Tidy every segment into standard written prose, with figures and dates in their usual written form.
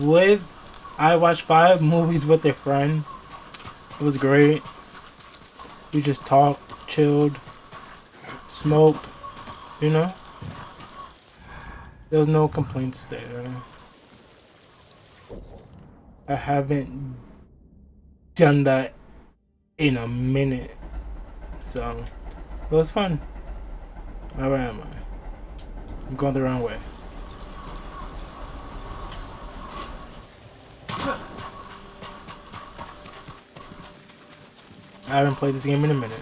with I watched 5 movies with a friend. It was great. We just talked, chilled, smoked, you know? There was no complaints there. I haven't done that in a minute. So, it was fun. Where am I? I'm going the wrong way. I haven't played this game in a minute.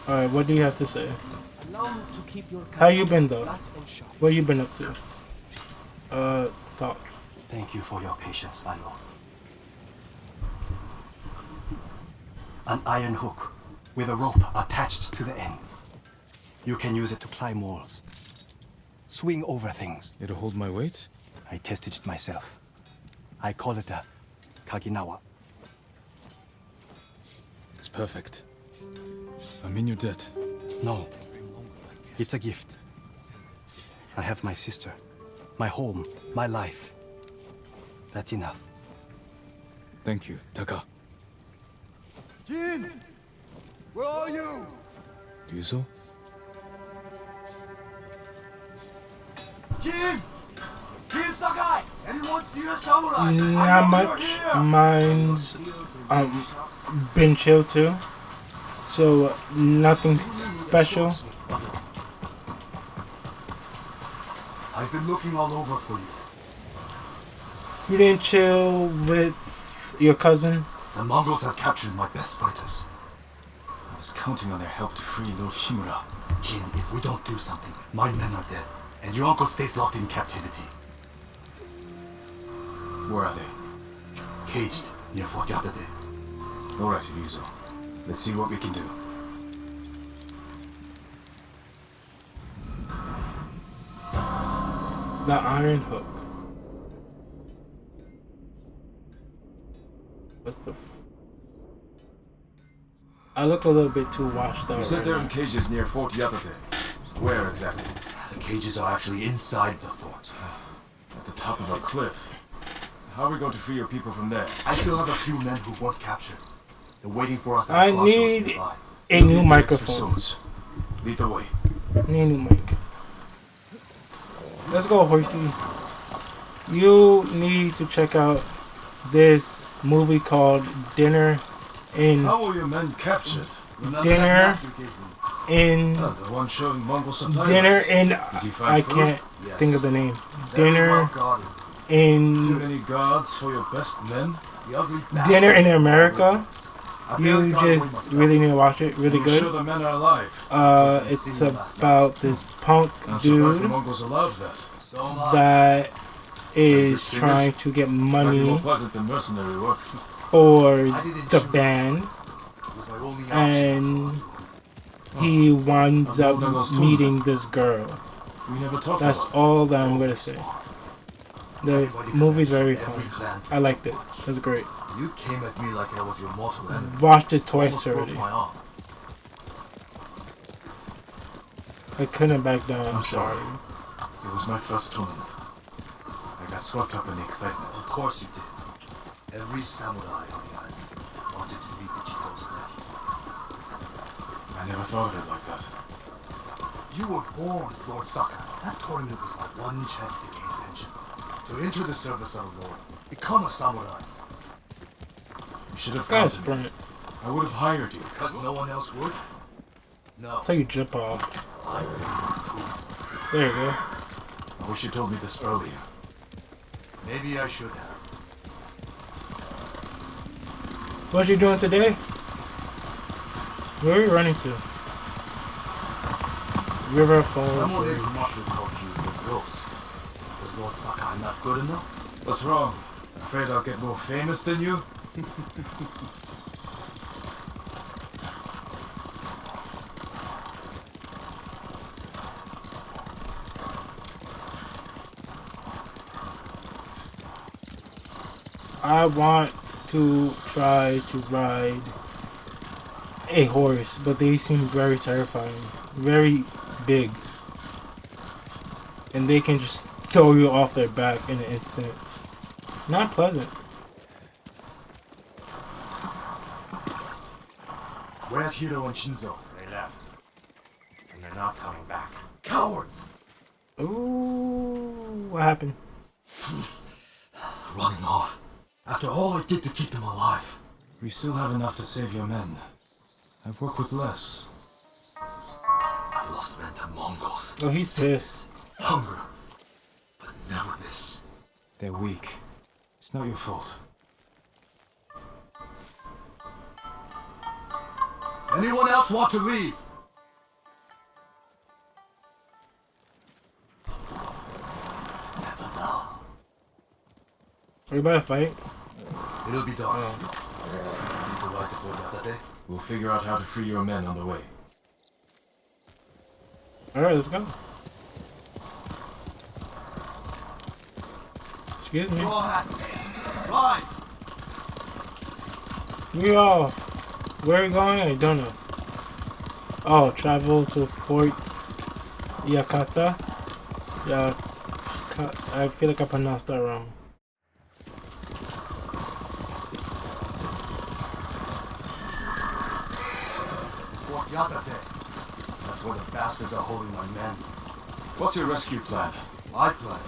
Alright, what do you have to say? How you been though? What you been up to? Talk. Thank you for your patience, my lord. An iron hook with a rope attached to the end. You can use it to climb walls, swing over things. It'll hold my weight? I tested it myself. I call it a Kaginawa. It's perfect. I'm in your debt. No, it's a gift. I have my sister, my home, my life. That's enough. Thank you, Taka. Jin! Where are you? Ryuzo? Jin! Jin Sakai! Anyone see a samurai? Not much. Mine's been chill too. So nothing special. I've been looking all over for you. You didn't chill with your cousin? The Mongols have captured my best fighters. I was counting on their help to free Lord Shimura. Jin, if we don't do something, my men are dead, and your uncle stays locked in captivity. Where are they? Caged near Fort Yatade. Alright, Ryuzo. Let's see what we can do. The iron hook. What's the I look a little bit too washed out. You said right they're now. in cages near Fort Yatate. Where exactly? The cages are actually inside the fort. At the top of a cliff. How are we going to free your people from there? I still have a few men who weren't captured. They're waiting for us at I the crossroads need nearby. a new Extra microphone. swords. Lead the way. I need a new mic. Let's go, horsey. You need to check out this movie called Dinner in How were your men captured? Dinner in Oh, the one showing Mongol supply Dinner lines. in Did you find I food? can't Yes. think of the name. Very Dinner well guarded. Too in many guards for your best men? The ugly Dinner in bastard. America. I barely You got away just myself. really need to watch it. Really Are you sure good. the men are alive? It's about this punk I'm surprised the dude Mongols allowed that. So am I. that is trying to get Might be more money pleasant than mercenary work. for I didn't the choose band, It was my only option. and he winds up meeting this girl. We never talked That's about all that I'm gonna say. The Everybody movie's very connects with fun. every clan. I liked it. It was great. You came at me like I was your mortal enemy. Watched it twice Almost broke already. my arm. I couldn't back down. I'm sorry. It was my first tournament. I got swept up in the excitement. Of course you did. Every samurai on the island wanted to meet Ichigo's nephew. I never thought of it like that. You were born, Lord Saka. That tournament was my one chance to gain attention. To enter the service of a lord. Become a samurai. You should have That's come to me. burnt. I would have hired you. Because no one else would? No. That's how you jump off. I would prove There you go. I wish you told me this earlier. Maybe I should have. What you doing today? Where are you running to? River Falls. Someone Bridge. must have called you the ghost. Was Lord Saka not good enough? What's wrong? Afraid I'll get more famous than you? I want to try to ride a horse, but they seem very terrifying. Very big. and they can just throw you off their back in an instant. Not pleasant. Where's Hiro and Shinzo? They left. And they're not coming back. Cowards! Ooh, what happened? Running off. After all I did to keep them alive. We still have enough to save your men. I've worked with less. I've lost men to Mongols. Oh, he's pissed. Hunger. But never this. They're weak. It's not your fault. Anyone else want to leave? Settle down. Are you about to fight? It'll be dark. Need to ride the fort out that day? We'll figure out how to free your men on the way. Alright, let's go. Excuse me. Straw hats. Ride! We off. Where are we going? I don't know. Oh, travel to Fort Yakata. I feel like I pronounced that wrong. Fort Yatate. That's where the bastards are holding my men. What's your rescue plan? My plan.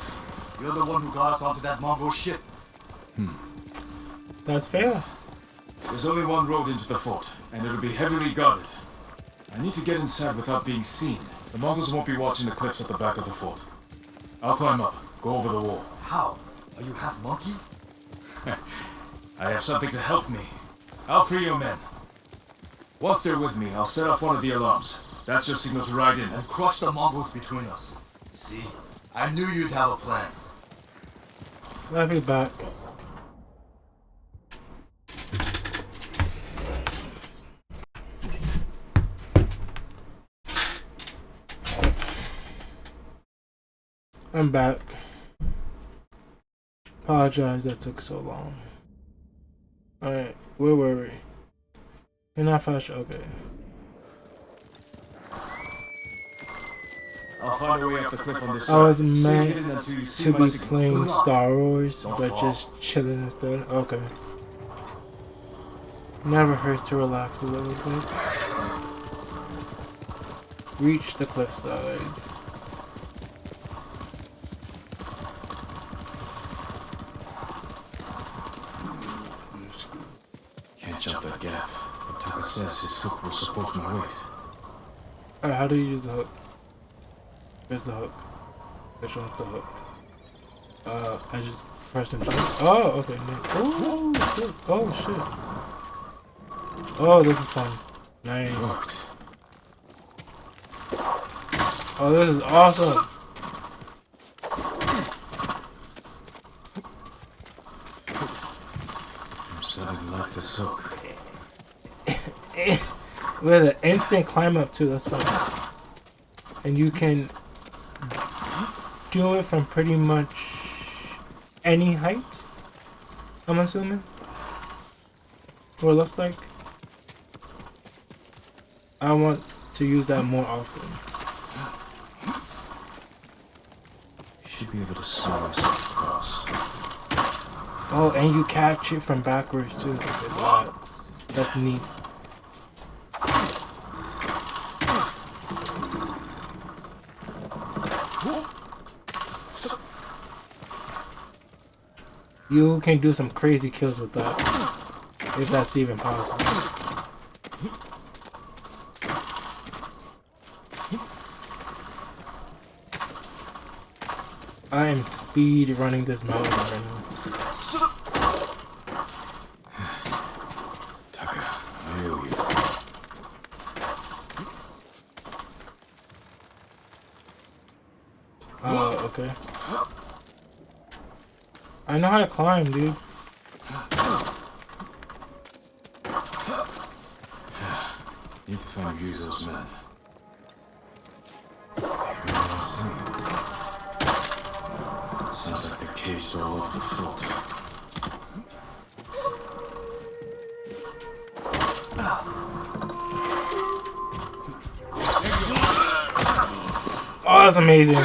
You're the one who got us onto that Mongol ship. That's fair. There's only one road into the fort, and it'll be heavily guarded. I need to get inside without being seen. The Mongols won't be watching the cliffs at the back of the fort. I'll climb up, go over the wall. How? Are you half monkey? I have something to help me. I'll free your men. Once they're with me, I'll set off one of the alarms. That's your signal to ride in. And crush the Mongols between us. See? I knew you'd have a plan. I'll be back. I'm back. Apologize that took so long. Alright, where were we? You're not flash? Okay. I'll find a way up the cliff on this I side. was Stay meant hidden until you see to my be signal. playing Star Wars, but just chilling instead. Okay. Never hurts to relax a little bit. Reach the cliffside. Can't jump that gap. But Taka says his hook will support my weight. Alright, how do you use the hook? Where's the hook? Which one's the hook? I just press and jump. Oh, okay. Oh, shit. Oh, shit. Oh, this is fun. Nice. Worked. Oh, this is awesome. I'm starting to like this hook. With an instant climb up too, that's fun. And you can do it from pretty much any height, I'm assuming. What it looks like. I want to use that more often. You should be able to smell yourself across. Oh, and you catch it from backwards too. Okay, that's neat. You can do some crazy kills with that, if that's even possible. I am speed running this mountain right now. Taka, I owe you. Oh, okay. I know how to climb, dude. Need to find Ryuzo's men. Sounds like they're caged all over the fort. Oh, that's amazing.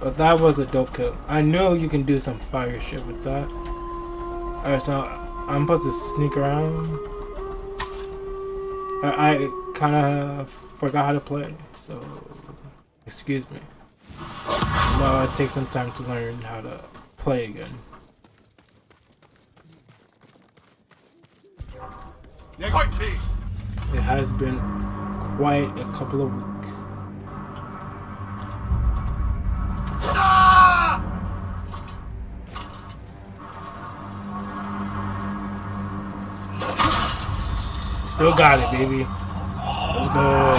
But that was a dope kill. I know you can do some fire shit with that. Alright, so I'm supposed to sneak around. I kind of forgot how to play, so excuse me. Now it takes some time to learn how to play again. It has been quite a couple of weeks. Still got it, baby. Let's go.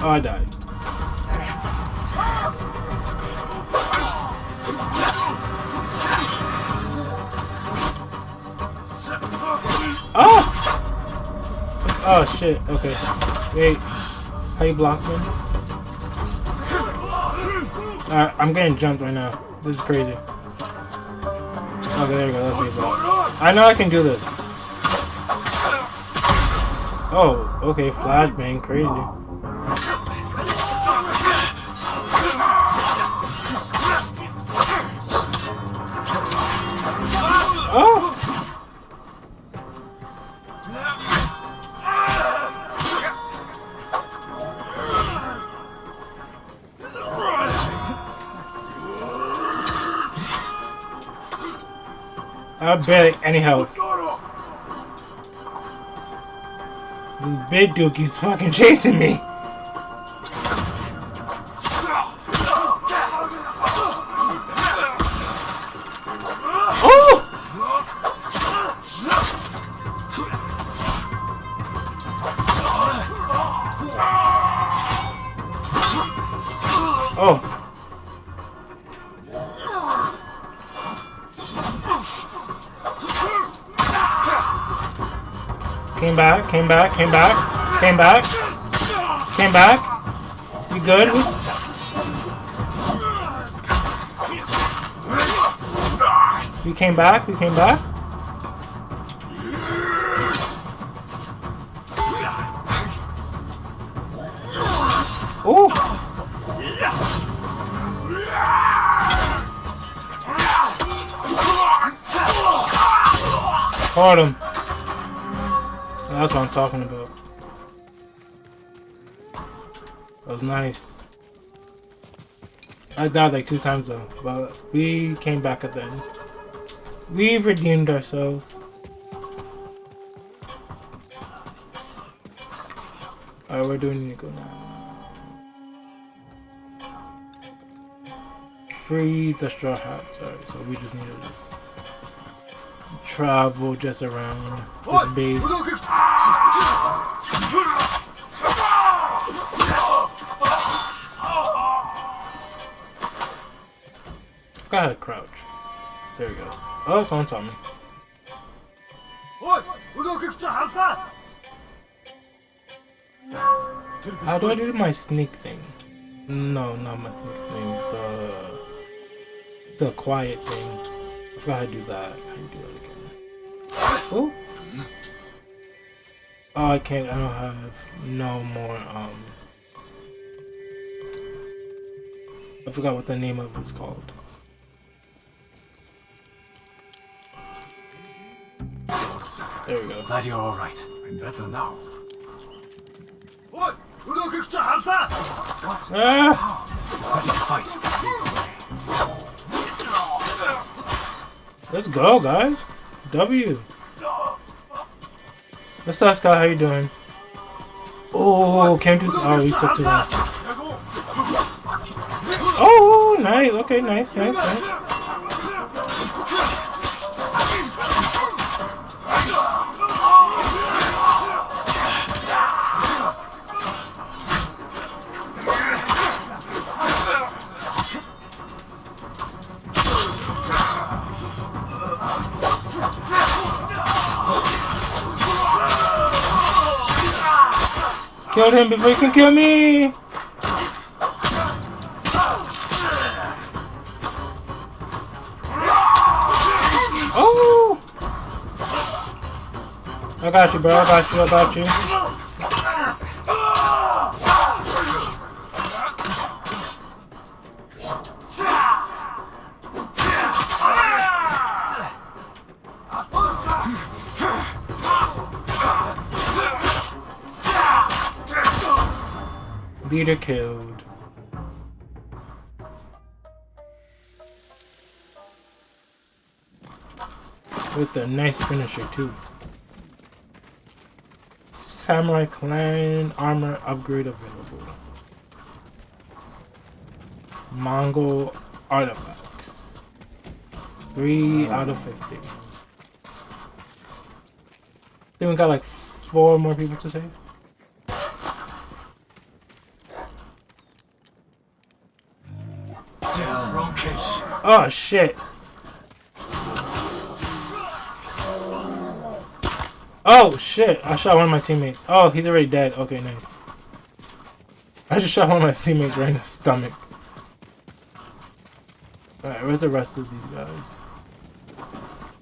Oh, I died. Oh! Oh shit, okay. Wait. How you block me? Alright, I'm getting jumped right now. This is crazy. Okay, there we go. Let's see about. I know I can do this. Oh, okay. Flashbang, crazy. Oh! I barely any help. This big dude keeps fucking chasing me. Oh! Oh. Came back. You good? We came back. Oh! Caught him. That's what I'm talking about. That was nice. I died like 2 times though, but we came back at the end. We redeemed ourselves. Alright, where do we need to go now? Free the straw hats. Alright, so we just need to just travel just around this base. I forgot how to crouch. There we go. Oh, someone saw me. How do I do my sneak thing? No, not my sneak thing. The quiet thing. I forgot how to do that. How do you do that again? Oh. Oh, I can't. I don't have no more. I forgot what the name of it's called. There we go. Glad you're all right. I'm better now. What? Ah! Ready to fight. Let's go, guys. W. What's up, Scott? How you doing? Oh, can't do. Oh, we took too long. Oh, nice. Okay, nice. Killed him before he can kill me! Oh! I got you, bro. I got you. I got you. Leader killed. With a nice finisher too. Samurai clan armor upgrade available. Mongol artifacts. 3 out of 50. Then we got like 4 more people to save. Oh shit. Oh shit, I shot one of my teammates. Oh, he's already dead. Okay, nice. I just shot one of my teammates right in the stomach. Alright, where's the rest of these guys?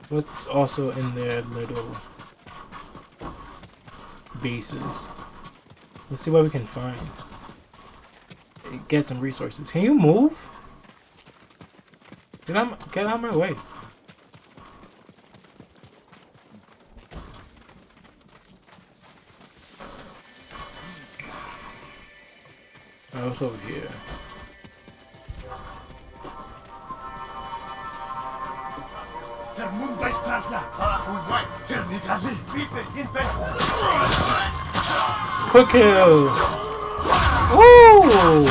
What's also in their little bases? Let's see what we can find. Get some resources. Can you move? Get out of my way. Oh, what's over here? Quick kill! Woo!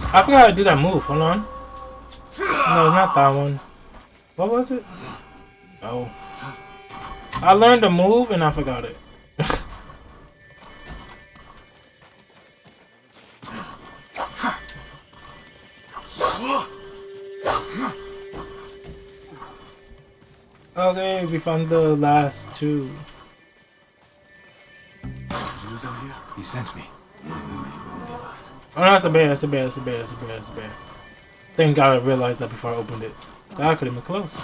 I forgot how to do that move. Hold on. No, not that one. What was it? Oh. I learned a move and I forgot it. Okay, we found the last 2. He sent me. Oh, no, that's a bear, that's a bear, that's a bear, that's a bear, that's a bear. Thank God I realized that before I opened it. That could have been close.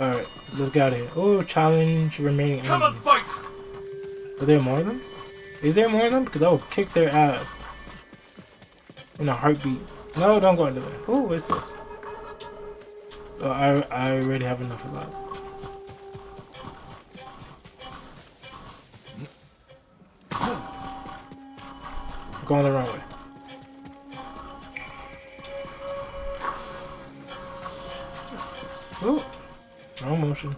Alright, let's get out of here. Oh, challenge remaining enemies. Come and fight! Are there more of them? Is there more of them? Because I will kick their ass. In a heartbeat. No, don't go into there. Oh, what's this? Oh, I already have enough of that. Going the wrong way. Oh, wrong motion.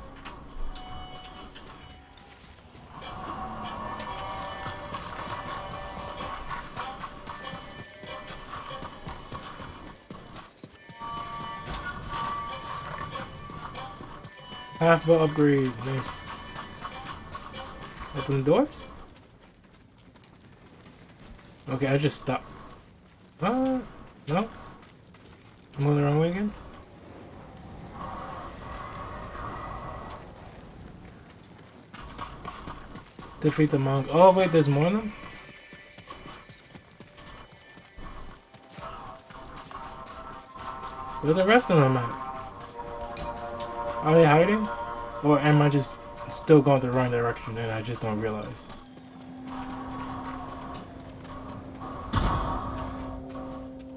Half ball upgrade, nice. Open the doors? Okay, I just stopped. No? I'm going the wrong way again? Defeat the monk. Oh wait, there's more of them? Where the rest of them at? Are they hiding? Or am I just still going the wrong direction and I just don't realize?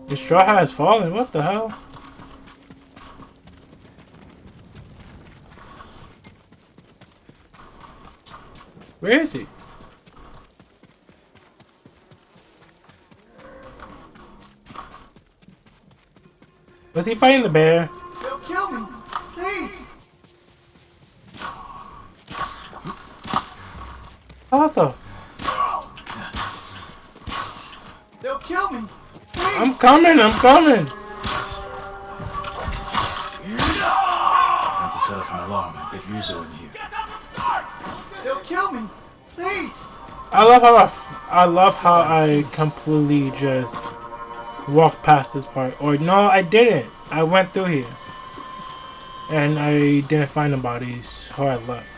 The straw hat has fallen. What the hell? Where is he? Was he fighting the bear? They'll kill me. Please. Arthur, They'll kill me. I'm coming. I have to set up an alarm and get Yuzo in here. They'll kill me. Please. I love how I completely just walked past this part. Or no, I didn't. I went through here. And I didn't find the bodies, so I left.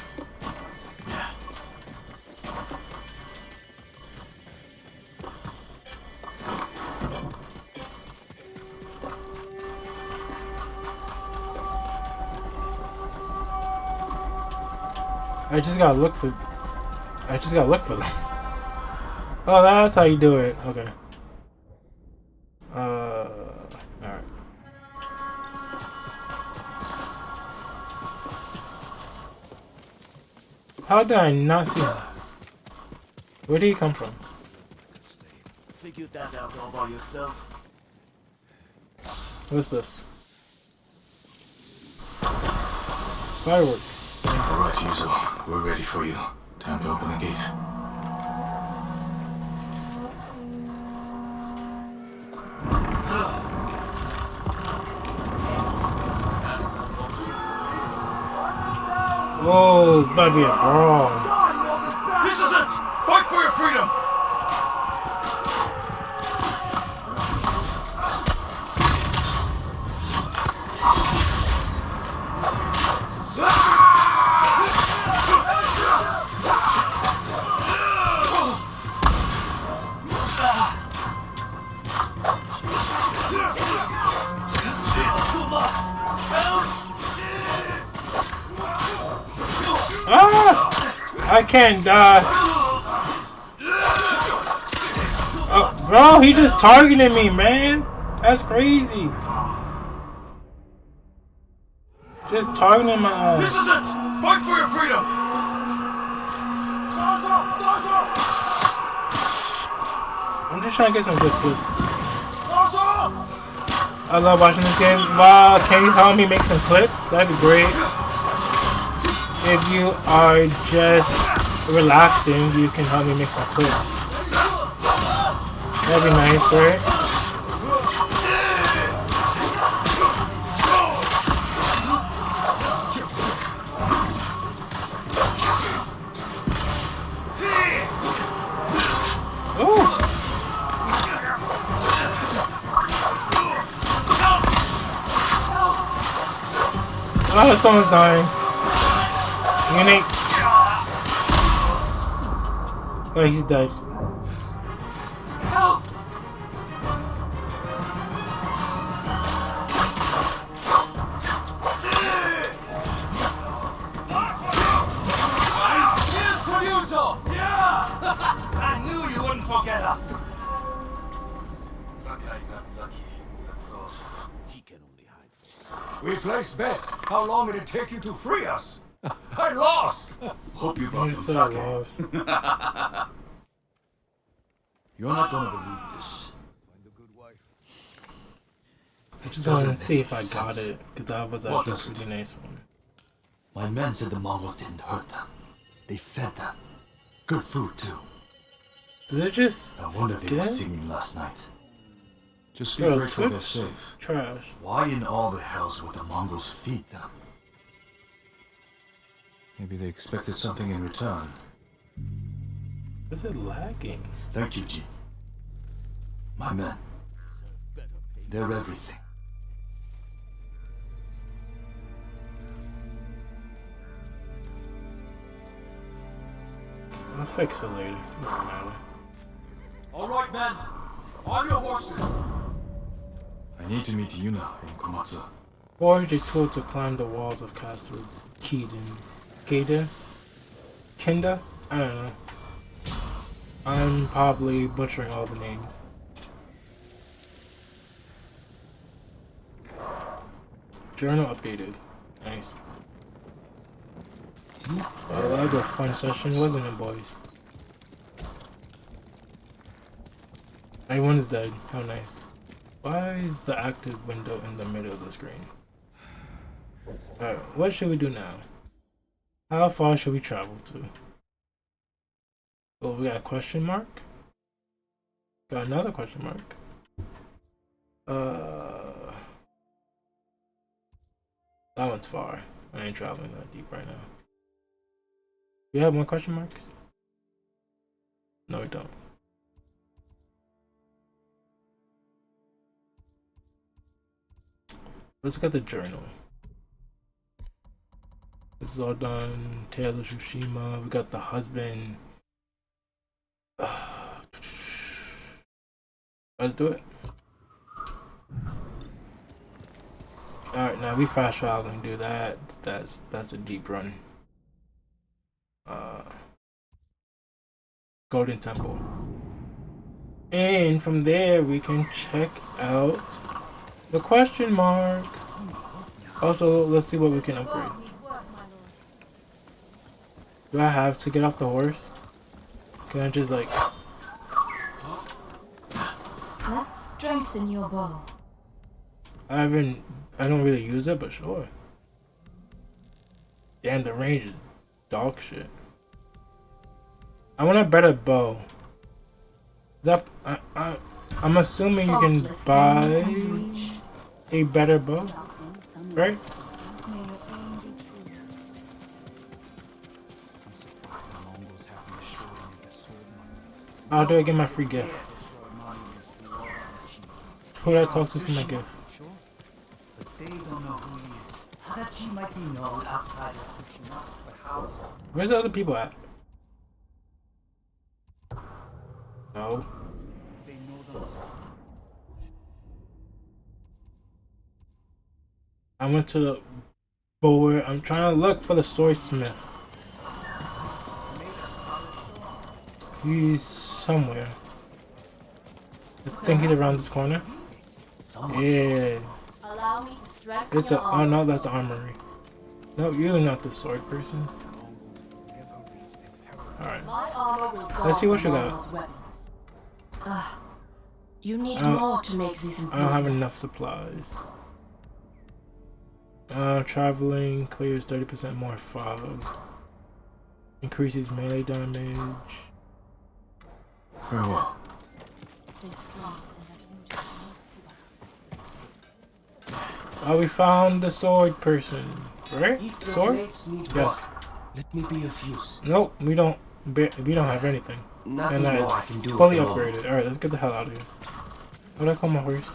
I just gotta look for. I just gotta look for them. Oh, that's how you do it. Okay. Alright. How did I not see him? Where did he come from? Figured that out all by yourself. What's this? Fireworks. Alright, Yuzo. We're ready for you. Time to open the gate. Oh, it's about to be a brawl. This is it! Fight for your freedom! I can't die. Oh, bro, he just targeted me, man. That's crazy. Just targeting my This is it! Fight for your freedom! I'm just trying to get some good clips. I love watching this game. Wow, can you help me make some clips? That'd be great. If you are just relaxing, you can help me make some clips. That'd be nice, right? Ooh. Oh, someone's dying. Unique. Oh, he's dead. Help! I knew you wouldn't forget us! Sakai got lucky. That's all. He can only hide for so. We placed bets. How long did it take you to free us? I lost! Hope you brought He's some so sake. lost. You're not gonna believe this. I just wanted to see if I got it, because that was What actually a is it? pretty nice one. My men said the Mongols didn't hurt them. They fed them. Good food, too. Did it just I wonder if they were skip? singing last night. Just be Bro, grateful they're Twitch safe. trash. Why in all the hells would the Mongols feed them? Maybe they expected something in return. Is it lagging? Thank you, G. My men. They're everything. I'll fix it later. Doesn't matter. All right, men. On your horses. I need to meet Yuna from Komatsu. Forge a tool to climb the walls of Castle Kida? Kinda? I don't know. I'm probably butchering all the names. Journal updated. Nice. Oh, that was a fun session, wasn't it, boys? Everyone's dead. How nice. Why is the active window in the middle of the screen? Alright, what should we do now? How far should we travel to? Oh, we got a question mark? Got another question mark. That one's far. I ain't traveling that deep right now. We have more question marks? No, we don't. Let's look at the journal. This is all done. Tale of Tsushima. We got the husband. Let's do it. Alright, now we fast traveling, do that. That's a deep run. Golden Temple. And from there, we can check out the question mark. Also, let's see what we can upgrade. Do I have to get off the horse? Can I just like... Let's strengthen your bow. I don't really use it, but sure. Damn, the range is dog shit. I want a better bow. Is that, I'm assuming you can buy a better bow, right? How do I get my free gift? Who do I talk to for my gift? They don't know who he is. Hadachi might be known outside of Tsushima, but how? Where's the other people at? No. They know them. I went to the bower. I'm trying to look for the swordsmith. He's somewhere. I think he's around this corner. Yeah. Allow me to stress It's a. your Oh no, that's the armory. No, you're not the sword person. Alright. My armor will Let's see what you guard got. Mongols' weapons. You need I don't- more to make these improvements. I don't have enough supplies. Traveling clears 30% more fog. Increases melee damage. Very well. Stay strong and as wounded as Oh, we found the sword person, right? If the Sword? blades need Yes. work, let me be of use. Nope, we don't. We don't have anything. Nothing And that more I is can do. fully at the moment. upgraded. Alright, let's get the hell out of here. What do I call my horse?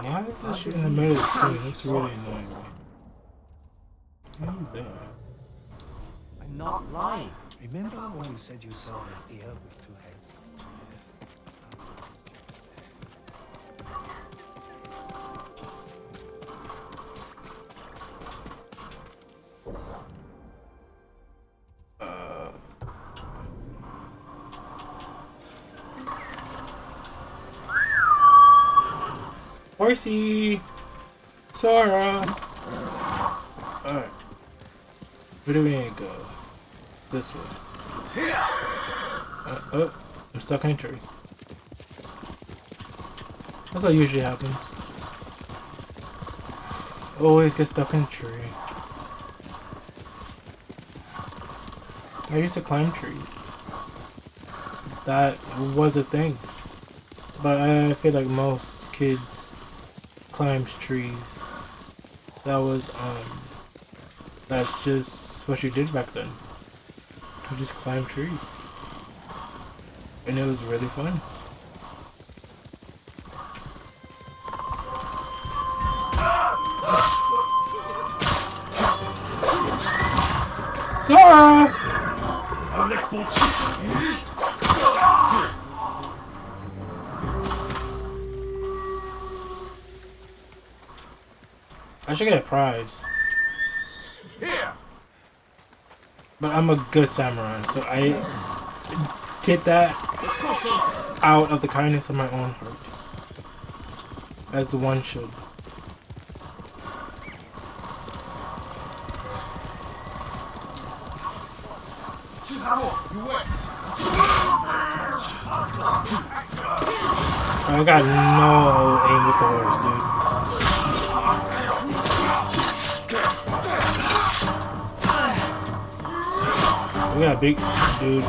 Why is this shit in the middle of the screen? It's really annoying me. What are you doing? I'm not lying. Remember when you said you saw a deer with two heads? Horsey! Sora! Alright. Where do we need to go? This way. Oh, I'm stuck in a tree. That's what usually happens. Always get stuck in a tree. I used to climb trees. That was a thing. But I feel like most kids climbs trees. That's just what you did back then. You just climbed trees. And it was really fun. Sora! I should get a prize. Here! But I'm a good samurai, so I did that out of the kindness of my own heart. As one should. I got no aim with the horse, dude. We got a big dude.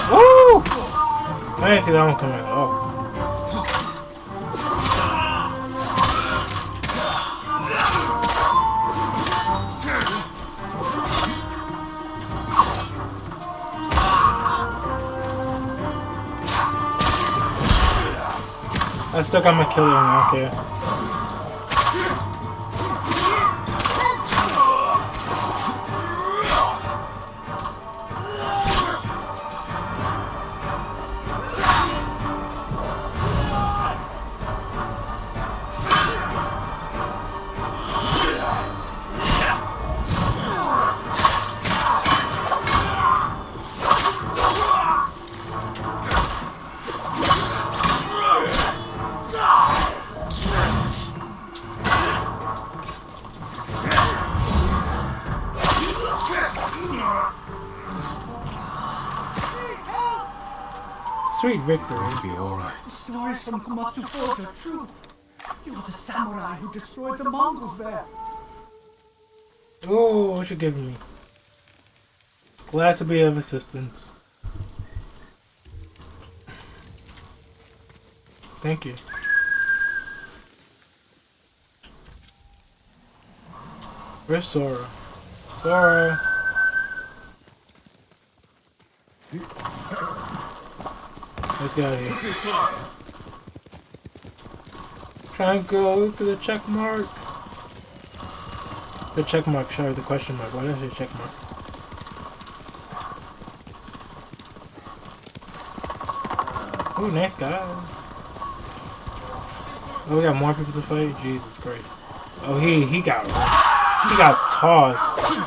Woo! I didn't see that one coming at all. still got my killer in there, okay. Sweet victory. It'll be alright. The stories from Komatsu Fort are true. You are the samurai who destroyed the Mongols there. Oh, what you giving me? Glad to be of assistance. Thank you. Where's Sora? Sora! Let's get out of here. Try and go to the check mark. The check mark, sorry, the question mark. Why did I say check mark? Oh, nice guy. Oh, we got more people to fight? Jesus Christ. Oh, he got tossed.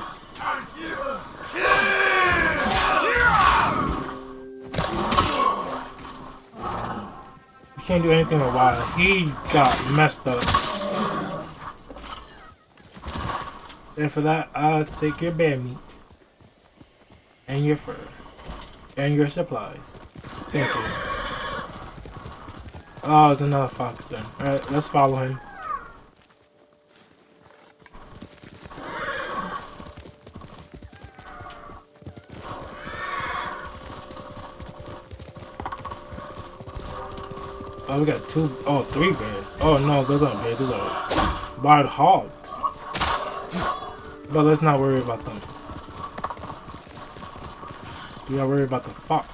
You can't do anything with Wild. He got messed up. And for that, I'll take your bear meat. And your fur. And your supplies. Thank you. Oh, it's another fox then. Alright, let's follow him. Oh, we got three bears. Oh no, those aren't bears, those are wild hogs. But let's not worry about them. We gotta worry about the fox.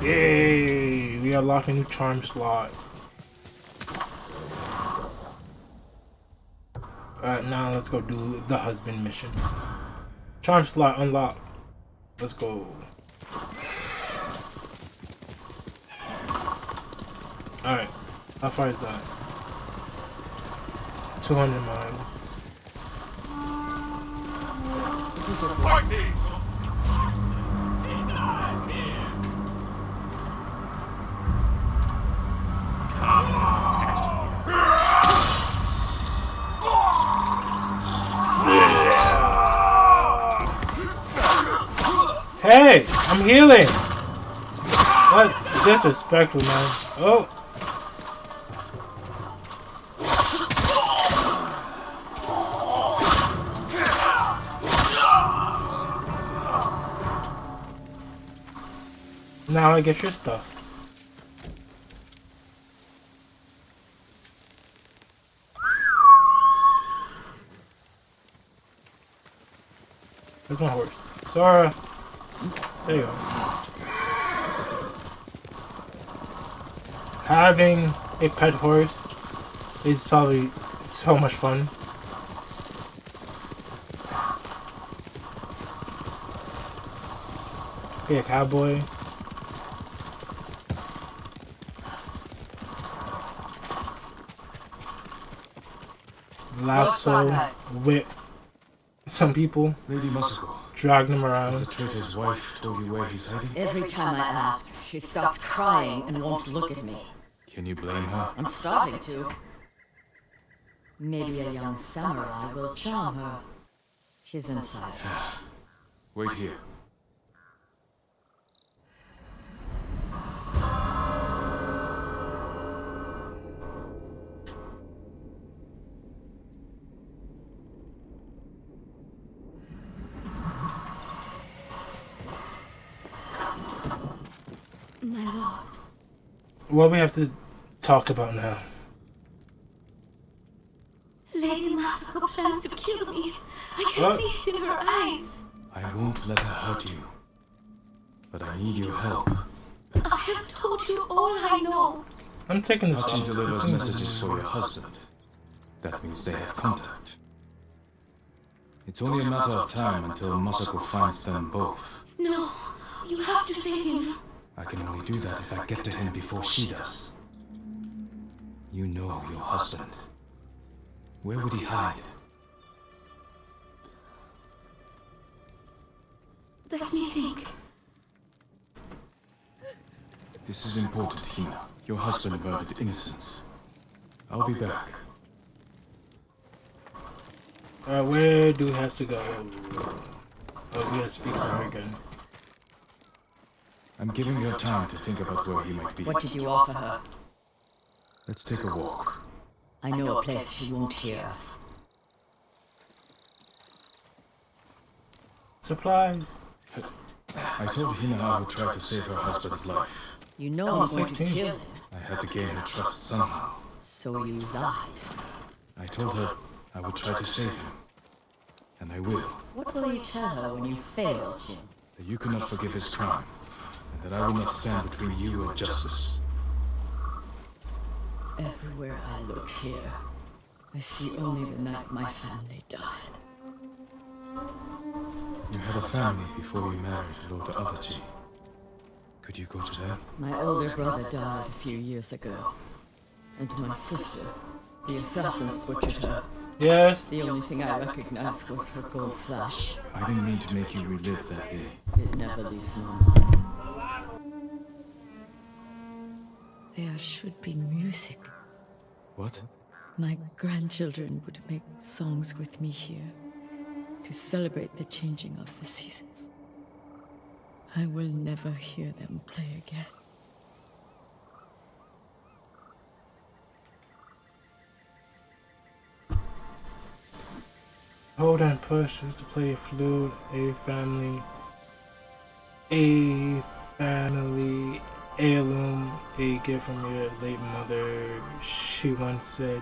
Yay! We unlocked a new charm slot. Alright, now let's go do the husband mission. Charm slot unlocked. Let's go. Alright, how far is that? 200 miles. Hey, I'm healing. What disrespectful, man. Oh. Now I get your stuff. Where's my horse? Sora. There you go. Having a pet horse is probably so much fun. Be a cowboy. Lasso, whip some people, Lady Masako, drag them around. has the traitor's wife told you where he's hiding? Every time I ask, she starts crying and won't look at me. Can you blame her? I'm starting to. Maybe a young samurai will charm her. She's inside. Wait here. My lord. What we have to talk about now? Lady Masako plans to kill me. I can see it in her eyes. I won't let her hurt you. But I need your help. I have told you all I know. I'm taking this Hachi off. delivers messages for your husband. That means they have contact. It's only a matter of time until Masako finds them both. No, you have to save him. I can only do that if I get to him before she does. You know your husband. Where would he hide? Let me think. This is important, Hina. Your husband murdered innocents. I'll be back. Alright, where do we have to go? Oh, we have to speak to her again. I'm giving her time to think about where he might be. What did you offer her? Let's take a walk. I know a place she won't hear us. Supplies. I told Hina I would try to save her husband's life. You know I'm I'm going to 16. kill him. I had to gain her trust somehow. So you lied. I told her I would try to save him. And I will. What will you tell her when you fail, Jin? That you cannot forgive his crime. And that I will not stand between you and justice. Everywhere I look here, I see only the night my family died. You had a family before you married Lord Adachi. Could you go to them? My older brother died a few years ago. And my sister, the assassins butchered her. Yes. The only thing I recognized was her gold sash. I didn't mean to make you relive that day. It never leaves my mind. There should be music. What? My grandchildren would make songs with me here to celebrate the changing of the seasons. I will never hear them play again. Hold and push is to play a flute, a family heirloom, a gift from your late mother. She once said,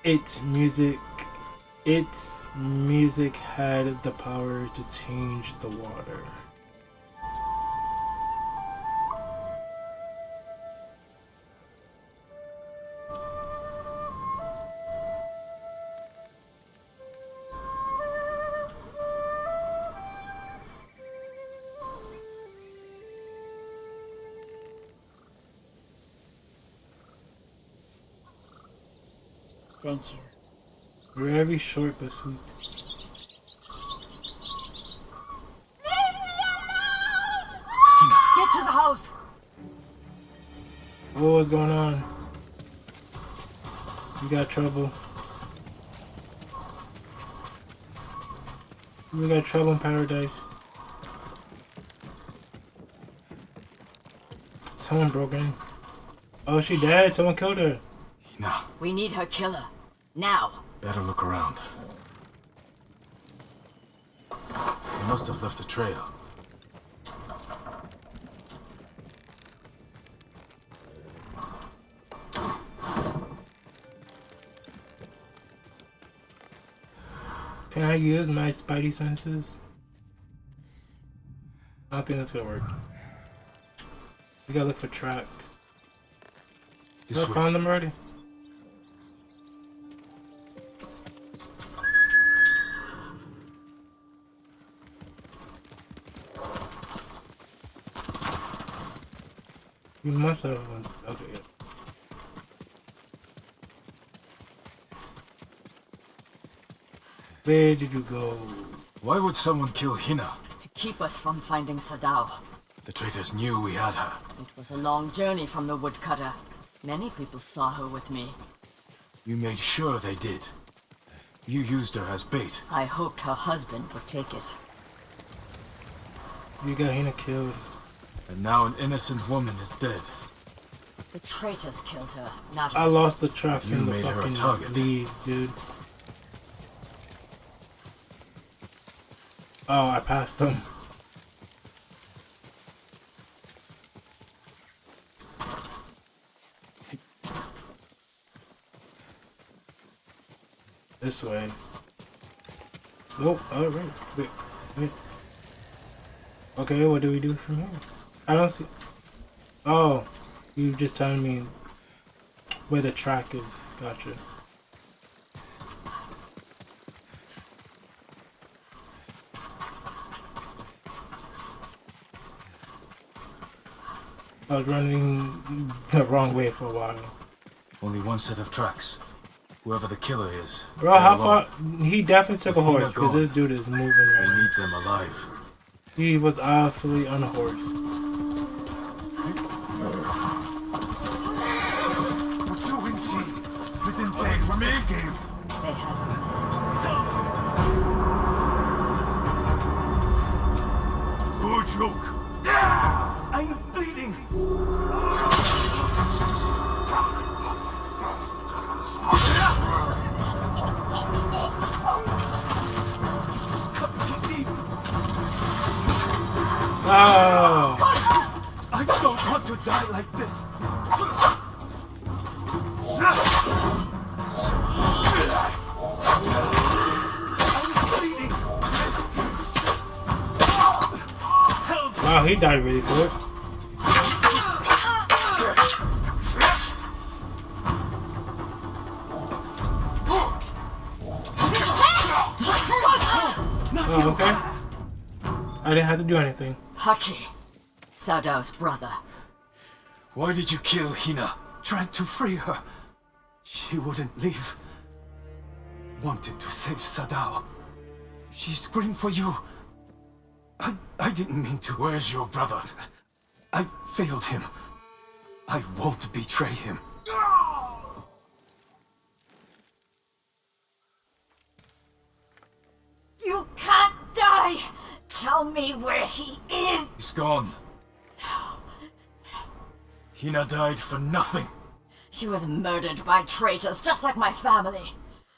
its music had the power to change the water. Thank you. Very short but sweet. Get to the house! Oh, what's going on? You got trouble. We got trouble in paradise. Someone broke in. Oh, she dead. Someone killed her. Hina, We need her killer. Now! better look around. He must have left a trail. Can I use my spidey senses? I don't think that's gonna work. We gotta look for tracks. This I way. found them already. You must have one. Okay. Yeah. Where did you go? Why would someone kill Hina? To keep us from finding Sadao. The traitors knew we had her. It was a long journey from the woodcutter. Many people saw her with me. You made sure they did. You used her as bait. I hoped her husband would take it. You got Hina killed. And now an innocent woman is dead. The traitors killed her, not I us. lost the tracks You in the made her a fucking target. lead, dude. Oh, I passed them. This way. Oh, alright. Wait. Okay, what do we do from here? I don't see. Oh, you just telling me where the track is. Gotcha. I was running the wrong way for a while. Only one set of tracks. Whoever the killer is. Bro, they're how alone. far? He definitely took a With Hina horse because gone, this dude is moving We right now. need them alive. He was obviously on a horse. What do we see? Within days from me? Game. They have Good joke. I'm bleeding. Oh! I don't want to die like this. I'm bleeding. Help! Wow, he died really quick. Oh, okay. I didn't have to do anything. Hachi, Sadao's brother. Why did you kill Hina? Tried to free her. She wouldn't leave. Wanted to save Sadao. She screamed for you. I didn't mean to. Where's your brother? I failed him. I won't betray him. You can't die! Tell me where he is! He's gone. Hina died for nothing. She was murdered by traitors, just like my family.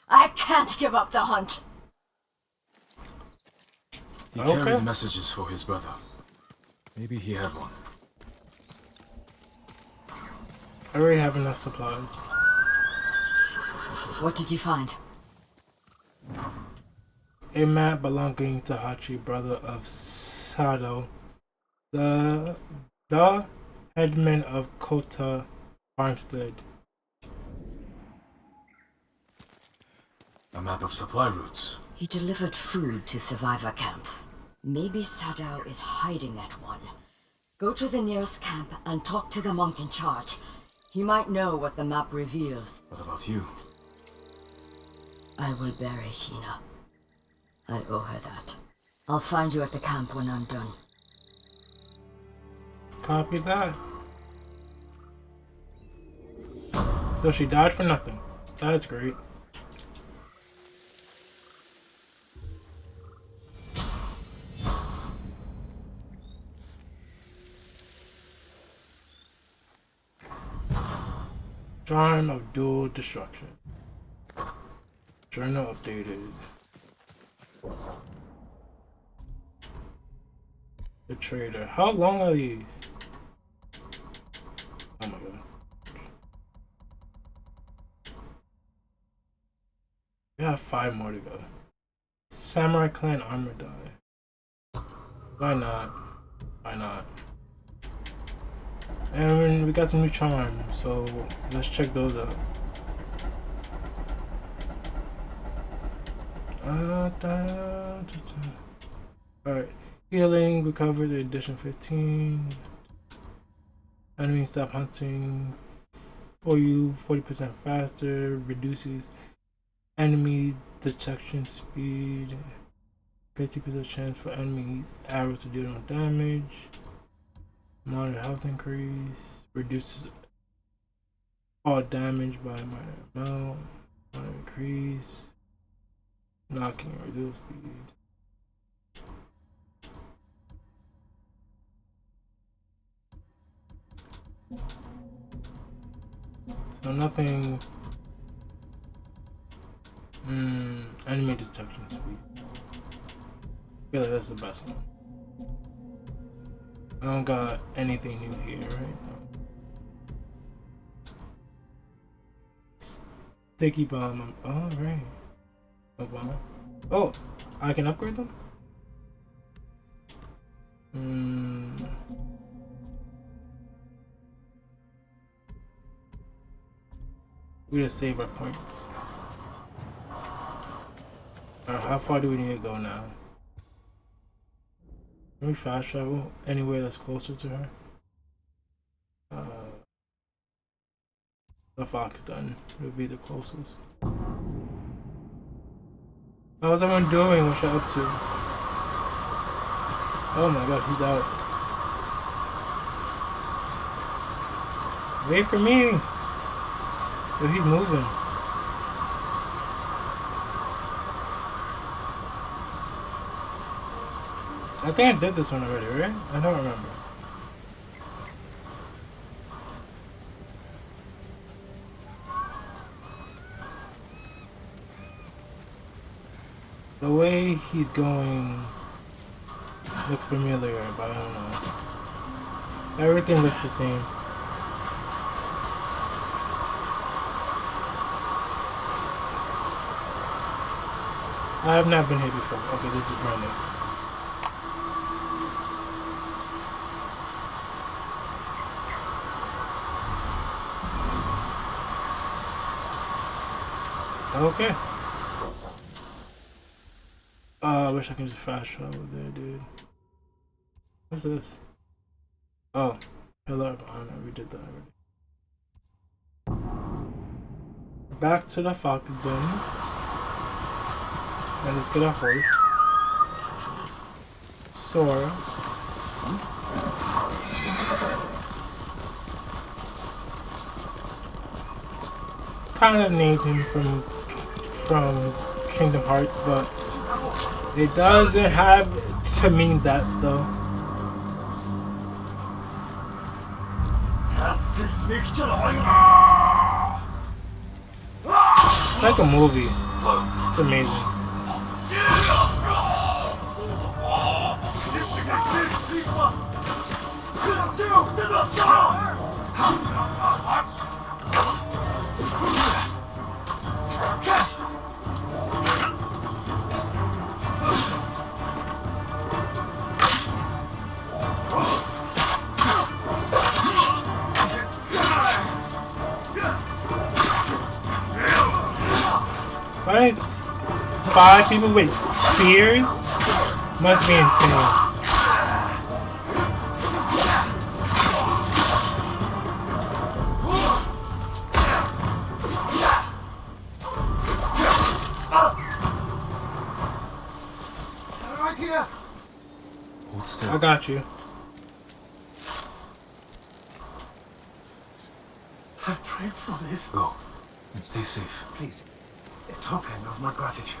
I can't give up the hunt. He Okay. carried messages for his brother. Maybe he had one. I already have enough supplies. What did you find? A map belonging to Hachi, brother of Sado, the headman of Kota Farmstead. A map of supply routes. He delivered food to survivor camps. Maybe Sadao is hiding at one. Go to the nearest camp and talk to the monk in charge. He might know what the map reveals. What about you? I will bury Hina. I owe her that. I'll find you at the camp when I'm done. Copy that. So she died for nothing. That's great. Charm of dual destruction. Journal updated. The trader. How long are these? Oh my god. We have 5 more to go. Samurai clan armor die. Why not? Why not? And we got some new charms, so let's check those out. Alright. Healing, recovered, edition 15. Enemy stop hunting for you 40% faster, reduces enemy detection speed, 50% chance for enemies arrows to do no damage, minor health increase, reduces all damage by minor amount, minor increase, knocking reduce speed. So nothing. Enemy detection speed. I feel like that's the best one. I don't got anything new here right now. Sticky bomb. Alright. No bomb. Oh, I can upgrade them? We just save our points. Alright, how far do we need to go now? Can we fast travel anywhere that's closer to her? The fox done would be the closest. How's everyone doing? What's you up to? Oh my god, he's out. Wait for me! Yo, he's moving. I think I did this one already, right? I don't remember. The way he's going looks familiar, but I don't know. Everything looks the same. I have not been here before. Okay, this is brand new. Okay. I wish I could just fast travel there, dude. What's this? Oh, hello. I don't know, we did that already. Back to the fox den. And let's get a horse. Sora. Kind of named him from Kingdom Hearts, but it doesn't have to mean that though. It's like a movie. It's amazing. Finding 5 people with spears must be insane. Right here. Hold still. I got you. I prayed for this. Go and stay safe. Please, a token of my gratitude.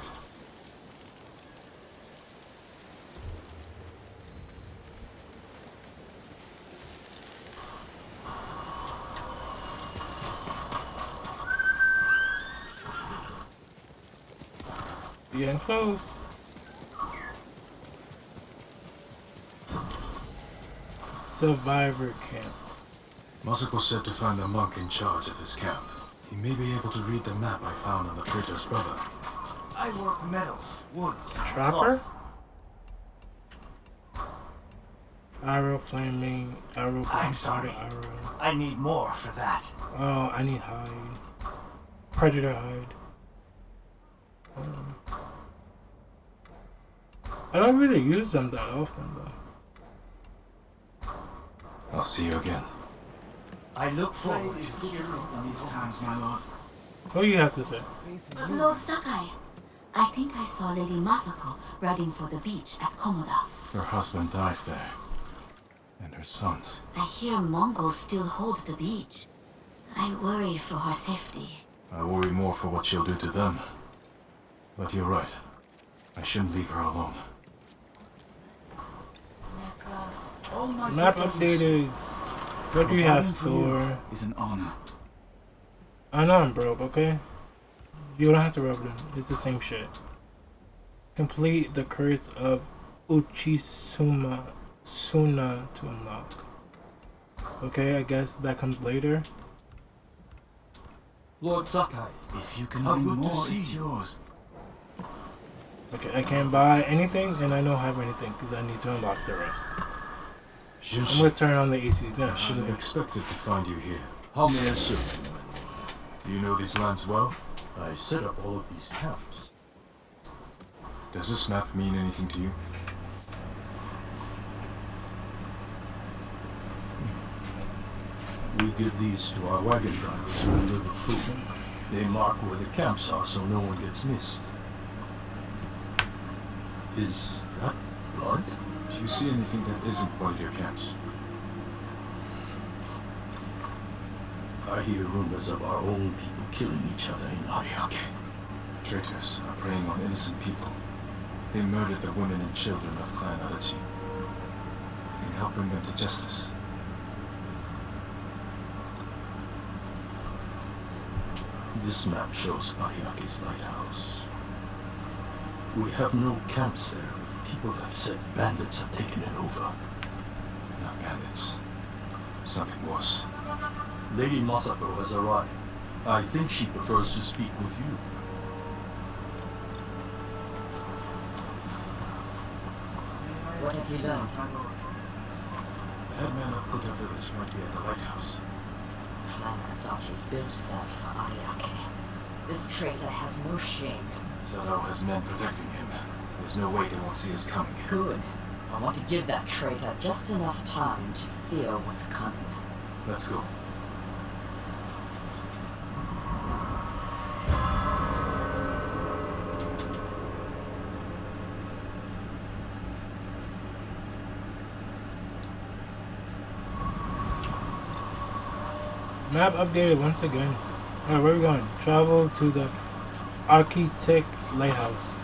Getting close. Survivor camp. Masako said to find the monk in charge of this camp. He may be able to read the map I found on the traitor's brother. I work metals, woods, Trapper? cloth. Arrow flaming, arrow I'm sorry. arrow. I need more for that. Oh, I need hide. Predator hide. I don't really use them that often though. I'll see you again. I look forward to difficult in these times, my lord. What do you have to say? Lord Sakai, I think I saw Lady Masako riding for the beach at Komoda. Her husband died there. And her sons. I hear Mongols still hold the beach. I worry for her safety. I worry more for what she'll do to them. But you're right. I shouldn't leave her alone. Map updated. What do you have, store? Is an honor. I know I'm broke, okay? You don't have to rub it in. It's the same shit. Complete the curse of Uchisuma Suna to unlock. Okay, I guess that comes later. Lord Sakai, if you can bring more, it's yours. Okay, I can't buy anything, and I don't have anything because I need to unlock the rest. I'm gonna turn on the ACs. I should have expected to find you here. How may I serve you, my lord? Do you know these lands well? I set up all of these camps. Does this map mean anything to you? We give these to our wagon drivers who deliver food. They mark where the camps are so no one gets missed. Is that blood? Do you see anything that isn't one of your camps? I hear rumors of our own people killing each other in Ariake. Traitors are preying on innocent people. They murdered the women and children of Clan Adachi. Can you help bring them to justice? This map shows Ariake's lighthouse. We have no camps there. People have said bandits have taken it over. Not bandits. Something worse. Lady Masako has arrived. I think she prefers to speak with you. What have you learned? The headman of Kota village might be at the lighthouse. Clan Adachi built that for Ariake. This traitor has no shame. Sadao has men protecting him. There's no way they won't see us coming. Good. I want to give that traitor just enough time to fear what's coming. Let's go. Map updated once again. Alright, where are we going? Travel to the Architect Lighthouse.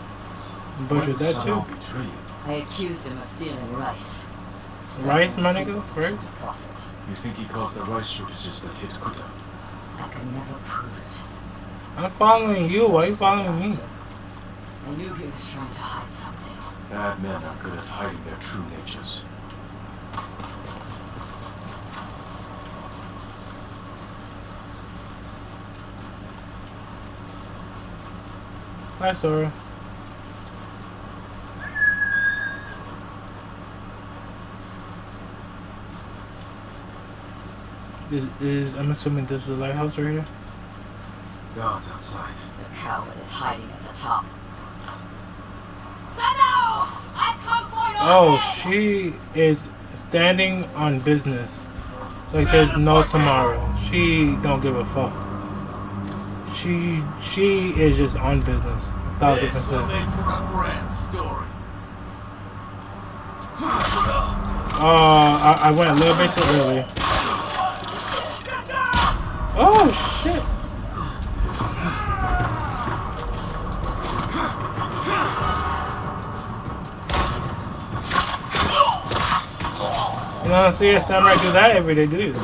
Butchered that too. Betray you? I accused him of stealing rice. Rice, my nigga? Rice? Profit. You think he caused the rice shortages that hit Kuta? I could never prove it. I'm following you. Why are you following me? I knew he was trying to hide something. Bad men are good at hiding their true natures. Hi, Sora. I'm assuming this is a lighthouse right here. Guards outside. The coward is hiding at the top. Oh, she is standing on business. Like there's no tomorrow. She don't give a fuck. She is just on business. 1000%. This will make for a grand story. I went a little bit too early. Oh shit! You don't see a samurai do that every day, do you?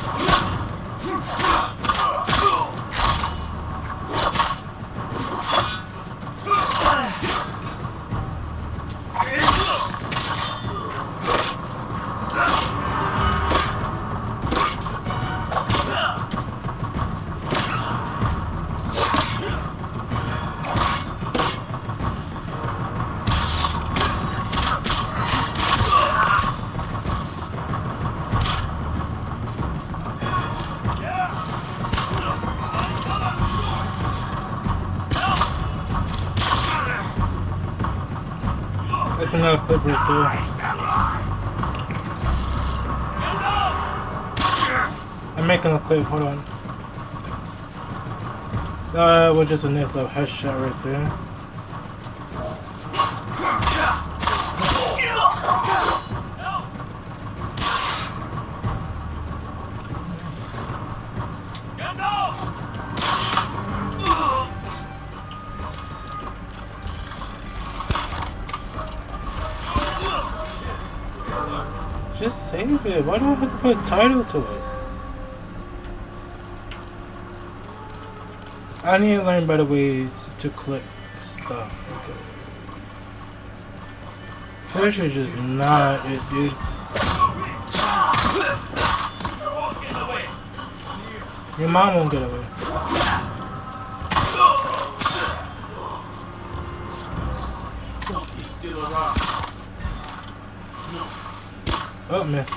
That's another clip right there. I'm making a clip, hold on. Was just a nice little headshot right there. Just save it. Why do I have to put a title to it? I need to learn better ways to clip stuff because Twitch is just not it, dude. Your mom won't get away. Oh, miss.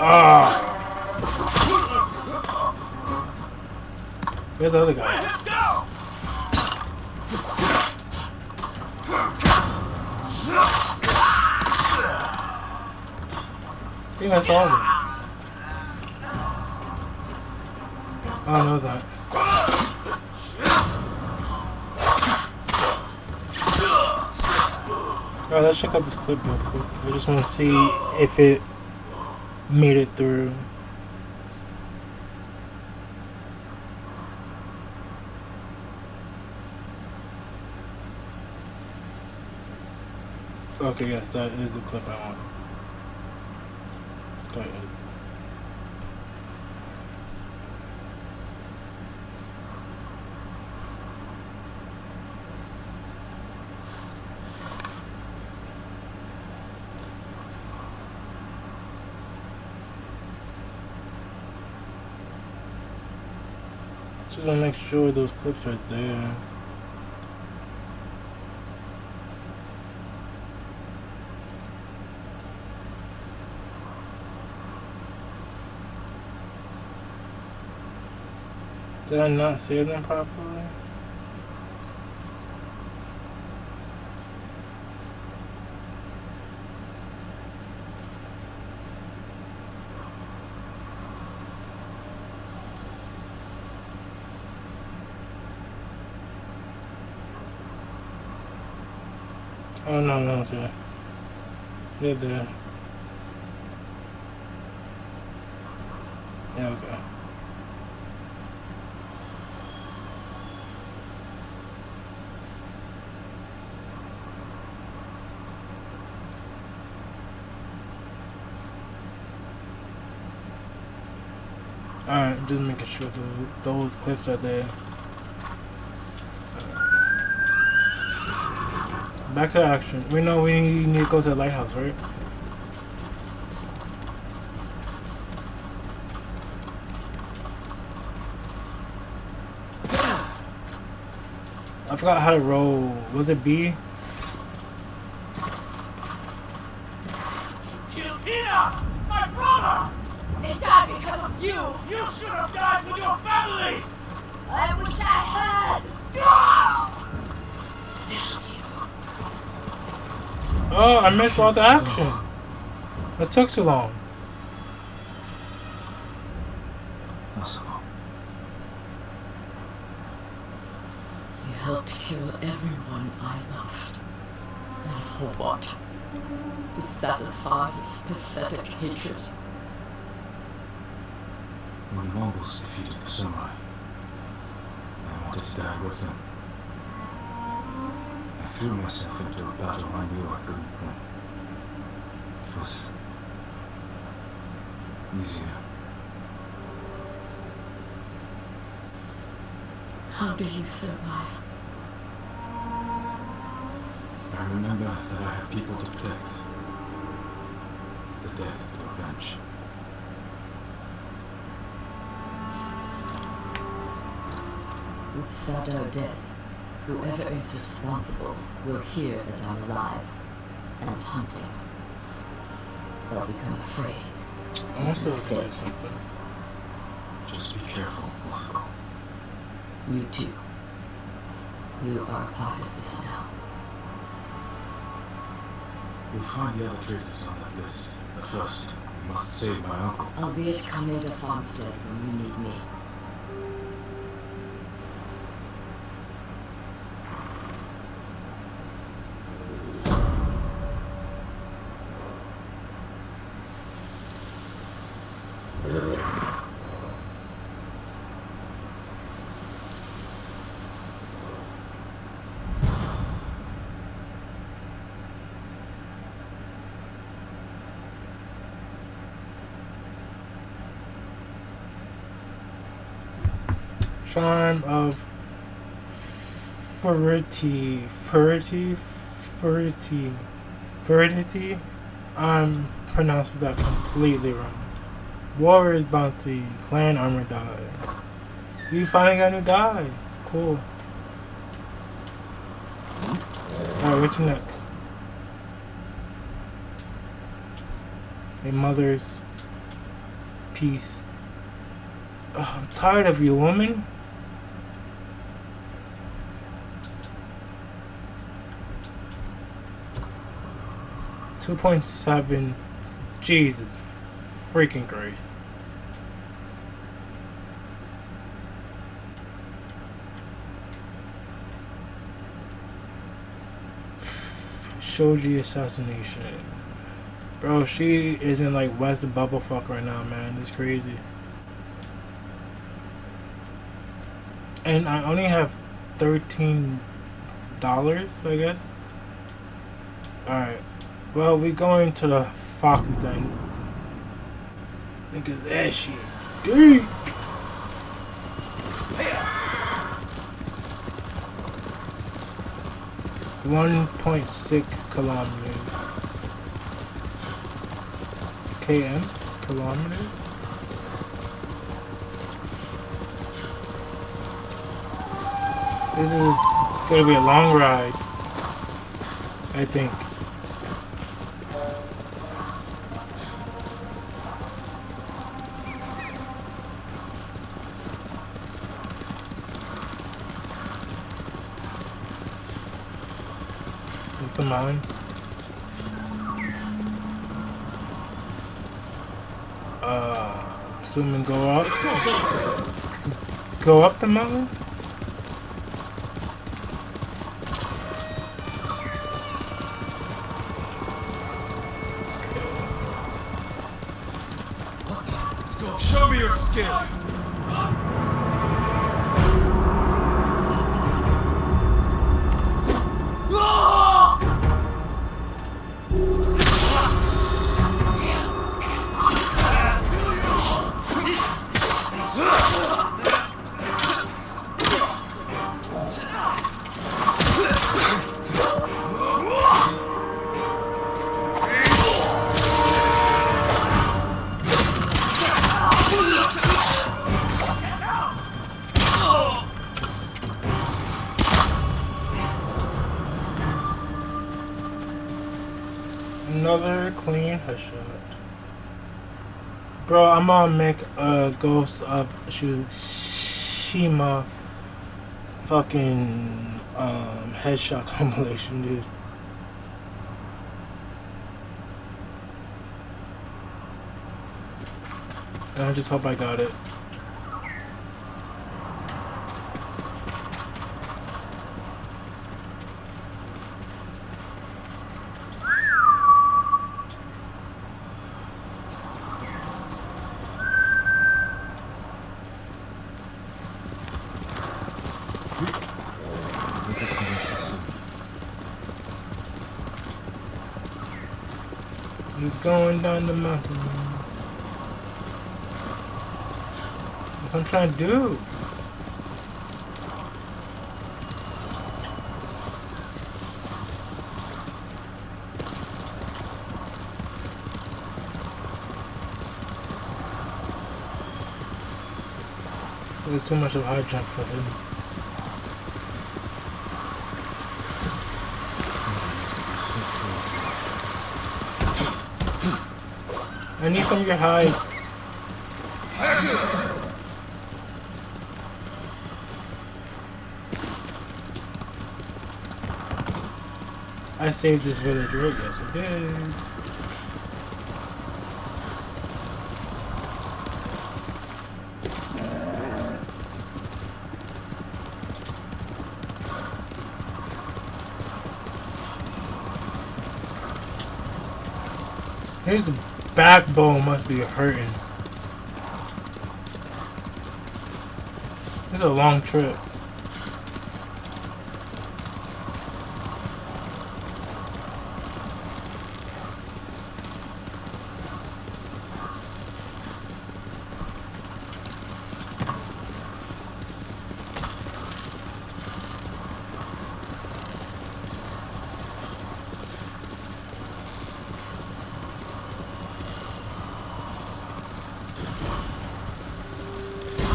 Ah! Where's the other guy? I think that's all of them. Oh, no, it's not. Alright, let's check out this clip real quick. I just want to see if it made it through. Okay, yes, that is the clip I want. Let's go ahead. Just want to make sure those clips are there. Did I not say them properly? Oh no, no, okay. They're there. Yeah, okay. Alright, I'm just making sure those clips are there. Back to action. We know we need to go to the lighthouse, right? I forgot how to roll. Was it B? Tsushima! My brother! They died because of you! You should have died with your family! I wish I had! Damn you. Oh, I missed all the action. That took too long. You helped kill everyone I loved. And for what? To satisfy his pathetic hatred. When the Mongols defeated the samurai, I wanted to die with them. I threw myself into a battle I knew I couldn't win. It was easier. How do you survive? I remember that I have people to protect. The dead to avenge. With Sado dead, whoever is responsible will hear that I'm alive and hunting. They'll become afraid. I want to Stay. say something. Just be careful, Masako. You too. You are a part of this now. We'll find the other traitors on that list. But first, we must save my uncle. I'll be at Kaneda Farmstead when you need me. Charm of Furity. I'm pronouncing that completely wrong. Warrior's Bounty. Clan Armor die. We finally got a new die. Cool. Alright, what's next? A mother's peace. I'm tired of you, woman. $2.7. Jesus freaking Christ. Shoji assassination. Bro, she is in like West Bubblefuck right now, man. It's crazy. And I only have $13, I guess. Alright. Well, we going to the Fox then. Nigga, that shit deep. It's 1.6 kilometers. KM? Kilometers? This is gonna be a long ride, I think. Is the mountain? Assuming go up. Let's go, son. Go up the mountain? Show me your skill. Another clean headshot. Bro, I'm gonna make a Ghost of Tsushima fucking headshot compilation, dude. And I just hope I got it. He's going down the mountain. That's what I'm trying to do. There's too much of a high jump for him. I need some of your hide. I saved this village, right? Yes, I did. His backbone must be hurting. This is a long trip.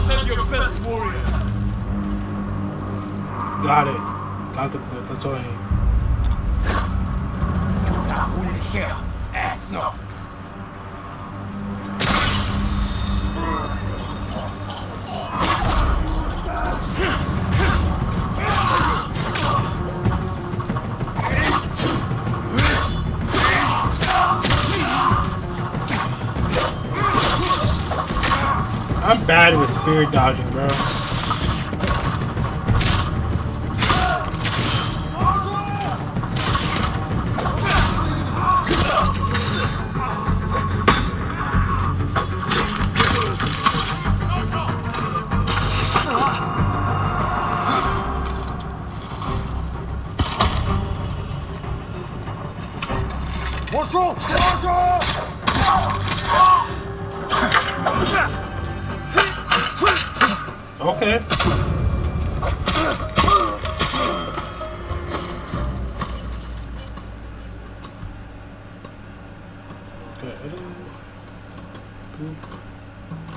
Send your best warrior. Got it. Got the clip. That's all I need. here. Ass no. I'm bad with spirit dodging, bro. Okay.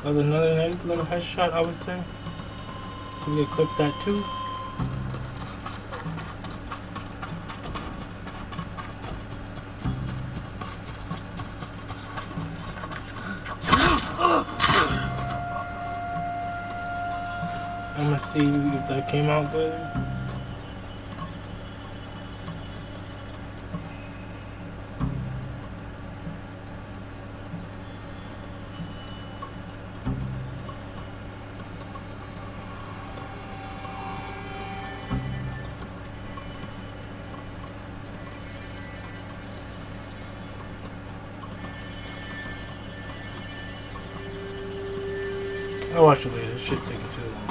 Another nice little headshot, I would say. So we can clip that too. I'm gonna see if that came out good. I'll watch it later. This shit's taking too long.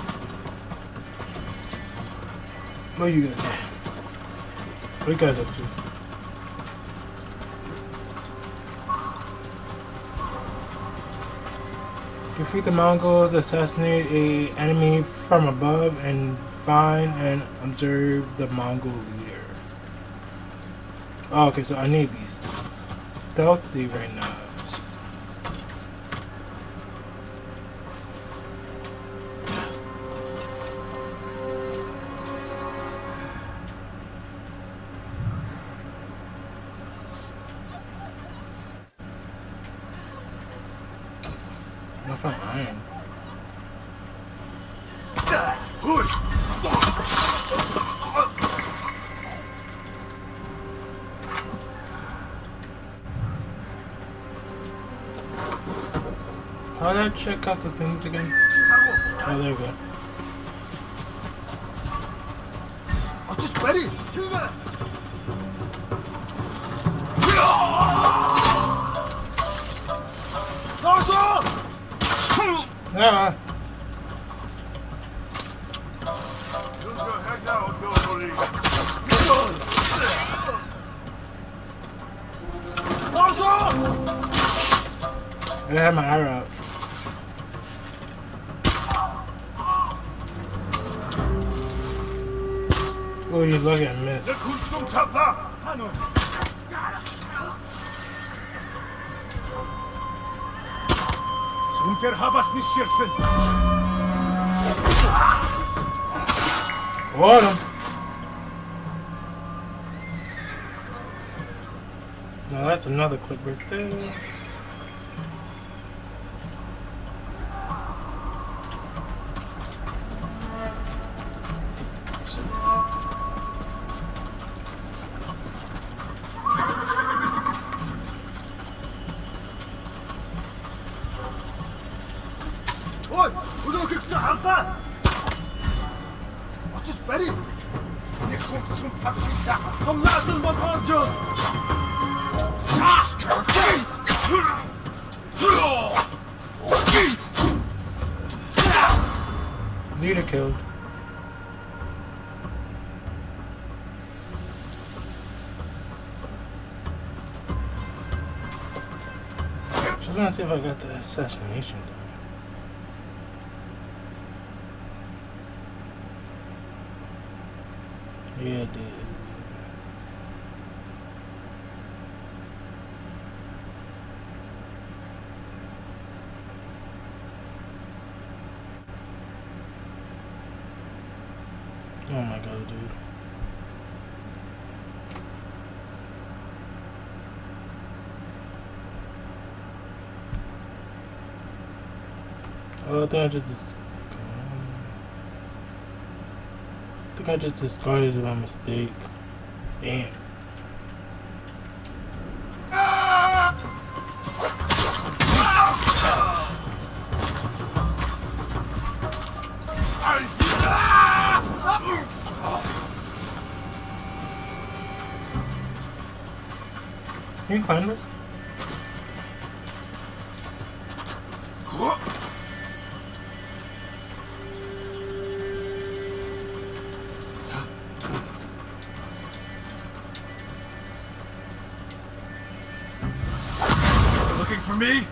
What you guys? What you guys up to? Defeat the Mongols, assassinate a enemy from above, and find and observe the Mongol leader. Oh, okay, so I need to be stealthy right now. I found iron. How did I check out the things again? Oh, there we go. just ready. Ah. I have my arrow out. Oh, you look at miss. Caught him. Now that's another clip right there. Leader killed. Just gonna see if I got the assassination done. Yeah, I did. Oh my god, dude. Oh, I think I just discarded it by mistake. Damn. Can you climb this? Looking for me?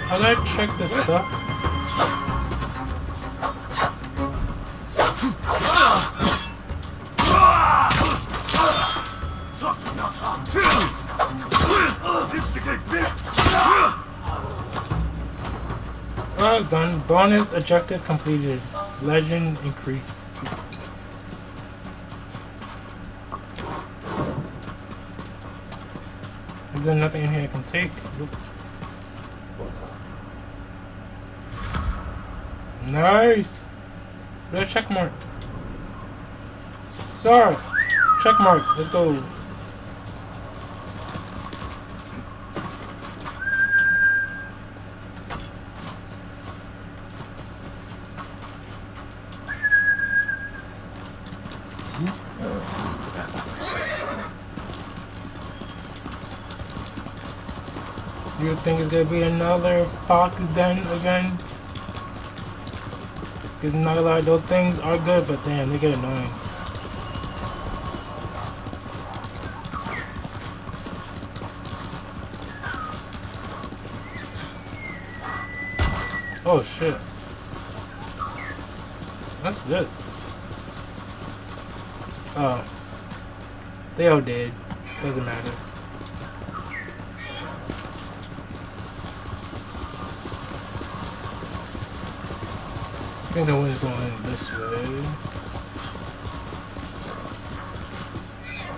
How do I check this stuff? Oh, done. Bonus objective completed. Legend increase. Is there nothing in here I can take? Nope. Nice! Where's check mark? Sorry! Check mark. Let's go. That's nice. You think it's gonna be another fox den again? Because not a lot of those things are good, but damn, they get annoying. Oh shit. What's this? Oh. They all dead. Doesn't matter. I think the wind's going this way.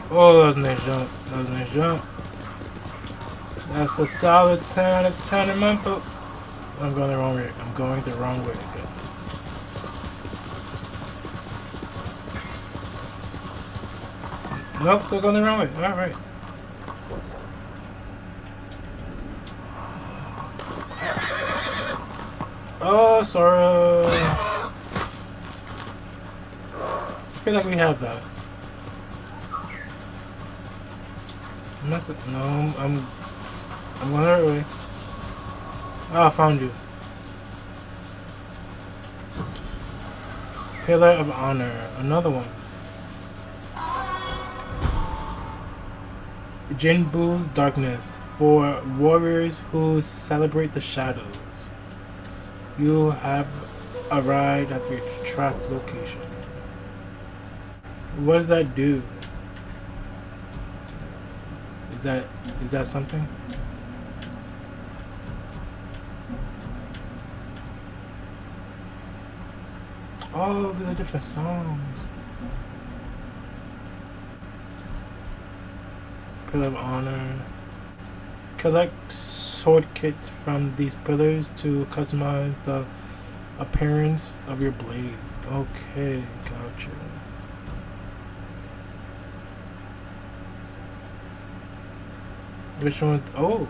Oh, that was a nice jump. That was a nice jump. That's a solid 10 out of 10 in my book. I'm going the wrong way. I'm going the wrong way again. Nope, still going the wrong way. Alright. Oh, sorry. I feel like we have that. No, I'm going the right way. Oh, I found you. Pillar of Honor. Another one. Jinbu's Darkness. For warriors who celebrate the shadows. You have arrived at your trapped location. What does that do? Is that something? Oh, these are different songs. Pillar of Honor. Collect sword kits from these pillars to customize the appearance of your blade. Okay, gotcha. Which one? Oh.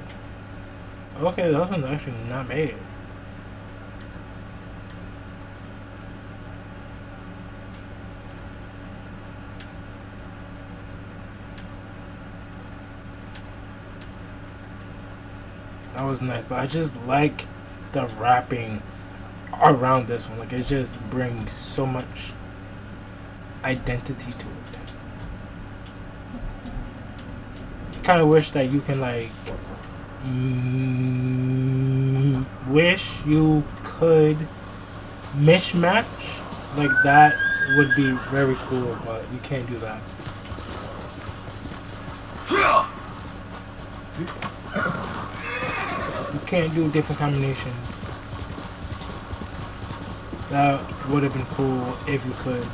Okay, that one's actually not made. That was nice, but I just like the wrapping around this one. Like, it just brings so much identity to it. I kind of wish that you can, like, wish you could mismatch. Like, that would be very cool, but you can't do that. You can't do different combinations. That would have been cool if you could.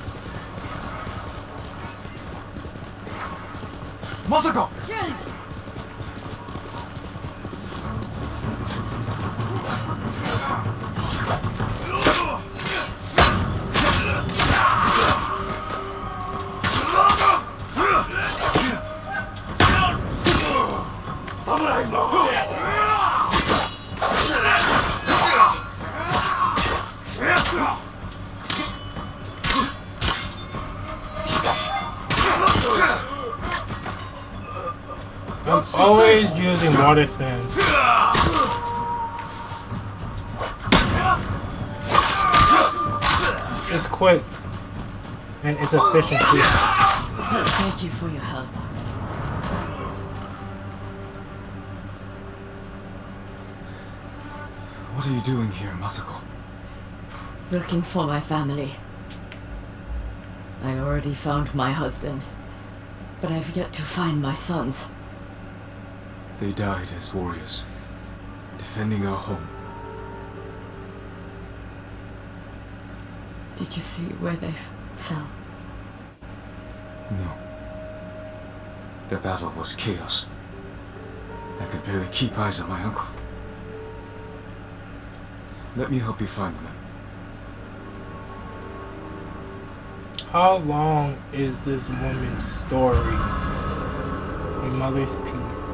Masako! I'm always using water stands. It's quick and it's efficient too. Thank you for your help. What are you doing here, Masako? Looking for my family. I already found my husband, but I've yet to find my sons. They died as warriors, defending our home. Did you see where they fell? No. The battle was chaos. I could barely keep eyes on my uncle. Let me help you find them. How long is this woman's story? A mother's peace.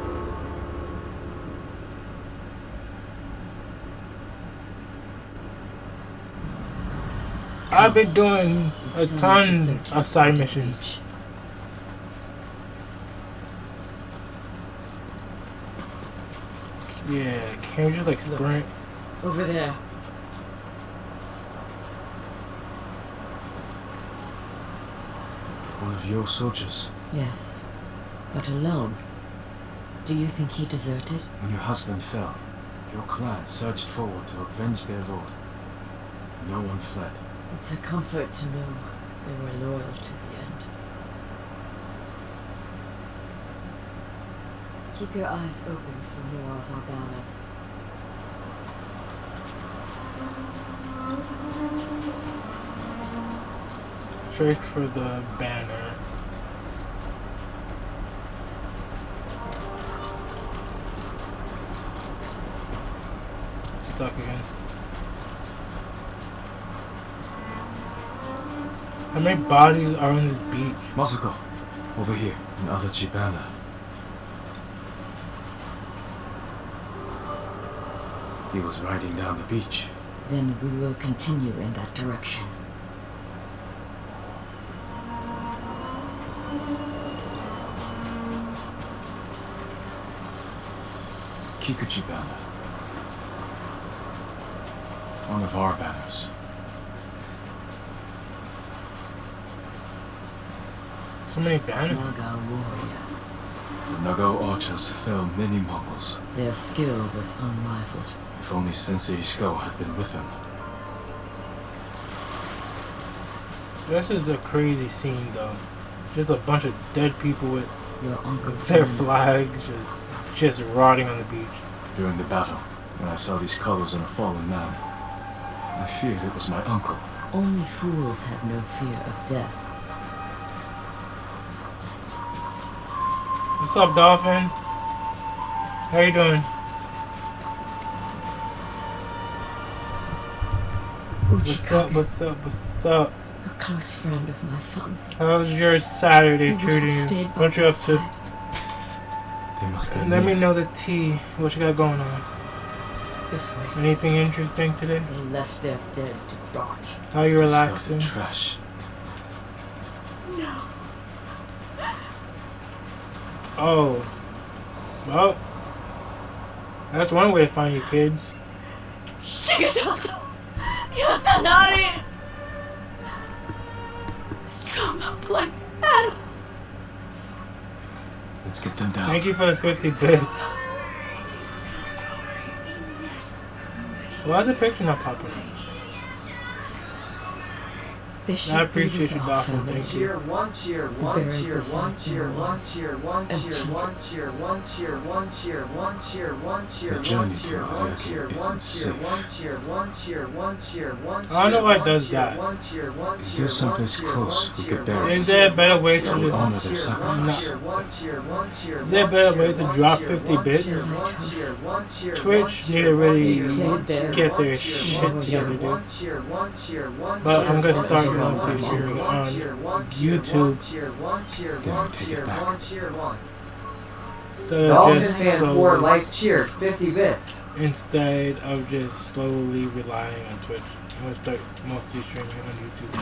I've been doing a ton of side missions. Yeah, can't you just like sprint? Over there. One of your soldiers. Yes, but alone. Do you think he deserted? When your husband fell, your clan surged forward to avenge their lord. No one fled. It's a comfort to know they were loyal to the end. Keep your eyes open for more of our banners. Search for the banner. Stuck again. How many bodies are on this beach? Masako, over here in Adachibana. He was riding down the beach. Then we will continue in that direction. Kikuchi banner. One of our banners. So many banners. Naga warrior. The Nagao archers fell many Mongols. Their skill was unrivaled. If only Sensei Ishikawa had been with them. This is a crazy scene though. Just a bunch of dead people with Your uncle's their men. flags just rotting on the beach. During the battle, when I saw these colors on a fallen man, I feared it was my uncle. Only fools have no fear of death. What's up, Dolphin? How you doing? What's up, what's up, what's up? A close friend of my son's. How's your Saturday treating you? What you up to? They must be Let me near. know the tea. What you got going on? This way. Anything interesting today? They left their dead to rot. How you Discarded relaxing? trash. No. Oh. Well. That's one way to find your kids. Shigesato! Yasanari! Strung up like animals. Let's get them down. Thank you for the 50 bits. Why is the picture not popping up? They should I appreciate be you, with our Dolphin. family. Thank you. Cheer one, cheer one, Buried cheer beside one, their cheer one, wives cheer one, and cheer children. one, cheer one, cheer one, cheer one, cheer one, cheer The one, journey to cheer one, Ariake cheer isn't one, cheer safe. one, cheer one, cheer one, cheer one. I don't know why it does that. Is there someplace close we could bury Is there a better way to That would just... honor their sacrifice? Is there a better way to drop 50 bits? Twitch need to really get their shit together, dude. But I'm gonna start mostly streaming on YouTube Then we take it back. instead of just Fan 4 slowly, life cheers, 50 bits. instead of just slowly relying on Twitch. I'm gonna start mostly streaming on YouTube.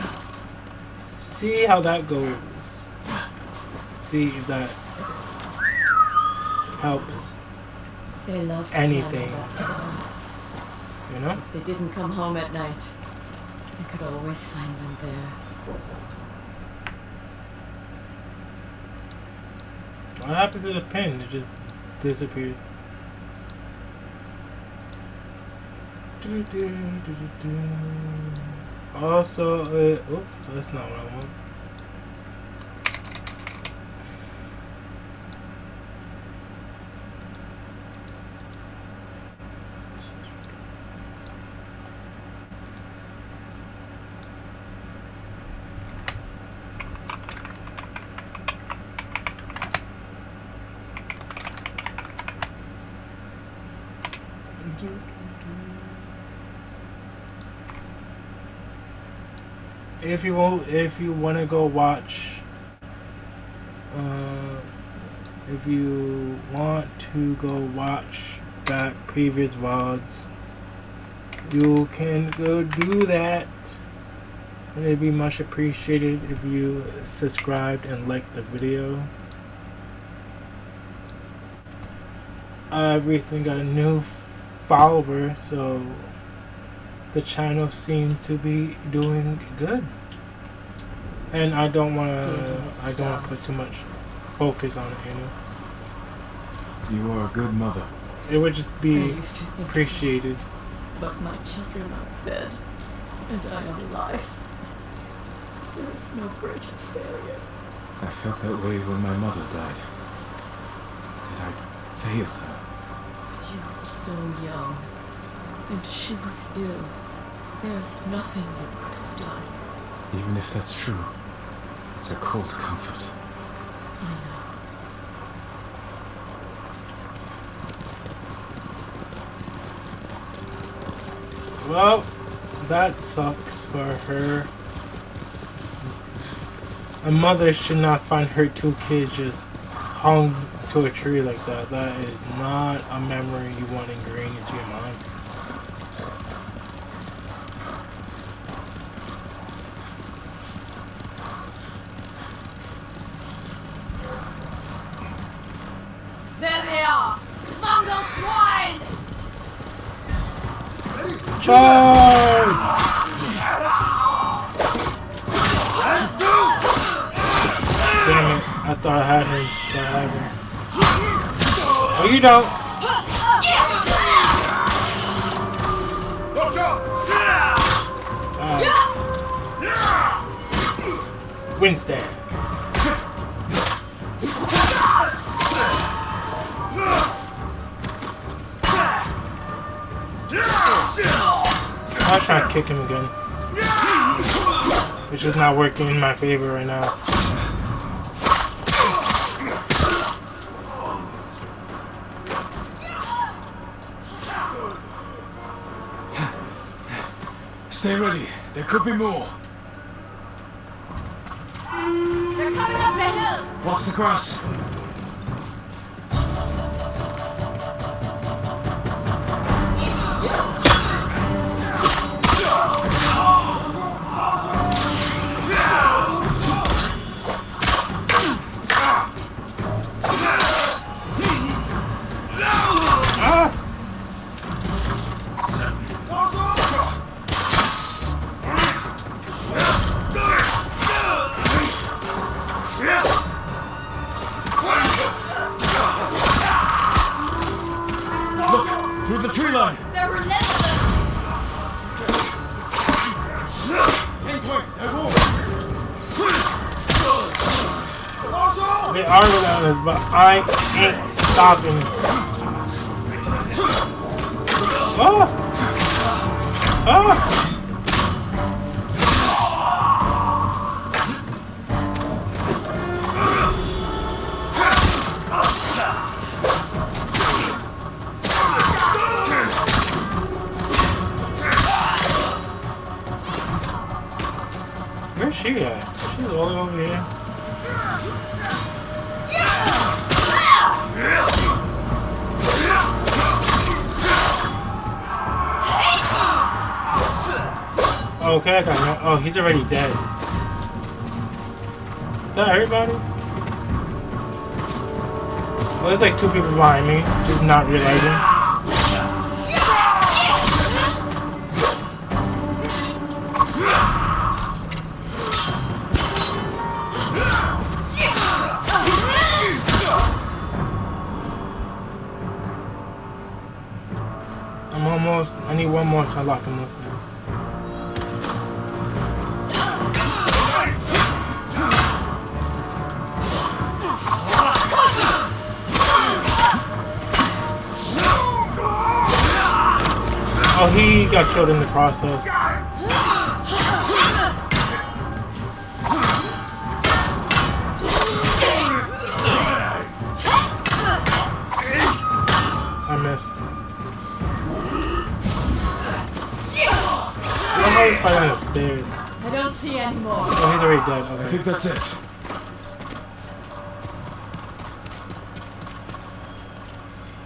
See how that goes. See if that helps They love anything. You know? If they didn't come home at night, I could always find them there. What happened to the pin? It just disappeared. Also, oops, that's not what I want. If you want to go watch, if you want to go watch back previous VODs, you can go do that, and it'd be much appreciated if you subscribed and liked the video. I've recently got a new follower, so the channel seems to be doing good, and I don't want to put too much focus on it, you know. You are a good mother. It would just be I used to think appreciated. so, but my children are dead, and I am alive. There is no greater failure. I felt that way when my mother died. That I failed her. But you were so young, and she was ill. There's nothing you could have done. Even if that's true, it's a cold comfort. I know. Well, that sucks for her. A mother should not find her two kids just hung to a tree like that. That is not a memory you want ingrained into your mind. There they are! Mongol swine! Charge! Damn it, I thought I had him. Oh, you don't. Winston. I was trying to kick him again, which is not working in my favor right now. Stay ready. There could be more. They're coming up the hill! Watch the grass. Through the tree line. They're relentless! They are relentless, but I ain't stopping. Ah! Ah! Where's she at? She's all the way over here. Okay, I got him. Oh, he's already dead. Is that everybody? Oh, there's like 2 people behind me, just not realizing. I'm almost. I need one more to unlock the most now. Oh, he got killed in the process. I missed. I'm already fighting on the stairs. I don't see any more. Oh, he's already dead. Okay. I think that's it.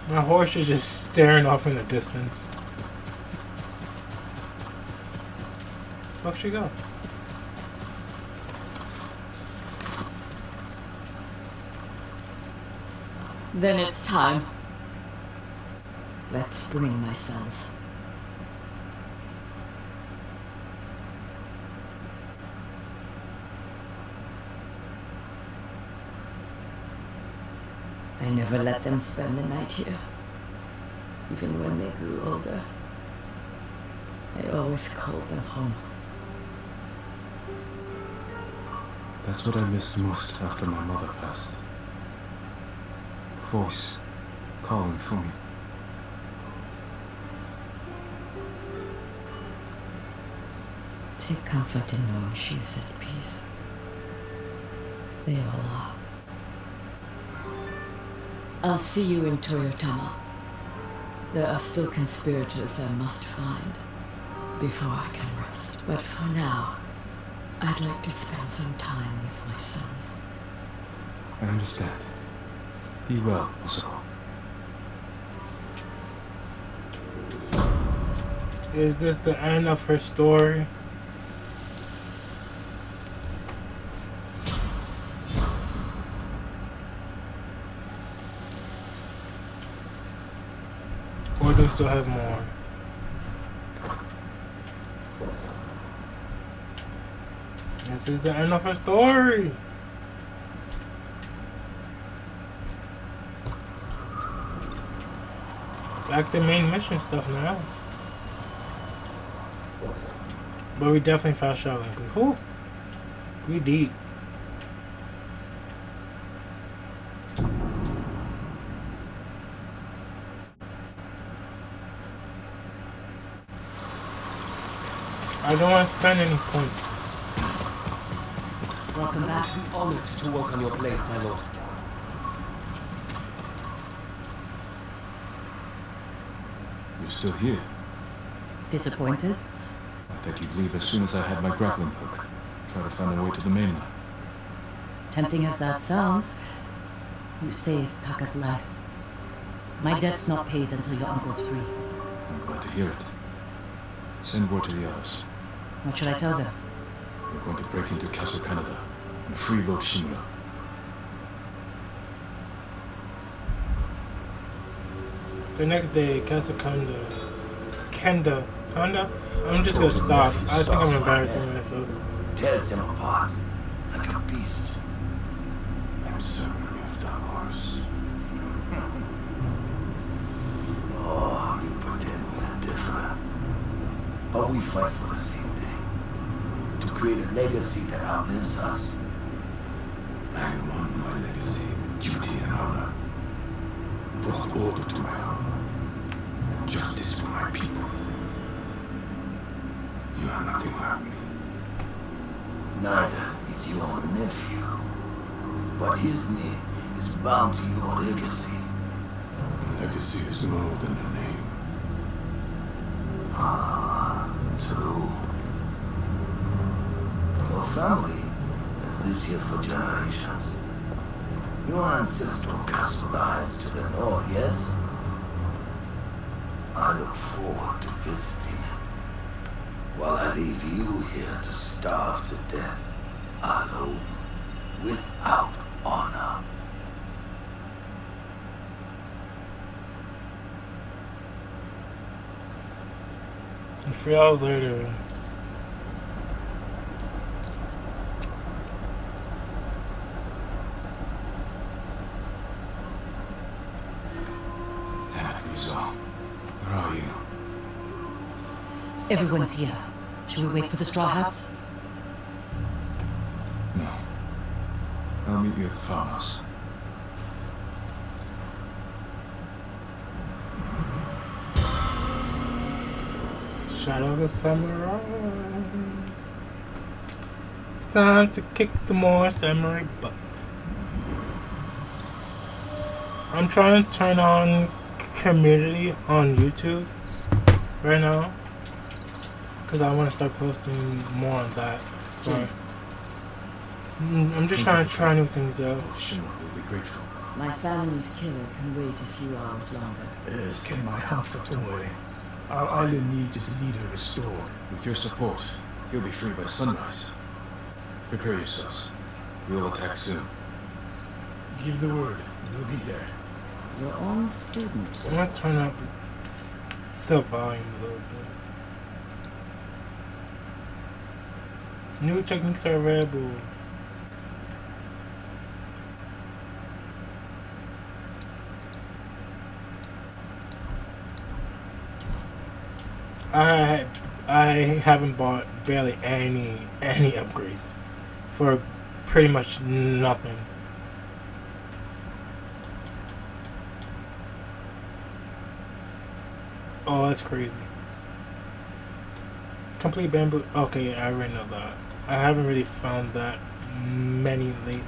My horse is just staring off in the distance. Where'd she go? Then it's time. Let's bring my sons. I never let them spend the night here, even when they grew older. I always called them home. That's what I missed most after my mother passed. Voice calling for me. Take comfort in knowing she's at peace. They all are. I'll see you in Toyotama. There are still conspirators I must find before I can rest. But for now, I'd like to spend some time with my sons. I understand. Be well, Masako. Is this the end of her story? Or do we still have more? This is the end of her story. Back to main mission stuff now. But we definitely fast traveling. Whew. We deep. I don't want to spend any points. Welcome back. I'm honored to work on your blade, my lord. You're still here. Disappointed? I thought you'd leave as soon as I had my grappling hook. Try to find a way to the mainland. As tempting as that sounds, you saved Taka's life. My debt's not paid until your uncle's free. I'm glad to hear it. Send word to the others. What should I tell them? We're going to break into Castle Canada and free Lord Shimura. The next day, Castle Kanda. I'm just gonna stop. I think I'm embarrassing myself. Tears them apart like a beast. I'm certain you've done worse. Oh, you pretend we're different. But we fight for the same thing. To create a legacy that outlives us. I want my legacy with duty and honor. Brought order to my home. And justice for my people. You are nothing like me. Neither is your nephew. But his name is bound to your legacy. Legacy is more than a name. Ah, true. Your family has lived here for generations. Your ancestral castle lies to the north, yes? I look forward to visiting it. while I leave you here to starve to death, alone, without honor. And 3 hours later. Where are you? Everyone's here. Shall we wait for the Straw Hats? No. I'll meet you at the farmhouse. Shadow the Samurai. Time to kick some more samurai butt. I'm trying to turn on community on YouTube right now because I want to start posting more on that. I'm just trying to try new things out. Tsushima will be grateful. My family's killer can wait a few hours longer. Yes, can my heart for Tomoe. Our island needs its leader restored. With your support, he'll be free by sunrise. Prepare yourselves. We'll attack soon. Give the word, and we'll be there. Your own student. I'm gonna turn up the volume a little bit. New techniques are available. I haven't bought barely any upgrades for pretty much nothing. Oh, that's crazy. Complete bamboo. Okay, yeah, I already know that. I haven't really found that many lately.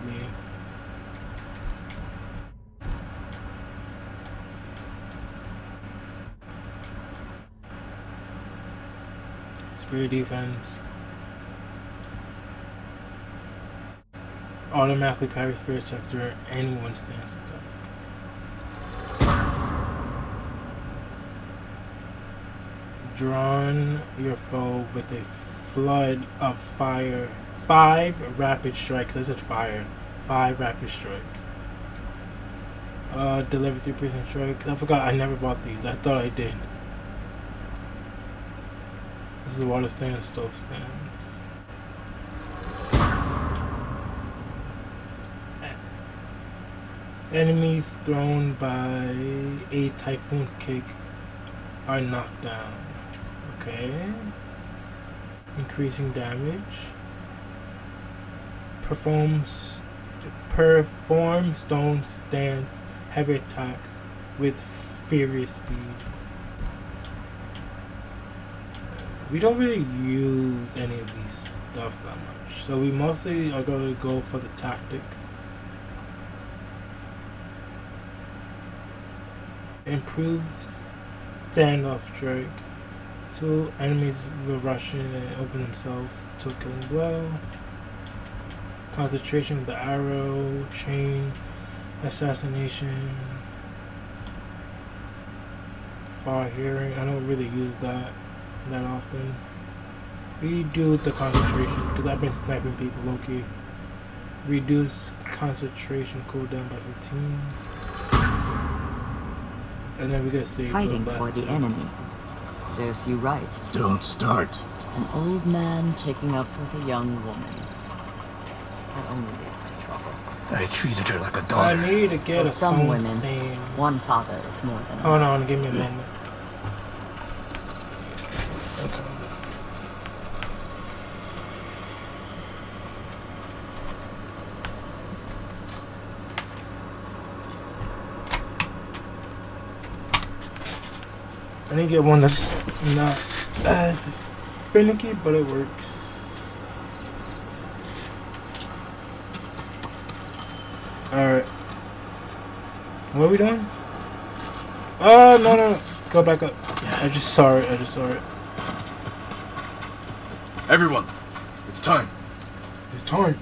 Spear defense. Automatically parry spear attacks where anyone stands attack. Drawn your foe with a flood of fire. 5 rapid strikes. I said fire. 5 rapid strikes. Deliver 3% strikes. I forgot I never bought these. I thought I did. This is water stance, stove stance. Enemies thrown by a typhoon kick are knocked down. Okay. Increasing damage. Perform stone stance heavy attacks with furious speed. We don't really use any of these stuff that much, so we mostly are going to go for the tactics. Improve standoff strike. 2 enemies will rush in and open themselves to a killing blow. Concentration with the arrow, chain, assassination, far hearing. I don't really use that often. We do the concentration because I've been sniping people low-key. Reduce concentration cooldown by 15. And then we gotta save Fighting those for last the 2. enemy. Serves you right. Don't start. An old man taking up with a young woman. That only leads to trouble. I treated her like a daughter. I need to get For a some phone women, stand. one father is more than Hold enough. on, give me a moment. Okay. I didn't get one that's not as finicky, but it works. Alright. What are we doing? Oh, no. Go back up. I just saw it. Everyone, it's time. It's time.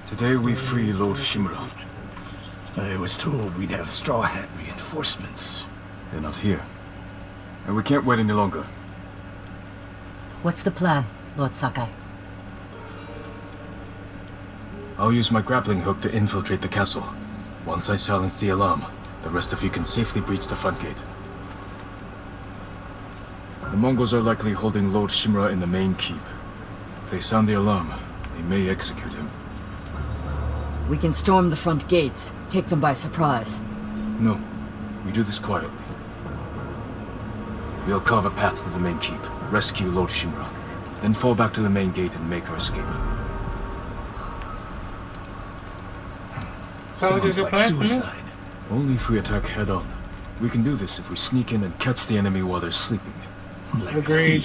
Today we free Lord Shimura. I was told we'd have Straw Hat reinforcements. They're not here. And we can't wait any longer. What's the plan, Lord Sakai? I'll use my grappling hook to infiltrate the castle. Once I silence the alarm, the rest of you can safely breach the front gate. The Mongols are likely holding Lord Shimura in the main keep. If they sound the alarm, they may execute him. We can storm the front gates, take them by surprise. No, we do this quietly. We'll carve a path to the main keep, rescue Lord Shimura, then fall back to the main gate and make our escape. Sounds like suicide. Only if we attack head-on. We can do this if we sneak in and catch the enemy while they're sleeping. Agreed.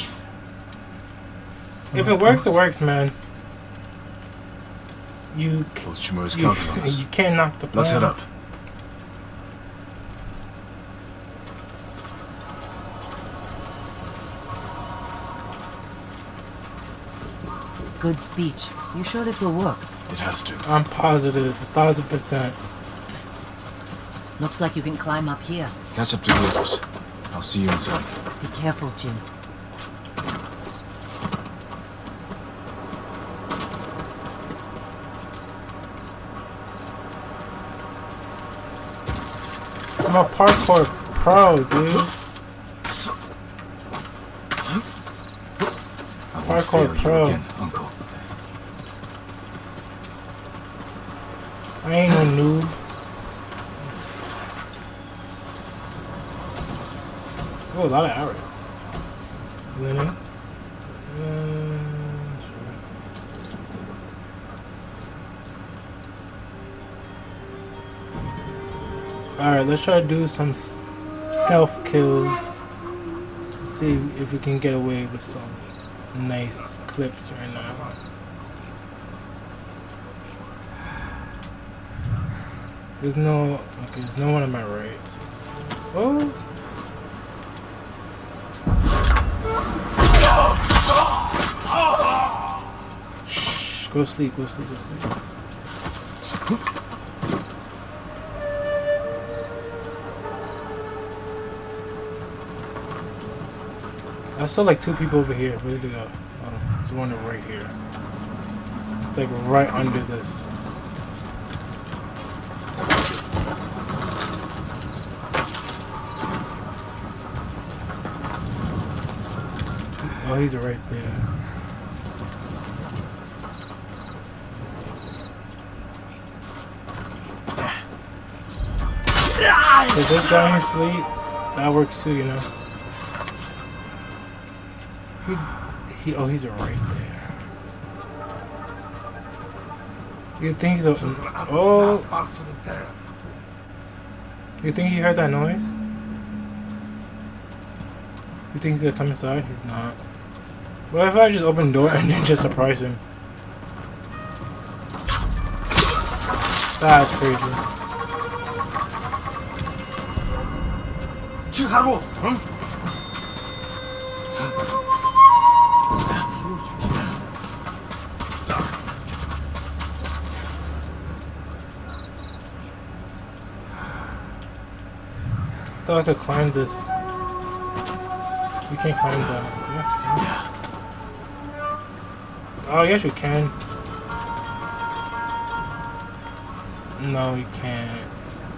If it works, man. You can't knock the plan. Let's head up. Good speech. You sure this will work? It has to. I'm positive, 1000%. Looks like you can climb up here. Catch up to the others. I'll see you inside. Be careful, Jin. I'm a parkour pro, dude. Parkour pro. Again, Uncle. I ain't no noob. Oh, a lot of arrows. Linen. Sure. Alright, let's try to do some stealth kills. Let's see if we can get away with some nice clips right now. There's no one on my right. So. Oh. Shh, go sleep. I saw like 2 people over here. Where did they go? Oh, it's the one right here. It's like right under this. Oh, he's right there. Does this guy in sleep? That works too, you know. He's right there. You think he's a... Oh! You think he heard that noise? You think he's gonna come inside? He's not. What if I just open the door and then just surprise him? That's crazy. Chiharu! I thought I could climb this. We can't climb that. Oh, yes, you can. No, you can't.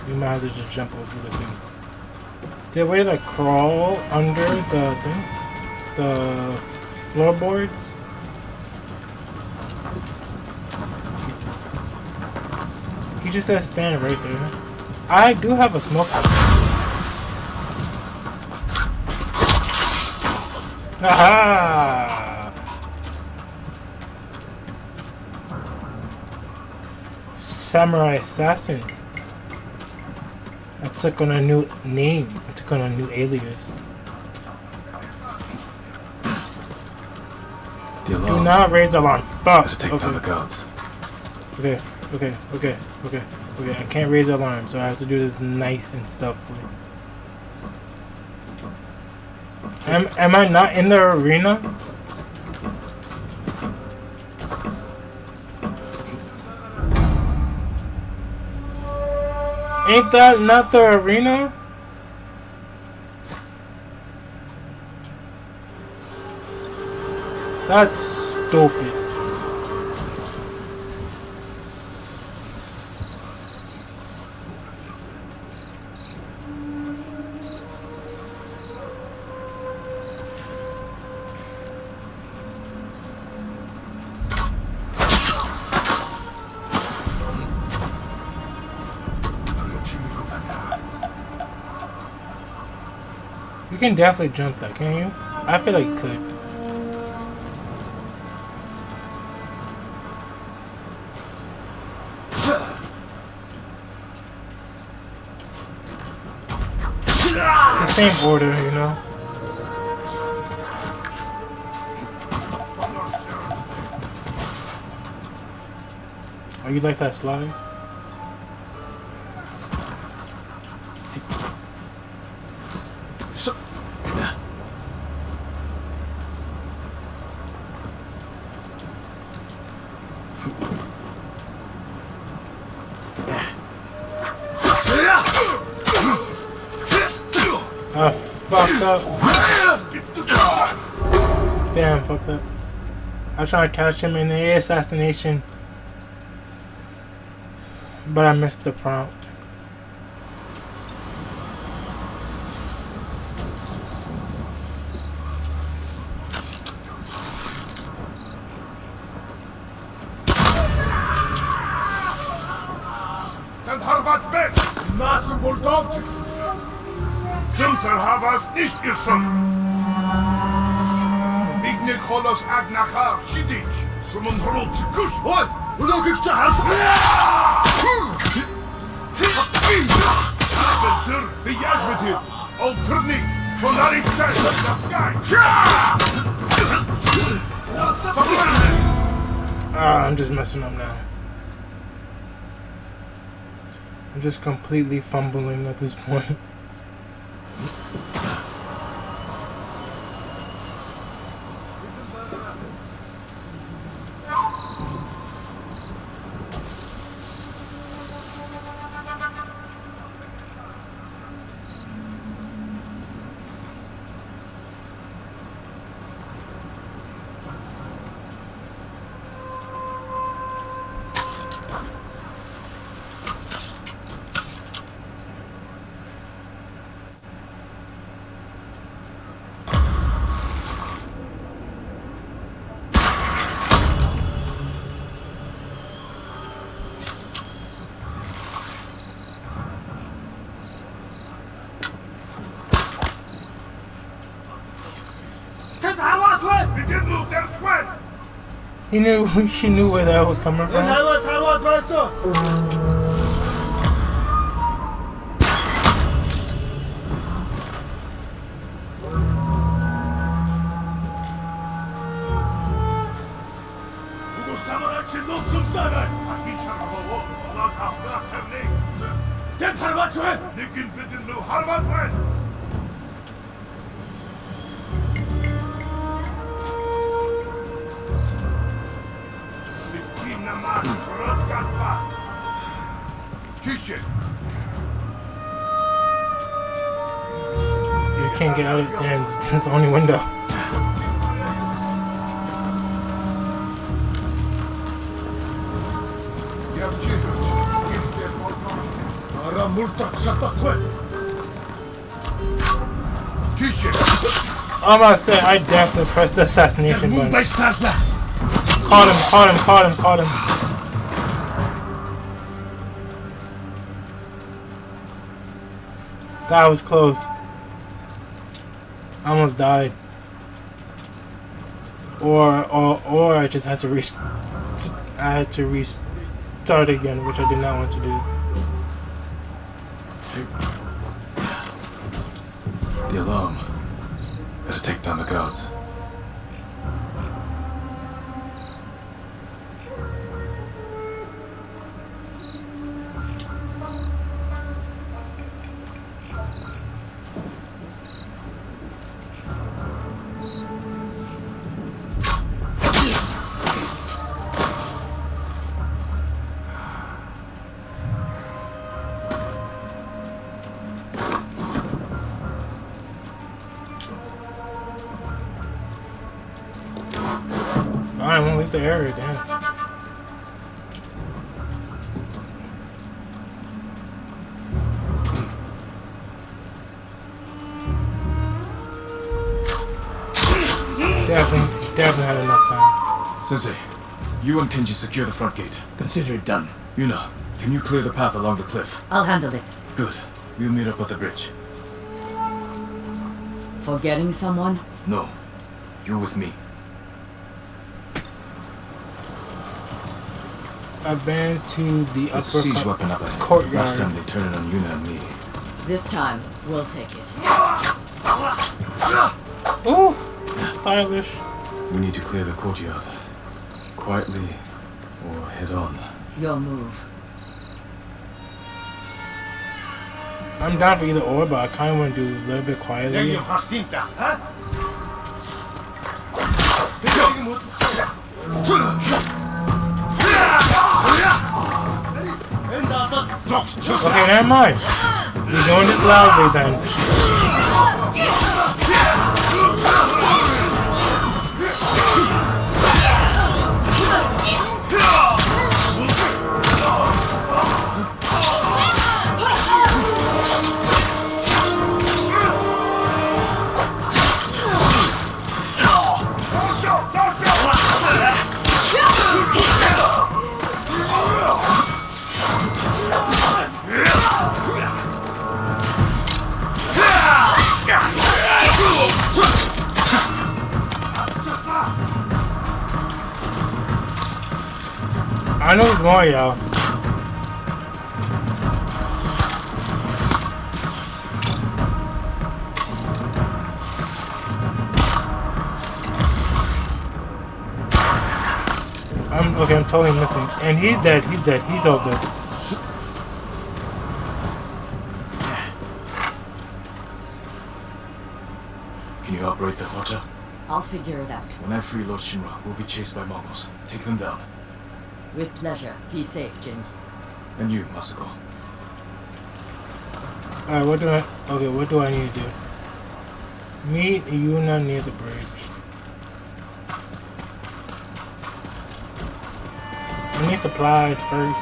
You might have to just jump over the thing. Is there a way to like crawl under the thing? The floorboards? He just says stand right there. I do have a smoke. Aha! Samurai Assassin. I took on a new name. I took on a new alias. Do not raise the alarm. Fuck. Take down the guards. Okay. I can't raise the alarm, so I have to do this nice and stealthily. Am I not in the arena? Ain't that not the arena? That's stupid. You can definitely jump that, can you? I feel like you could. The same order, you know? Oh, you like that slide? So, I fucked up. Damn, fucked up. I was trying to catch him in the assassination, but I missed the prompt. Dann Harvard weg! Nasen Bulldog! Zimter havas nicht ihr Son! Bignik holos agnachar, shidich! Sumun horot kush! Hoi! Udo gikchahar! Zimter, bejaz mit hier! Alternik! Tonari Zeit! Das Guy! Ah, I'm just messing up now. I'm just completely fumbling at this point. He knew where that was coming from. You can't get out of it, and it's the only window. I'm about to say, I definitely pressed the assassination button. Caught him. That was close. I almost died. Or I just had to restart again, which I did not want to do. The alarm. Better take down the guards. don't leave the area, damn. Definitely had enough time. Sensei, you and Kenji secure the front gate. Consider it done. Yuna, can you clear the path along the cliff? I'll handle it. Good. We'll meet up at the bridge. Forgetting someone? No. You're with me. Advance to the There's a siege weapon up ahead. courtyard. Last time they turned it on Yuna and me. This time, we'll take it. Ooh, stylish. We need to clear the courtyard. Quietly or head on. Your move. I'm down for either or, but I kind of want to do a little bit quietly. Okay, never mind. We're doing this loudly then. I know there's more, y'all. I'm totally missing. And he's dead, he's all good. Can you operate the Hocha? I'll figure it out. When I free Lord Shinra, we'll be chased by Mongols. Take them down. With pleasure. Be safe, Jin. And you, Masako. Alright, what do I need to do? Meet Yuna near the bridge. I need supplies first.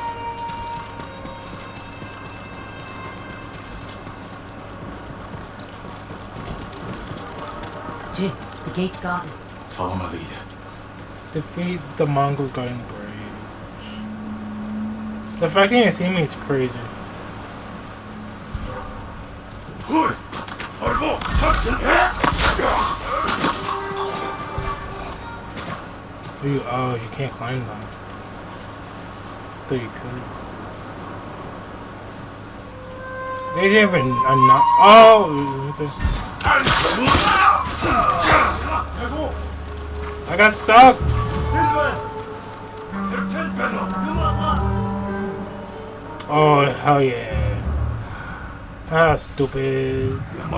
Jin, the gate's guarded. Follow my lead. Defeat the Mongols guarding the bridge. The fact they didn't see me is crazy. Oh, you can't climb that. Thought you could. They didn't even not. Oh! I got stuck! Oh, hell yeah. Ah, stupid. Come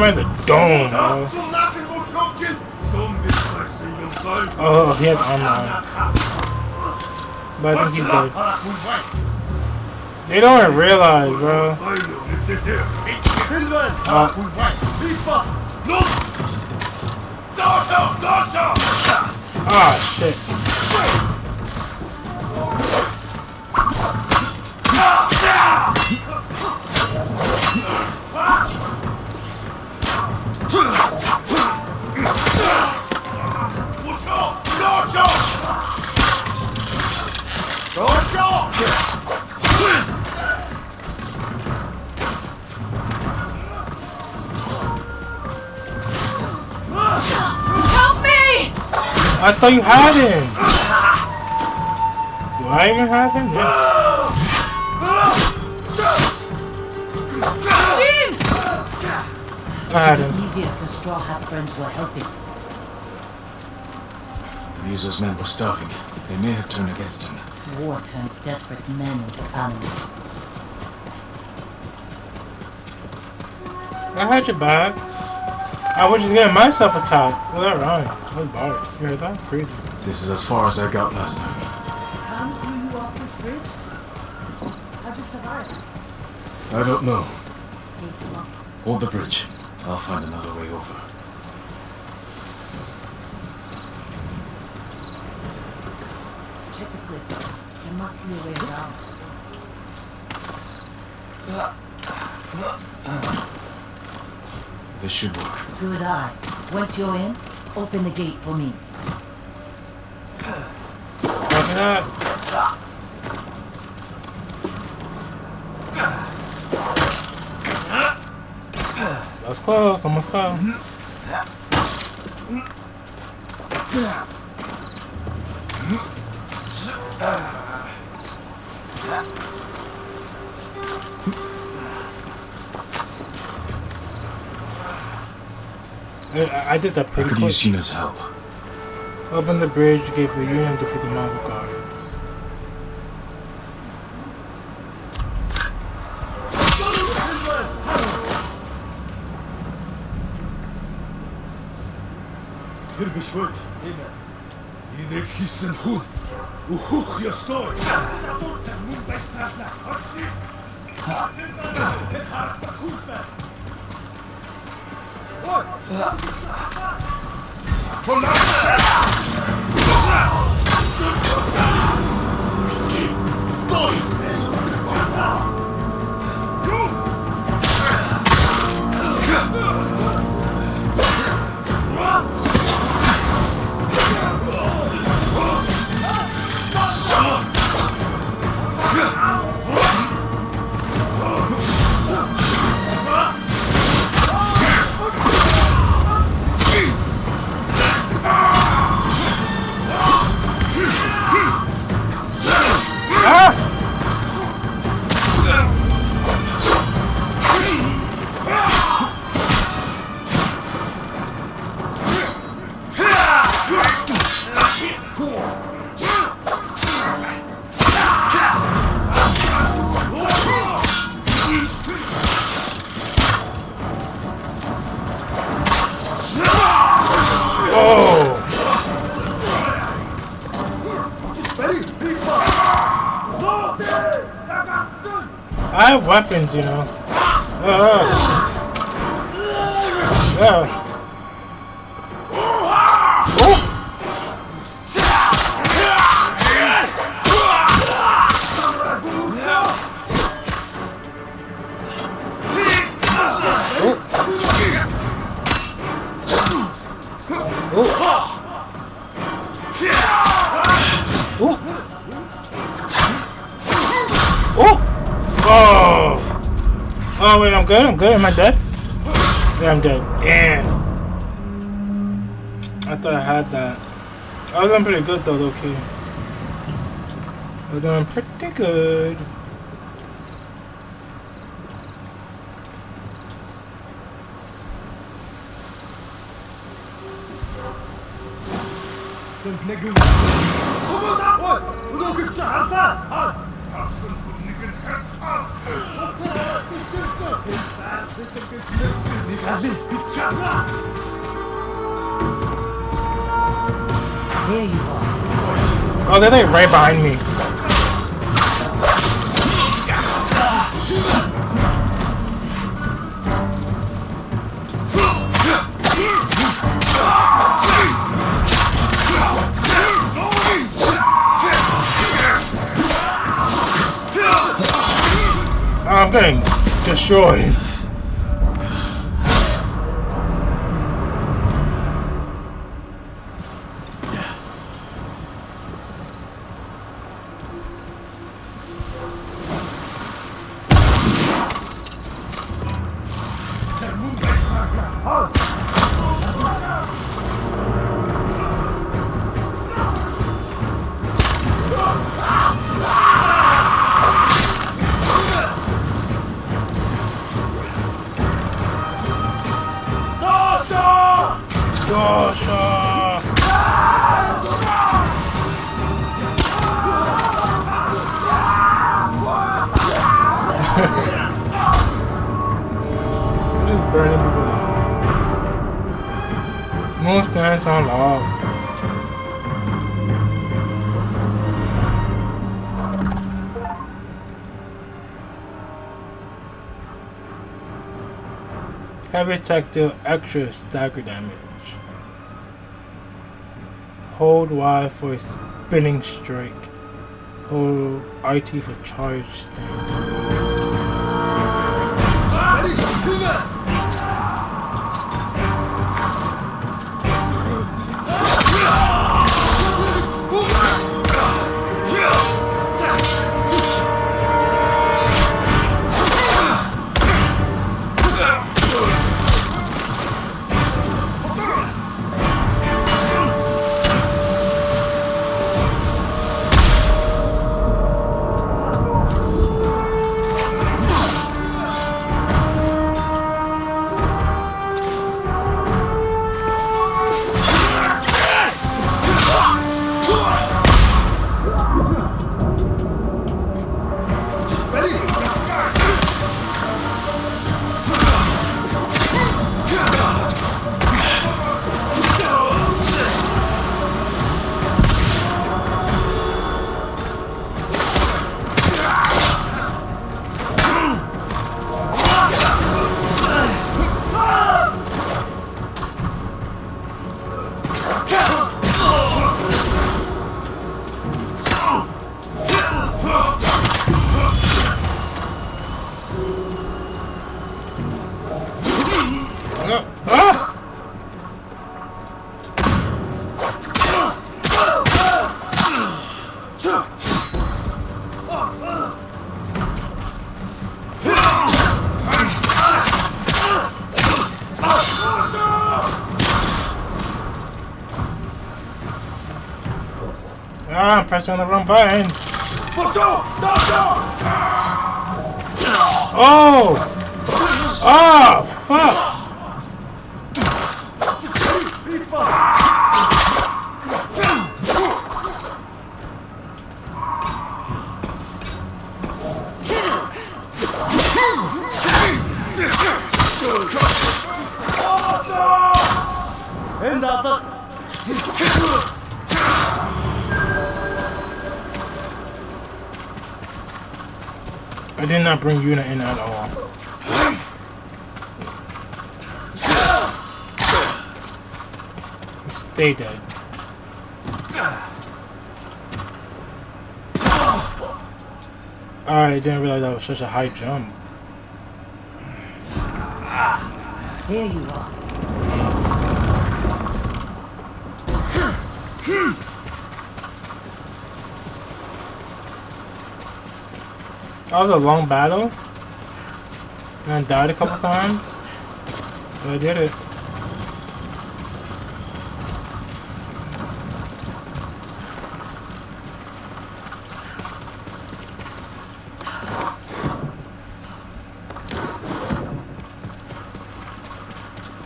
around the dome, bro. Oh, he has armor on. But I think he's dead. They don't even realize, bro. Ah, shit. Help me! I thought you had him. Do I even have him? Yeah. Jin! I had him. It's easier if the straw hat friends were helping. Ryuzo's men were starving. They may have turned against him. War turns desperate men into animals. I had your back. I was just getting myself attacked. Well, that rhymed. Those bars. You heard that? Crazy. This is as far as I got last time. Khan threw you off this bridge? How'd you survive? I don't know. Gates locked. Hold the bridge. I'll find another way over. Check the cliff. There must be a way around. This should work. Good eye. Once you're in, open the gate for me. Open up. That was close, almost fell. I did that I pretty could quick. use Sheena's help. Open the bridge, gave a unit and defeat the Mongol guards. Hier beschwört. Inek hissen hun. Uhuch ja stoi. I have weapons, you know. Oh wait, I'm good. Am I dead? Yeah, I'm dead. Damn. I thought I had that. I was doing pretty good though, okay. I was doing pretty good. There you are. Oh, they're like right behind me. Oh, I'm getting destroyed. I'm just burning people out. Most guys are loud. Heavy attack deal extra stagger damage. Hold Y for a spinning strike. Hold RT for charge stance. I'm pressing on the wrong button. Oh! Oh, fuck! I did not bring Yuna in at all. Stay dead. I didn't realize that was such a high jump. There you are. That was a long battle. And I died a couple times. But I did it.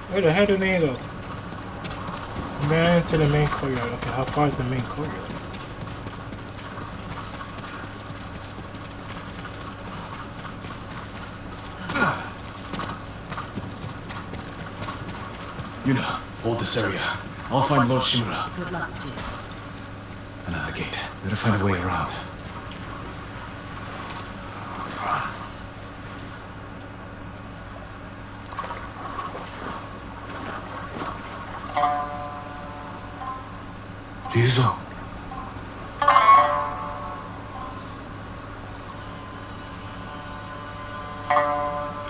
Where the hell did they go? Man to the main courtyard. Okay, how far is the main courtyard? Yuna, hold this area. I'll find Lord Shimura. Good luck, Jin. Another gate. Better find a way around. Ryuzo.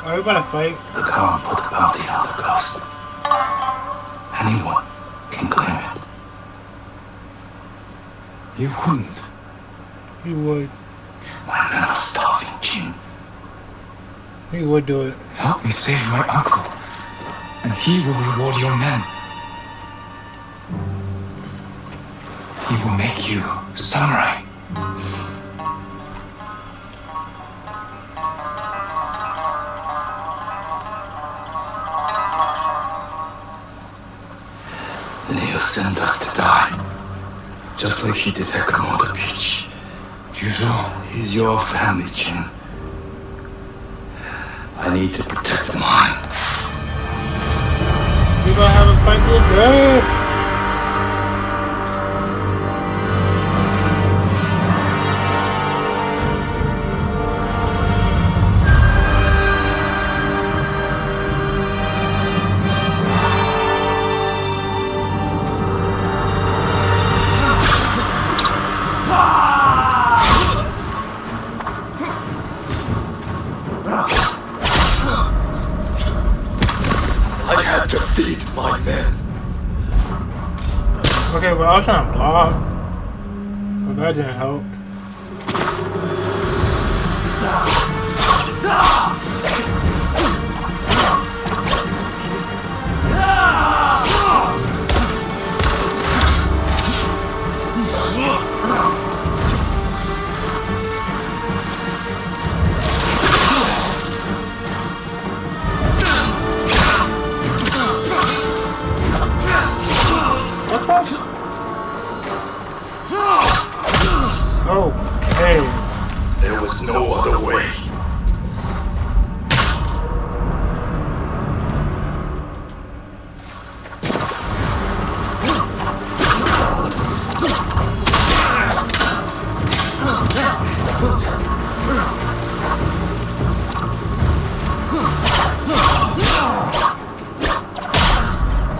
Are we about to fight? The Khan put the bounty on the ghost. Anyone can claim it. You wouldn't. He would. My men are starving, Jin. He would do it. Help me save my uncle, and he will reward your men. He will make you samurai. Then he'll send us to die. Just like he did at Komodo Beach. Ryuzo. He's your family, Jin. I need to protect mine. We're gonna have a fight to the death. to feed my men. Okay, well, I was trying to block, but that didn't help. What the f- Okay. There was no other way.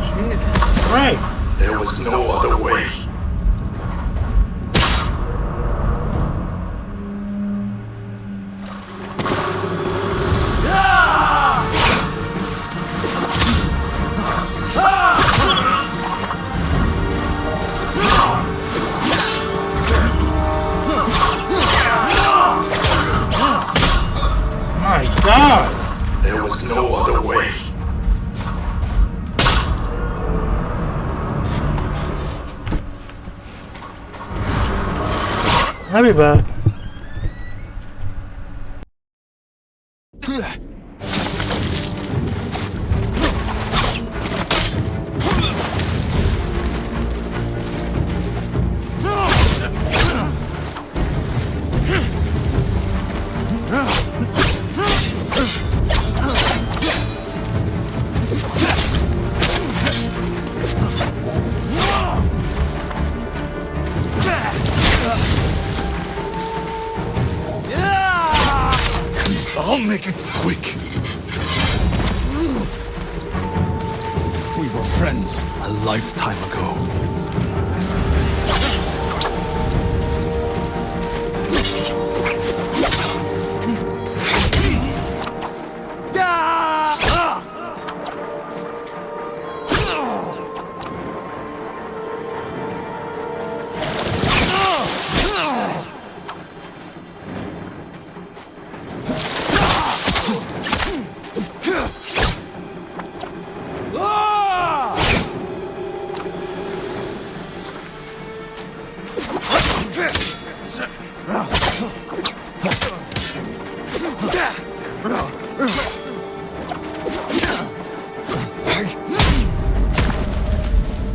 Jesus Christ. There was no other way. My God. There was no other way. I'll be back. I'll make it quick. We were friends a lifetime ago.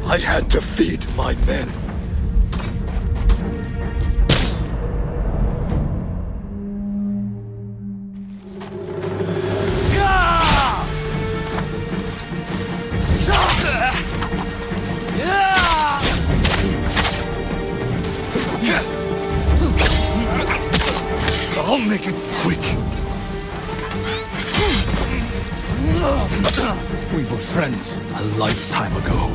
I had to feed my men. I'll make it quick. We were friends a lifetime ago.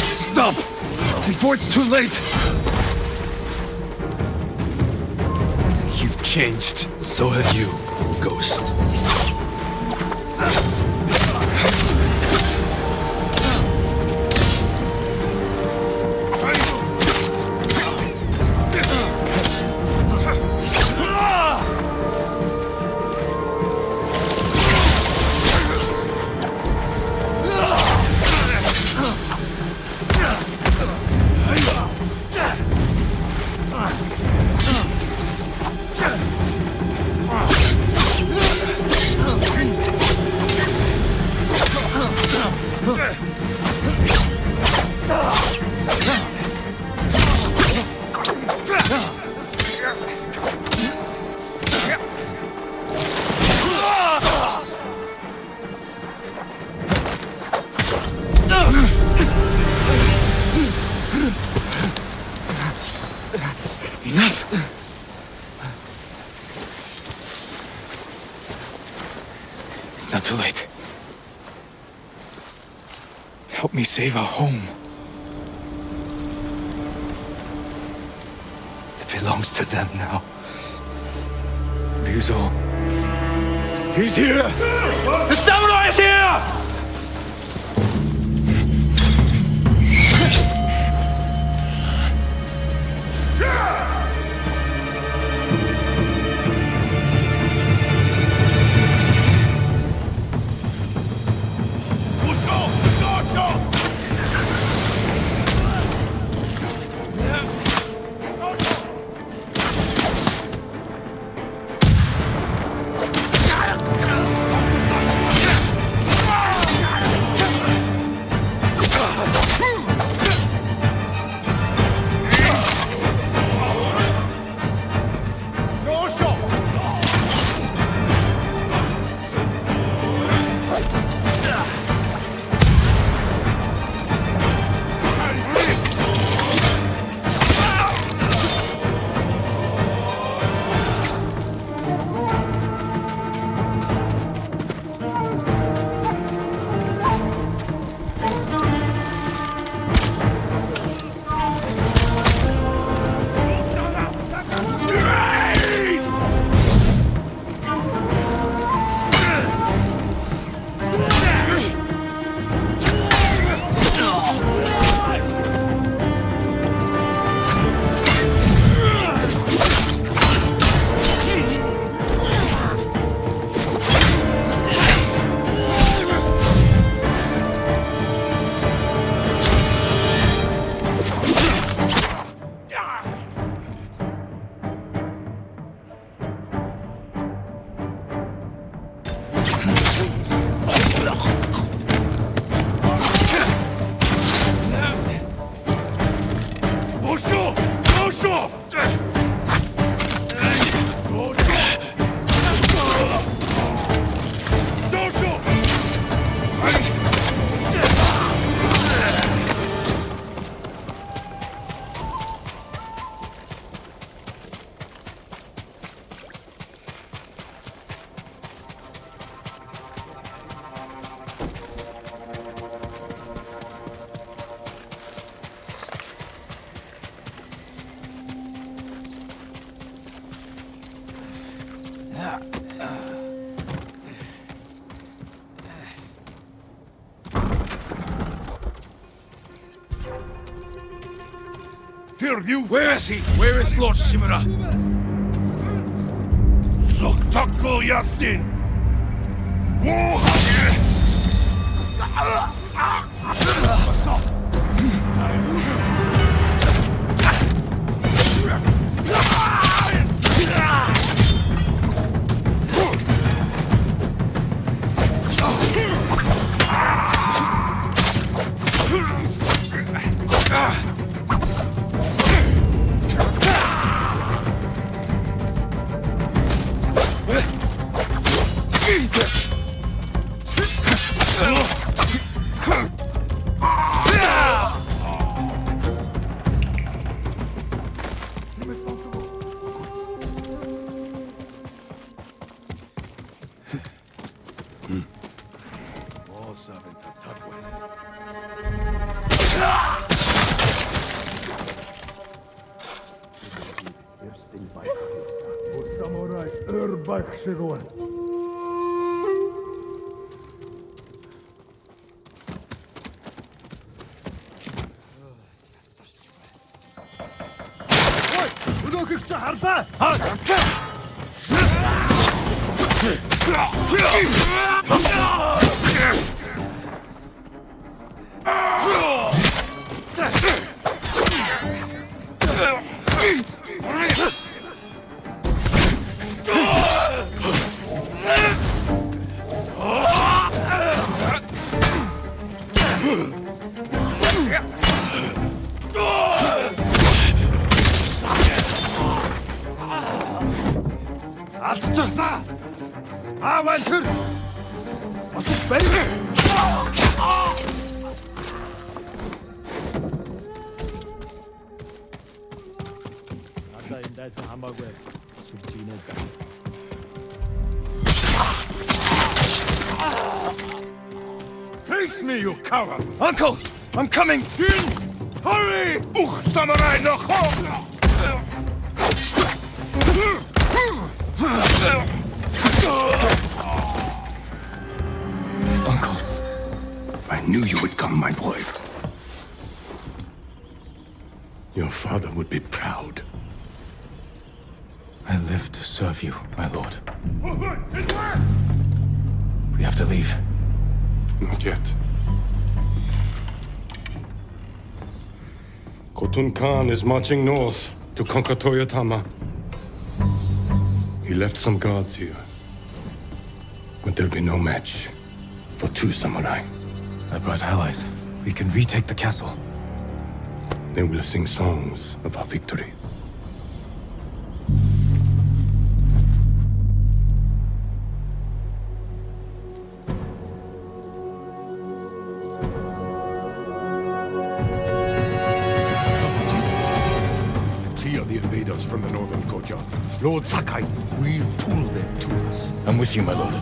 Stop! Before it's too late! You've changed. So have you, Ghost. not too late. Help me save our home. It belongs to them now. Ryuzo. He's here! The samurai is here! Where is he? Where is Lord Shimura? Soktako Yasin! Face me, you coward! Uncle! I'm coming! Jin! Hurry! Samurai no ho! Uncle, I knew you would come, my boy. Your father would be proud. I live to serve you, my lord. We have to leave. Not yet. Khotun Khan is marching north to conquer Toyotama. He left some guards here. But there'll be no match for 2 samurai. I brought allies. We can retake the castle. They will sing songs of our victory. Three of the invaders from the northern courtyard. Lord Sakai will pull them to us. I'm with you, my lord.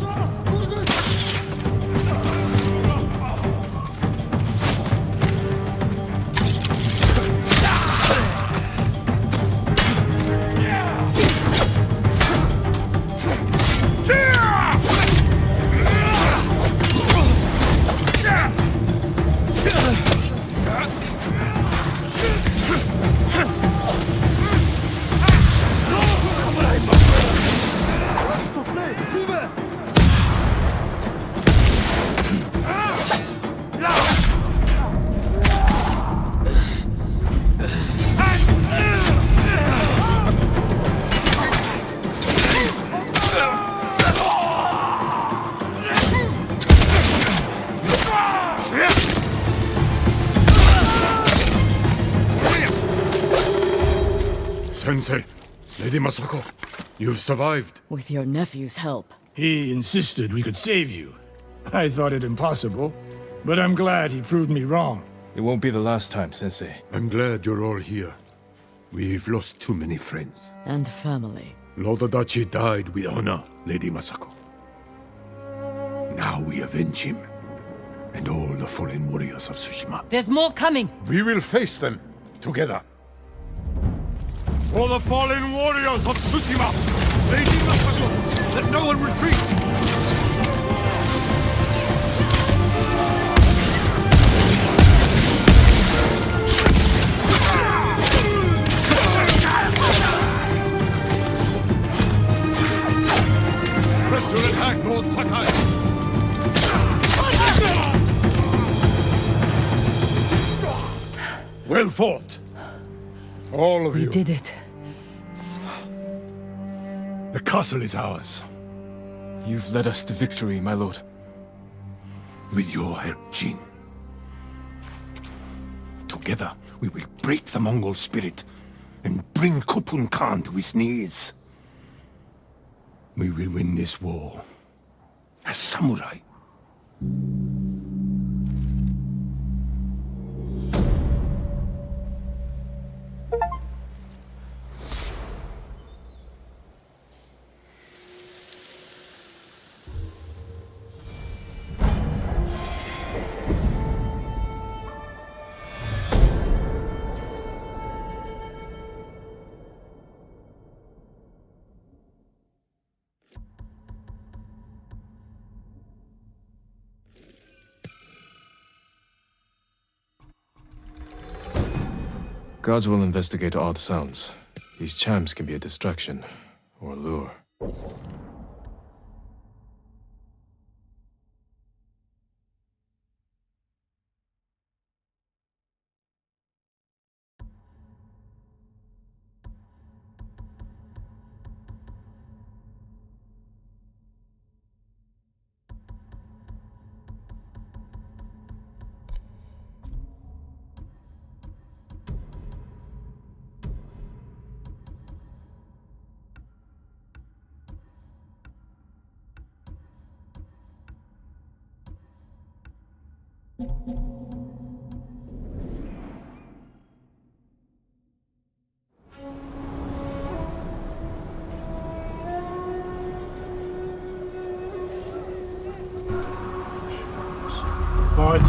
Sensei, Lady Masako, you've survived. With your nephew's help. He insisted we could save you. I thought it impossible, but I'm glad he proved me wrong. It won't be the last time, Sensei. I'm glad you're all here. We've lost too many friends. And family. Lord Adachi died with honor, Lady Masako. Now we avenge him, and all the fallen warriors of Tsushima. There's more coming! We will face them together. For the fallen warriors of Tsushima! Lady Masako, let no one retreat! Press your attack, Lord Sakai! Well fought! All of you. We did it. The castle is ours. You've led us to victory, my lord. With your help, Jin. Together, we will break the Mongol spirit and bring Khotun Khan to his knees. We will win this war as samurai. Gods will investigate odd sounds. These chimes can be a distraction or a lure.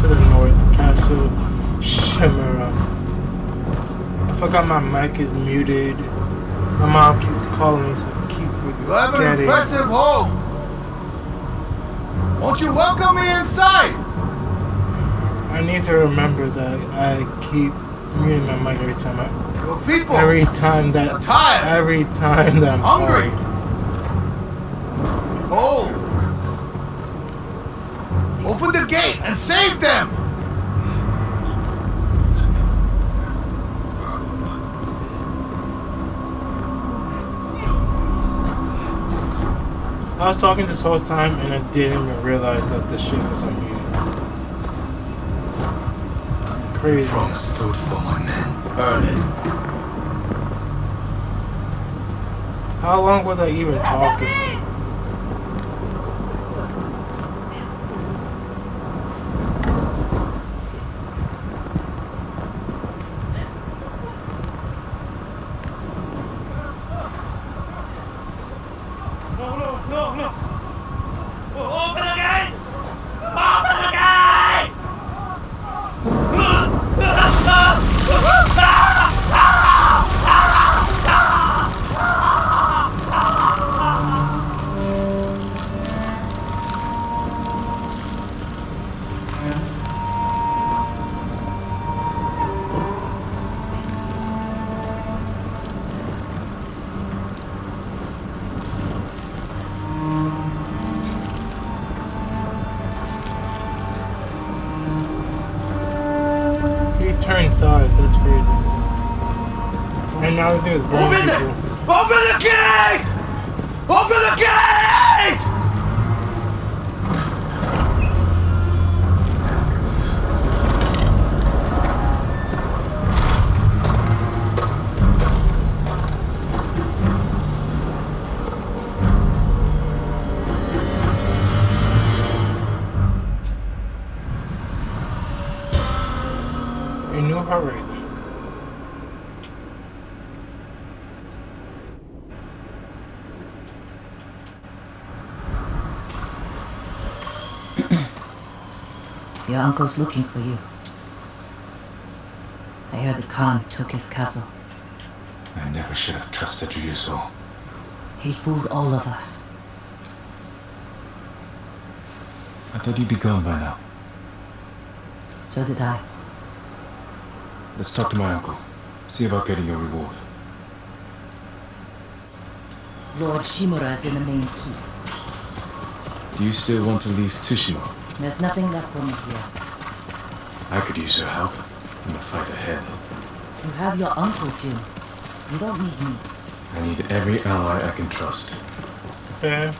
to the north, Castle Shimura. I forgot my mic is muted. My mom keeps calling me, so I keep forgetting. You have an impressive home. Won't you welcome me inside? I need to remember that I keep muting my mic every time people every time that I'm hungry. Oh! Open the gate and save them! I was talking this whole time and I didn't even realize that the shit was on mute. Crazy. Promised food for my men. Earn it. How long was I even talking? No. Open the gate! Open the gate! Turn sides, that's crazy. And now the thing is burning people. Open the gate! Open the gate! A new horizon. Your uncle's looking for you. I heard the Khan took his castle. I never should have trusted you so. He fooled all of us. I thought you'd be gone by now. So did I. Let's talk to my uncle. See about getting your reward. Lord Shimura is in the main keep. Do you still want to leave Tsushima? There's nothing left for me here. I could use your help in the fight ahead. You have your uncle, Jim. You don't need me. I need every ally I can trust. Fair.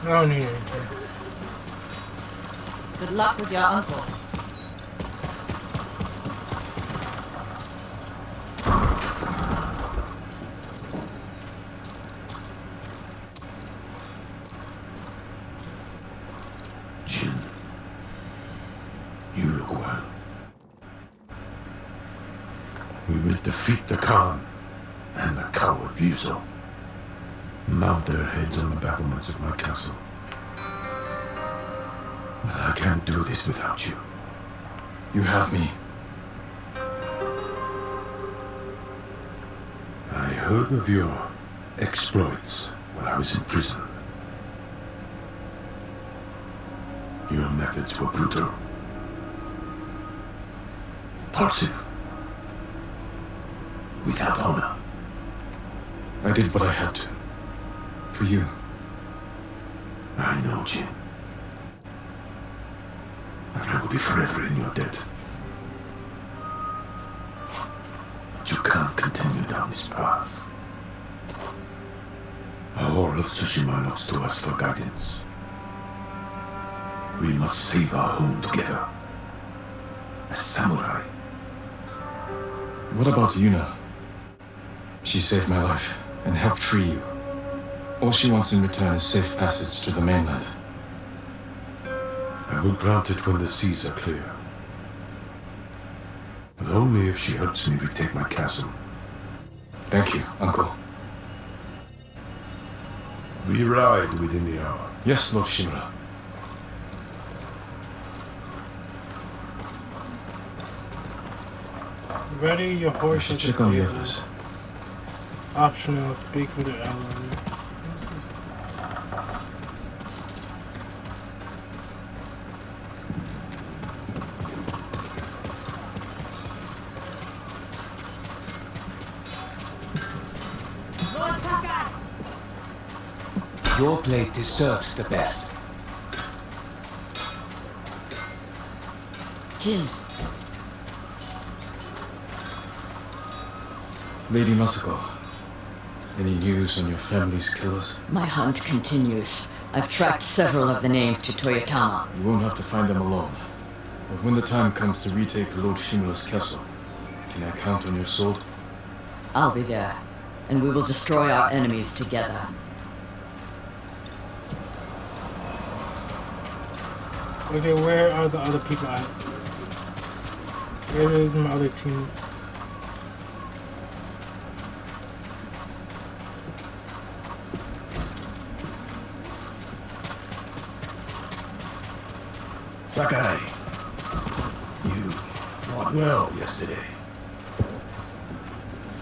I don't need anything. Good luck with your uncle. Jin, you look well. We will defeat the Khan and the coward Ryuzo. Mount their heads on the battlements of my castle. But I can't do this without you. You have me. I heard of your exploits when I was in prison. Your methods were brutal, impulsive, without honor. I did what I had to. For you. I know, Jin. And I will be forever in your debt. But you can't continue down this path. All of Tsushima looks to us for guidance. We must save our home together. As samurai. What about Yuna? She saved my life and helped free you. All she wants in return is safe passage to the mainland. I will grant it when the seas are clear. But only if she helps me retake my castle Thank you, Uncle. We ride within the hour. Yes, Lord Shimura. Ready your horse at the Check on the stable. others. Optional, speak with your allies. Lord Sakai! Your blade deserves the best. Jin, Lady Masako, any news on your family's killers? my hunt continues. I've tracked several of the names to Toyotama. You won't have to find them alone. But when the time comes to retake Lord Shimura's castle, can I count on your sword? I'll be there, and we will destroy our enemies together. Okay, where are the other people at? Where is my other teammates? Sakai, you fought well yesterday.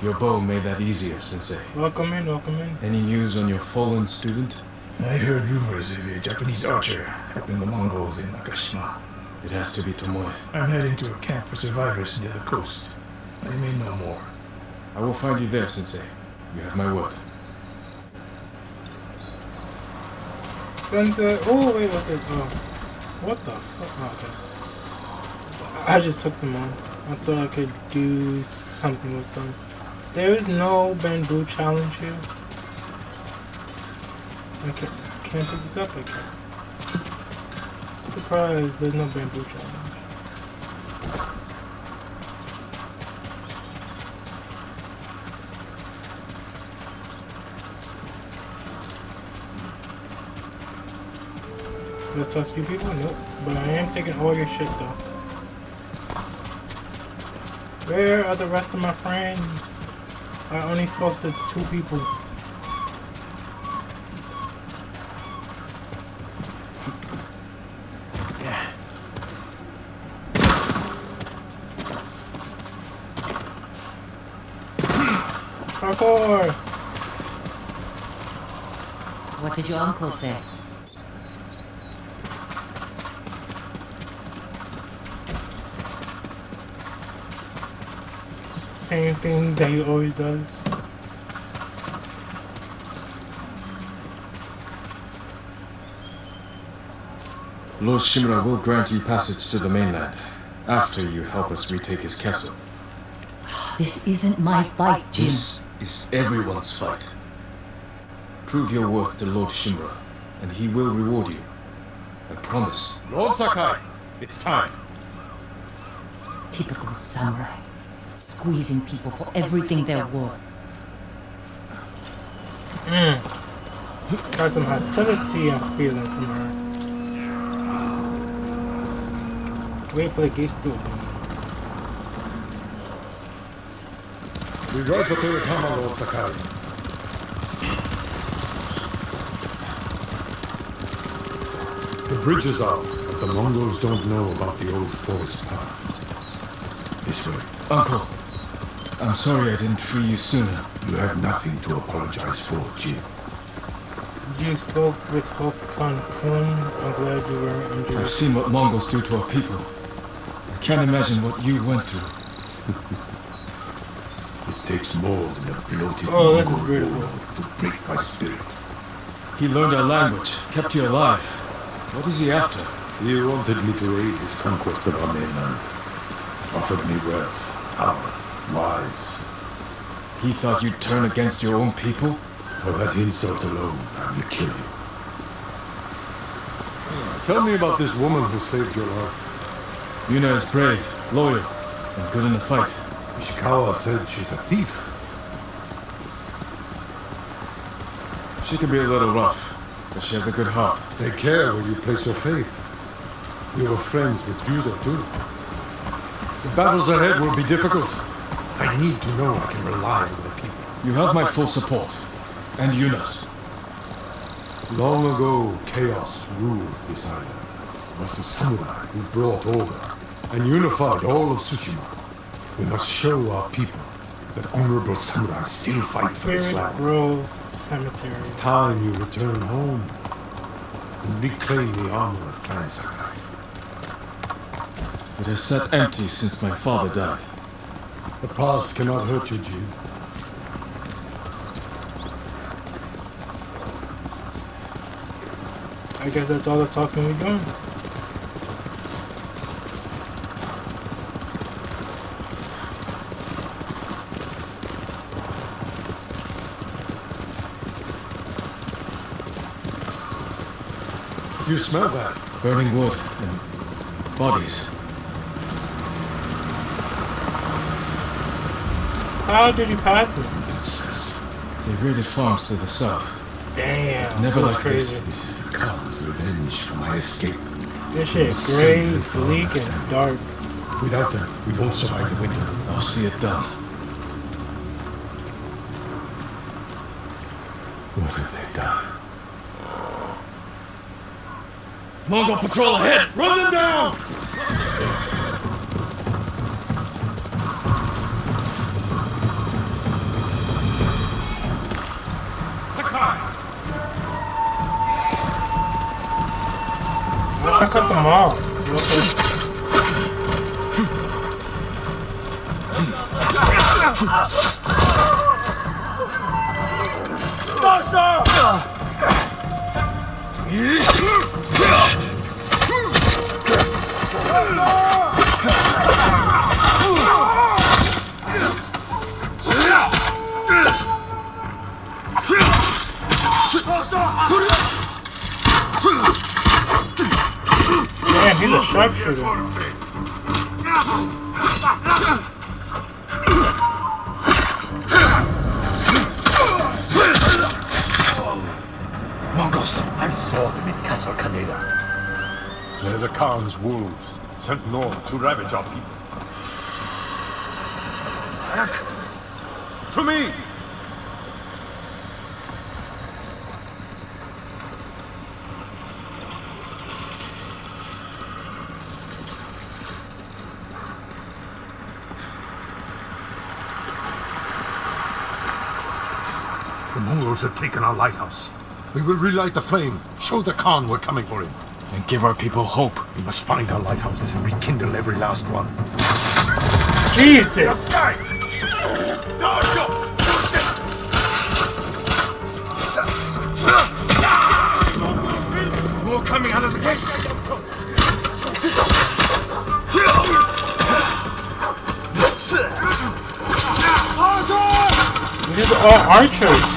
Your bow made that easier, Sensei. Welcome in, welcome in. Any news on your fallen student? I heard rumors of a Japanese archer helping the Mongols in Nakashima. It has to be Tomoe. I'm heading to a camp for survivors near the coast. I may know more. I will find you there, Sensei. You have my word. Sensei, oh wait, what's it? Oh, what the fuck? Oh, okay. I just took them on. I thought I could do something with them. There is no bamboo challenge here. I can't put this up. I can't. I'm surprised there's no bamboo challenge. Let's touch you people? Nope. But I am taking all your shit though. Where are the rest of my friends? I only spoke to 2 people. Parkour! What did your uncle say? Same thing that he always does. Lord Shimura will grant you passage to the mainland after you help us retake his castle. This isn't my fight, Jin. This is everyone's fight. Prove your worth to Lord Shimura, and he will reward you. I promise. Lord Sakai, it's time. Typical samurai. Squeezing people for everything they're worth. Got some hostility I'm feeling from her. Wait for the gates to open. We ride for Toyotama, Lord Sakai. The bridge is out, but the Mongols don't know about the old forest path. This way. Uncle, I'm sorry I didn't free you sooner. You have nothing to apologize for, Jin. You spoke with Hokuton Kun. I'm glad you were injured. I've seen what Mongols do to our people. I can't imagine what you went through. It takes more than a bloated this is Mongol beautiful. warlord to break my spirit. He learned our language, kept you alive. What is he after? He wanted me to aid his conquest of our mainland. Offered me wealth, power, wives. He thought you'd turn against your own people? For that insult alone, I will kill you. Tell me about this woman who saved your life. Yuna is brave, loyal, and good in a fight. Ishikawa said she's a thief. She can be a little rough, but she has a good heart. Take care where you place your faith. We were friends with Yuzo too. The battles ahead will be difficult. I need to know I can rely on the people. You have my full support. And Yuna's. Long ago, chaos ruled this island. It was the samurai who brought order and unified all of Tsushima. We must show our people that honorable samurai still fight for this land. Grove Cemetery. It's time you return home and reclaim the honor of Clan Sakai. It has sat empty since my father died. The past cannot hurt you, Jin. I guess that's all the talking we're doing. You smell that? Burning wood and bodies. How did you pass me? They raided farms to the south. Damn, Never that was like crazy. This is the Khan's revenge for my escape. This shit is gray, bleak, and dark. Without them, we won't survive the winter. I'll see it done. What have they done? Mongol patrol ahead! Run them down! I cut them off. Damn, he's a sharpshooter. Mongols! I saw them in Castle Kaneda. They're the Khan's wolves, sent north to ravage our people. Back! To me! The Mongols have taken our lighthouse. We will relight the flame, show the Khan we're coming for him. And give our people hope. We must find our lighthouses and rekindle every last one. Jesus! More coming out of the gates! These are all archers.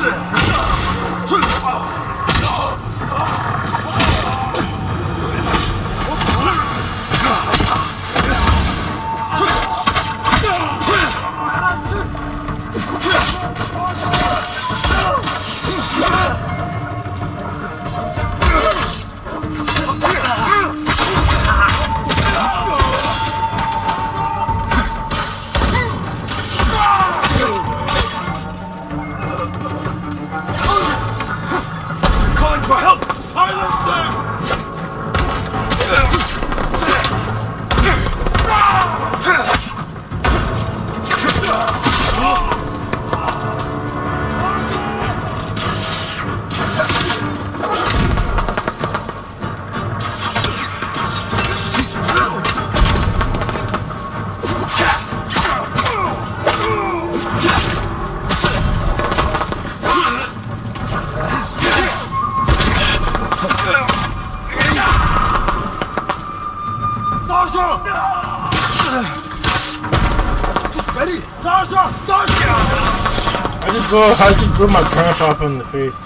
I just blew my grandpa up in the face.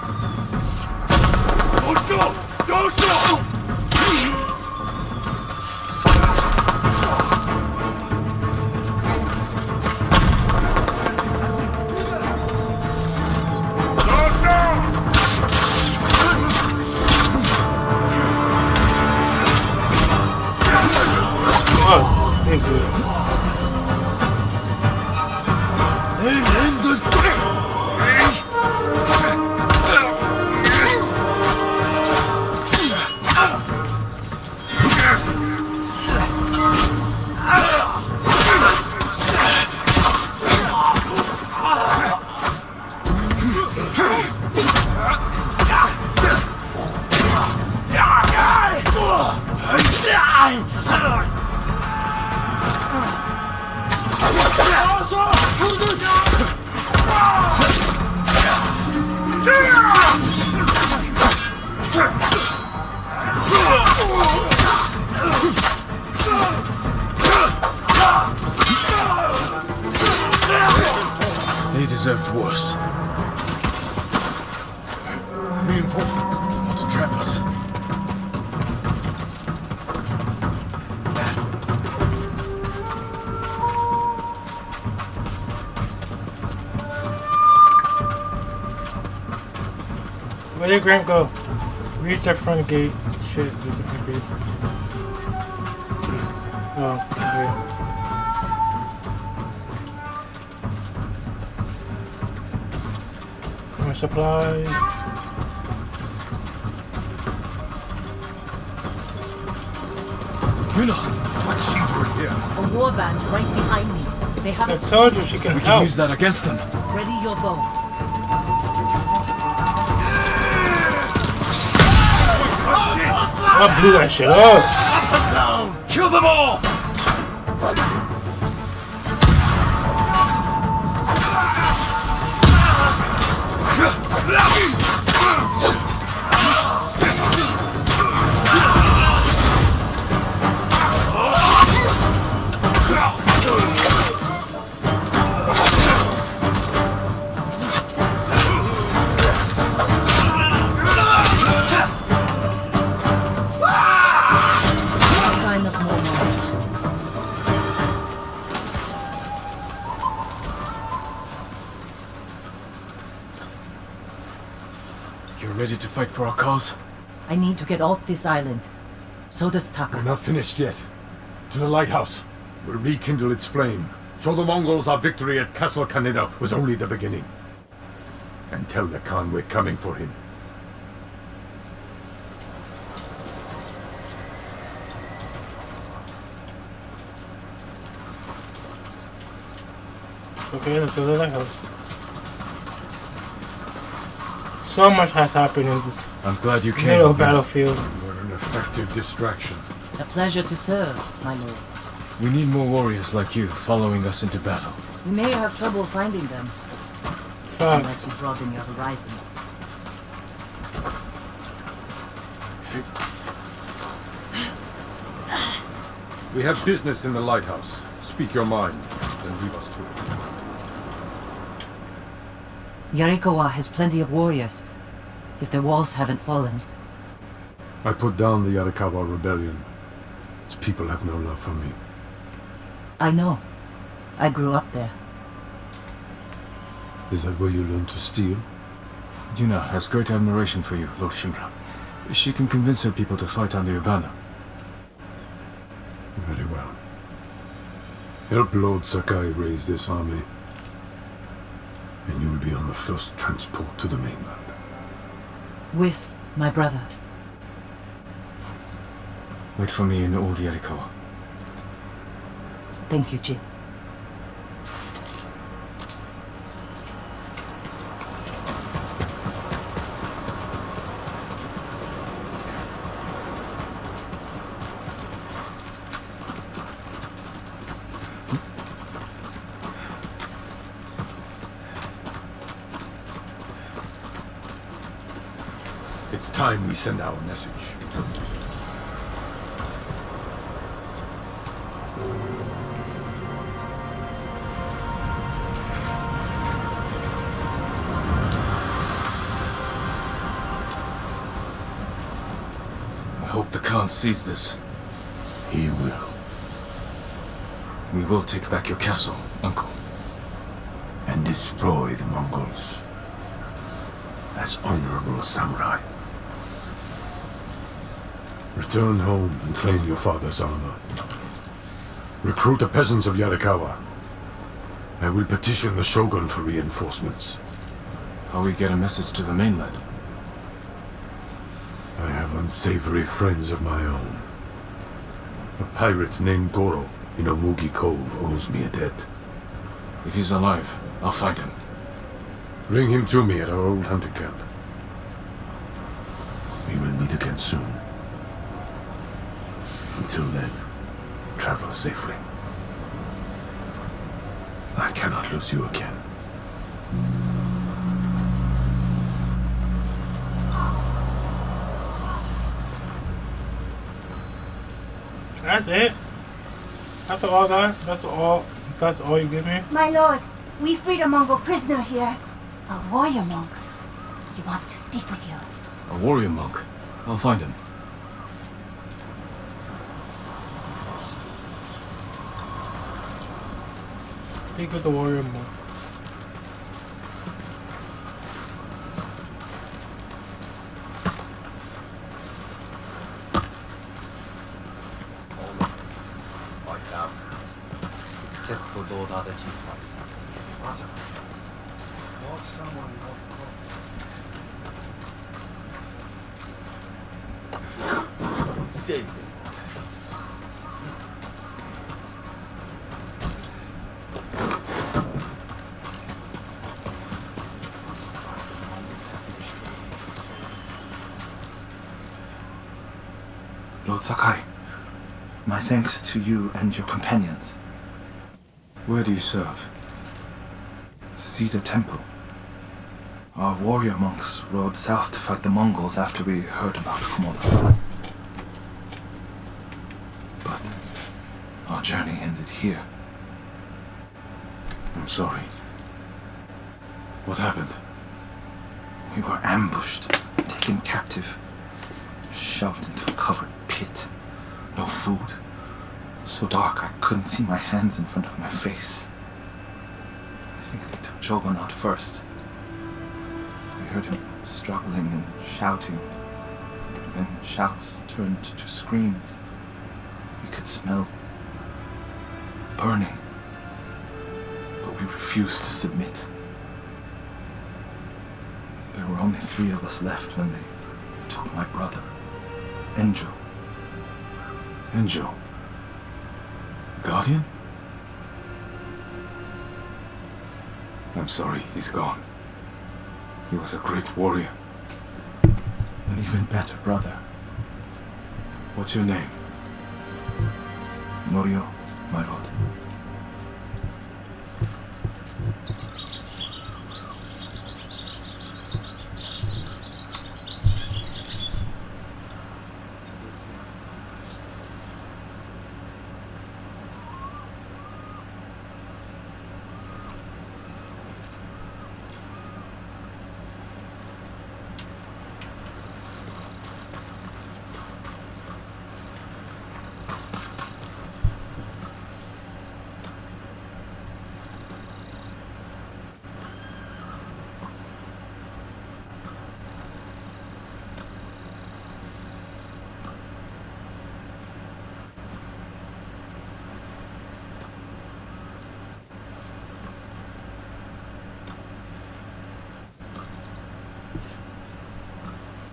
Oh, they're good. They deserved worse. Reinforcements. Want to trap us. Where did Grant go? Reach the front gate. Shit, reach the front gate. Oh, okay. More supplies. What she doing here? A warband's right behind me. They have I told you she can We help. can use that against them. Ready your bow. I blew that shit up. Kill them all! Sign up more monsters. You're ready to fight for our cause? I need to get off this island. So does Taka. We're not finished yet. To the lighthouse. We'll rekindle its flame. Show the Mongols our victory at Castle Kaneda was only the beginning. And tell the Khan we're coming for him. Okay, let's go to the lighthouse. So much has happened in this I'm glad you came. little battlefield. You are an effective distraction. A pleasure to serve, my lord. We need more warriors like you following us into battle. You may have trouble finding them. Unless Facts. you broaden your horizons. We have business in the lighthouse. Speak your mind, then leave us to it. Yarikawa has plenty of warriors. If their walls haven't fallen. I put down the Yarikawa rebellion. Its people have no love for me. I know. I grew up there. Is that where you learned to steal? Yuna has great admiration for you, Lord Shimura. She can convince her people to fight under your banner. Very well. Help Lord Sakai raise this army, and you will be on the first transport to the mainland. With my brother. Wait for me in Old Yarikawa. Thank you, Jin. It's time we send our message. I hope the Khan sees this. He will. We will take back your castle, Uncle. And destroy the Mongols. As honorable samurai. Return home and claim your father's honor. Recruit the peasants of Yarikawa. I will petition the Shogun for reinforcements. How we get a message to the mainland? I have unsavory friends of my own. A pirate named Goro in Omugi Cove owes me a debt. If he's alive, I'll find him. Bring him to me at our old hunting camp. We will meet again soon. Until then, travel safely. I cannot lose you again. That's it? After all that, that's all you give me? My lord, we freed a Mongol prisoner here. A warrior monk. He wants to speak with you. A warrior monk. I'll find him. Speak with the warrior monk. Except for Lord Adachi's wife. Say they want peace. Lord Sakai, my thanks to you and your companions. Where do you serve? Cedar Temple. Our warrior monks rode south to fight the Mongols after we heard about Komodo. But our journey ended here. I'm sorry. What happened? We were ambushed, taken captive, shoved into a covered pit. No food. So dark I couldn't see my hands in front of my face. I think they took Jogon out first. We heard him struggling and shouting. Then shouts turned to screams. We could smell burning. But we refused to submit. There were only 3 of us left when they took my brother, Enjo. Enjo? Guardian? I'm sorry, he's gone. He was a great warrior. An even better brother. What's your name? Norio, my lord.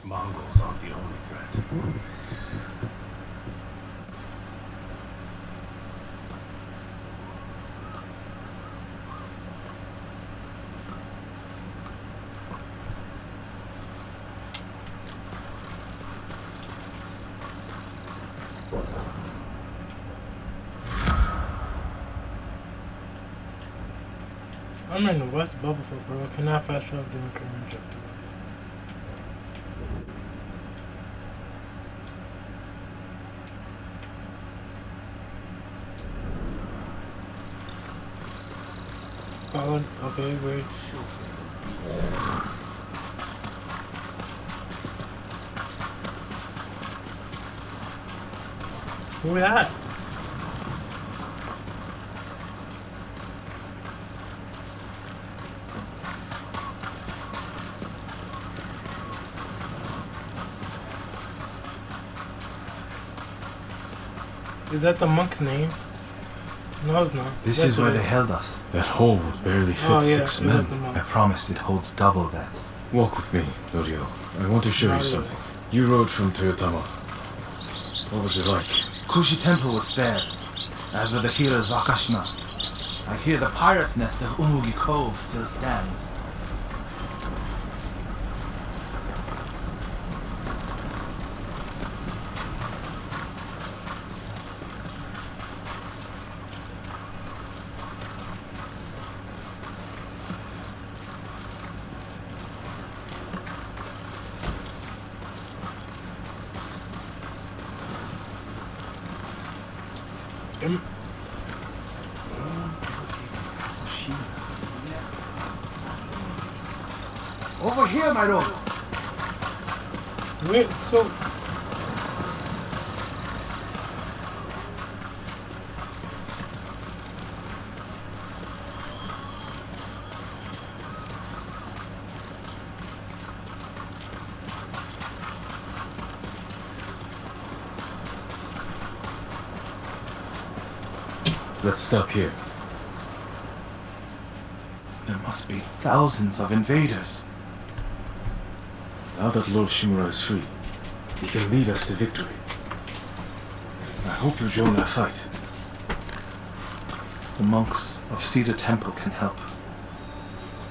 Mongols aren't the only threat. I'm in the West Bubbleford, bro. I cannot fast travel during current objective. Okay, wait. Who that? Is that the monk's name? No, it's not. This is where they held us. That hole barely fits 6 men. I promised it holds double that. Walk with me, Norio. I want to show you something. You rode from Toyotama. What was it like? Kushi Temple was spared, as were the healers of Akashima. I hear the pirate's nest of Umugi Cove still stands. Over here, my lord. Wait, so let's stop here. There must be thousands of invaders. Now that Lord Shimura is free, he can lead us to victory. I hope you join that fight. The monks of Cedar Temple can help.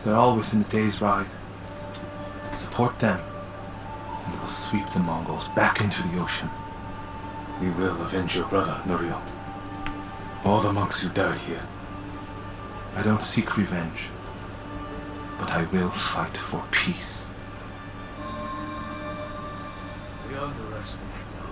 They're all within a day's ride. Support them, and we'll sweep the Mongols back into the ocean. We will avenge your brother, Norio. All the monks who died here. I don't seek revenge, but I will fight for peace. We underestimate them.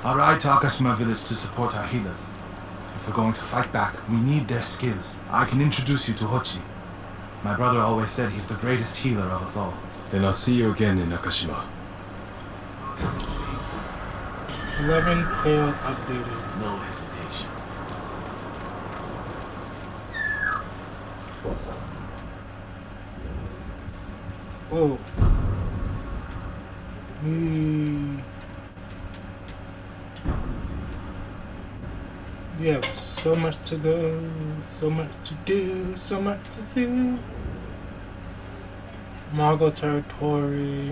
I'll ride to Akashima village to support our healers. If we're going to fight back, we need their skills. I can introduce you to Hochi. My brother always said he's the greatest healer of us all. Then I'll see you again in Nakashima. 11 tail updated. No hesitation. Oh. We have so much to go, so much to do, so much to see. Mongol territory.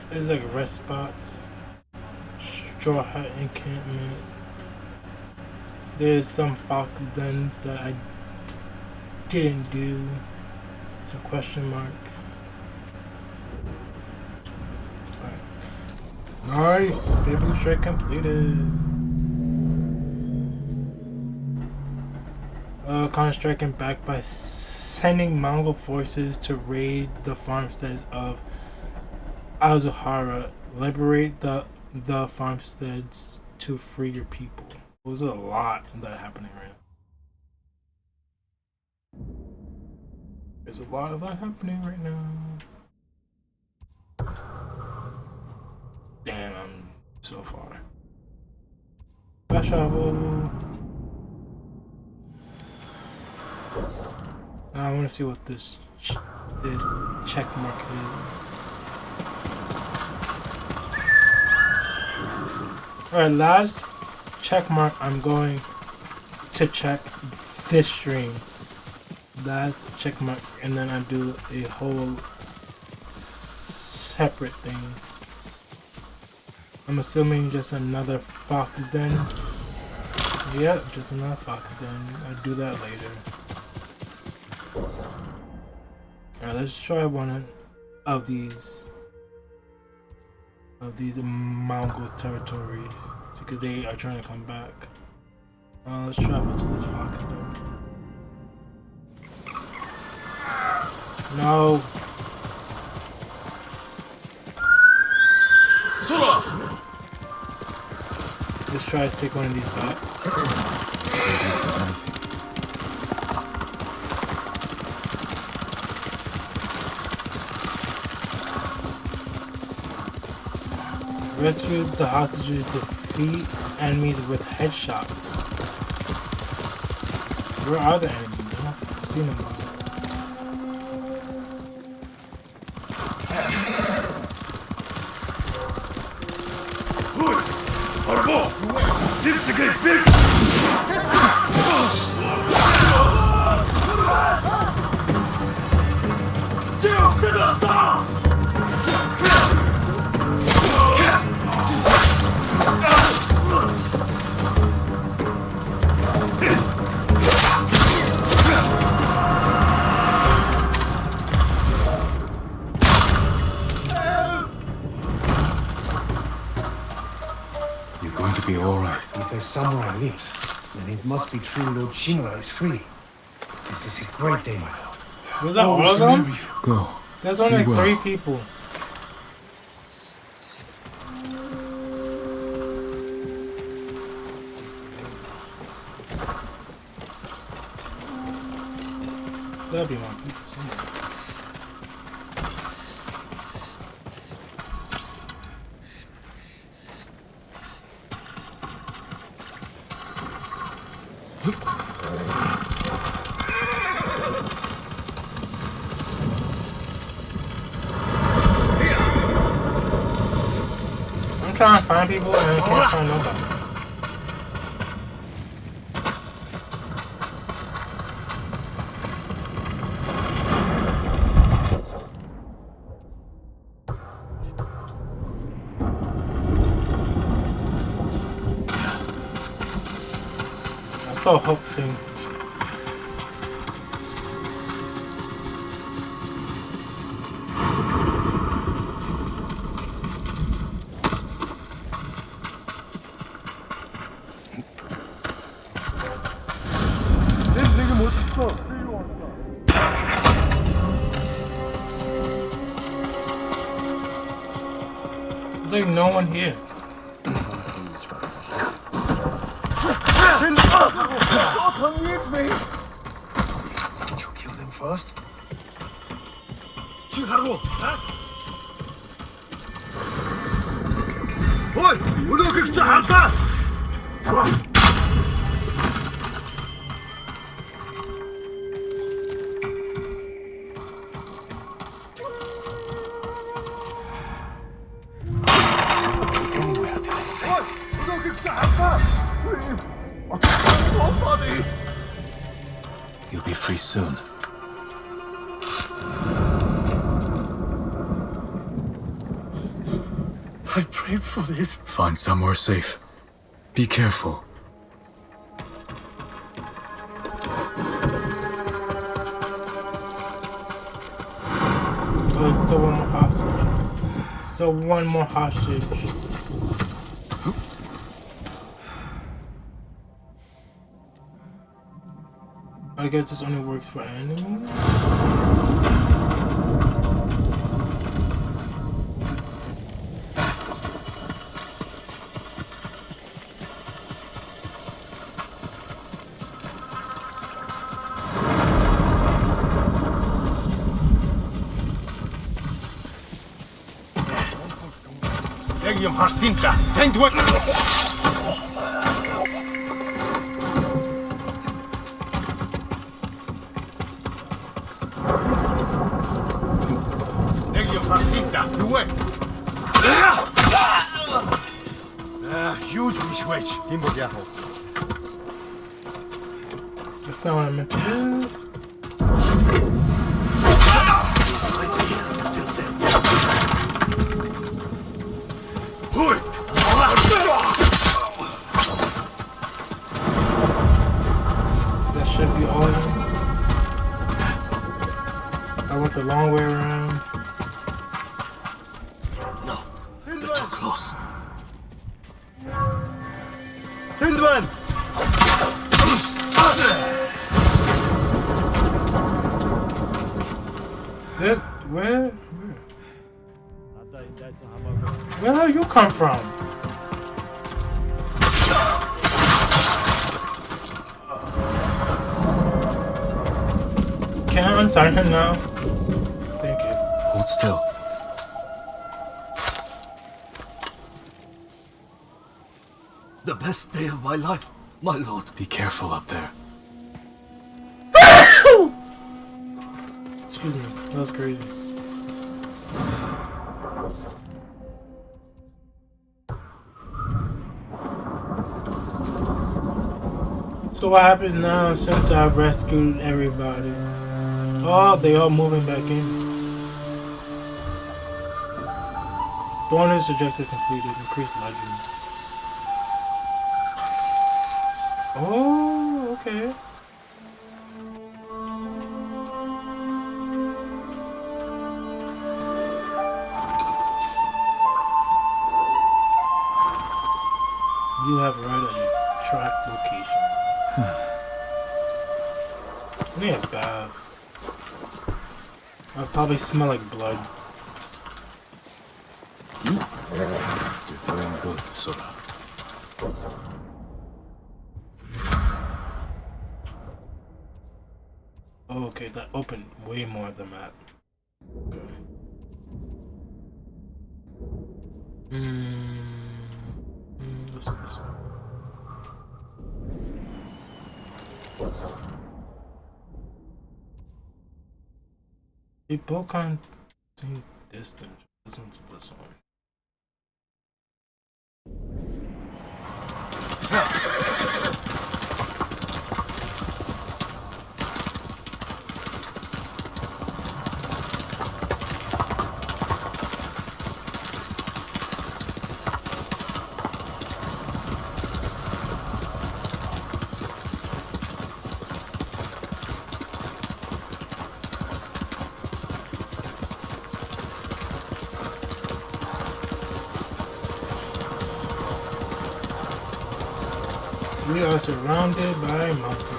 There's like rest spots, straw hut encampment. There's some fox dens that I didn't do. So question marks. Alright. Nice. Paper strike completed. Counter-striking back by sending Mongol forces to raid the farmsteads of Azuhara. Liberate the farmsteads to free your people. There's a lot that happening right now. There's a lot of that happening right now. Damn, I'm so far. Fast travel. Now I want to see what this check mark is. Alright, last check mark. I'm going to check this stream. Last check mark, and then I do a whole separate thing. I'm assuming just another fox den. Yep, just another fox den. I'll do that later. Alright, let's try one of these Mongol territories because they are trying to come back. Let's travel to this fox den. No. Sora! Let's try to take one of these back. Rescue the hostages, defeat enemies with headshots. Where are the enemies? I've seen them all. going to be all right. If a samurai lives, then it must be true Lord Shinra is free. This is a great day, my lord. Was that all of them? Go. There's only Be well. 3 people. That'd be my people somewhere. I'm trying to find people and I can't find nobody. I saw Hope thing. There's like no one here. Gotham needs me! Did you kill them first? Chiharu! Oi! Look at Chiharu! You'll be free soon. I prayed for this. Find somewhere safe. Be careful. Oh, there's still one more hostage. So one more hostage. I guess this only works for enemies? Legium Harsinta! Tendwin! You win. Huge wish. That's not what I meant to do. That should be all of them. I went the long way around. Hindman! That where the hell you come from? Can I untie him now? Thank you. Hold still. The best day of my life, my lord. Be careful up there. Excuse me, that was crazy. So what happens now since I've rescued everybody? Oh, they all moving back in. Bonus objective completed. Increased legend. Oh, okay. You have arrived at your track location. I need a bath. I probably smell like blood. You're doing good, Sora. Oh, okay, that opened way more of the map. Okay. Let's do this one. They both kind of same distance. This one's this one. We are surrounded by mountains.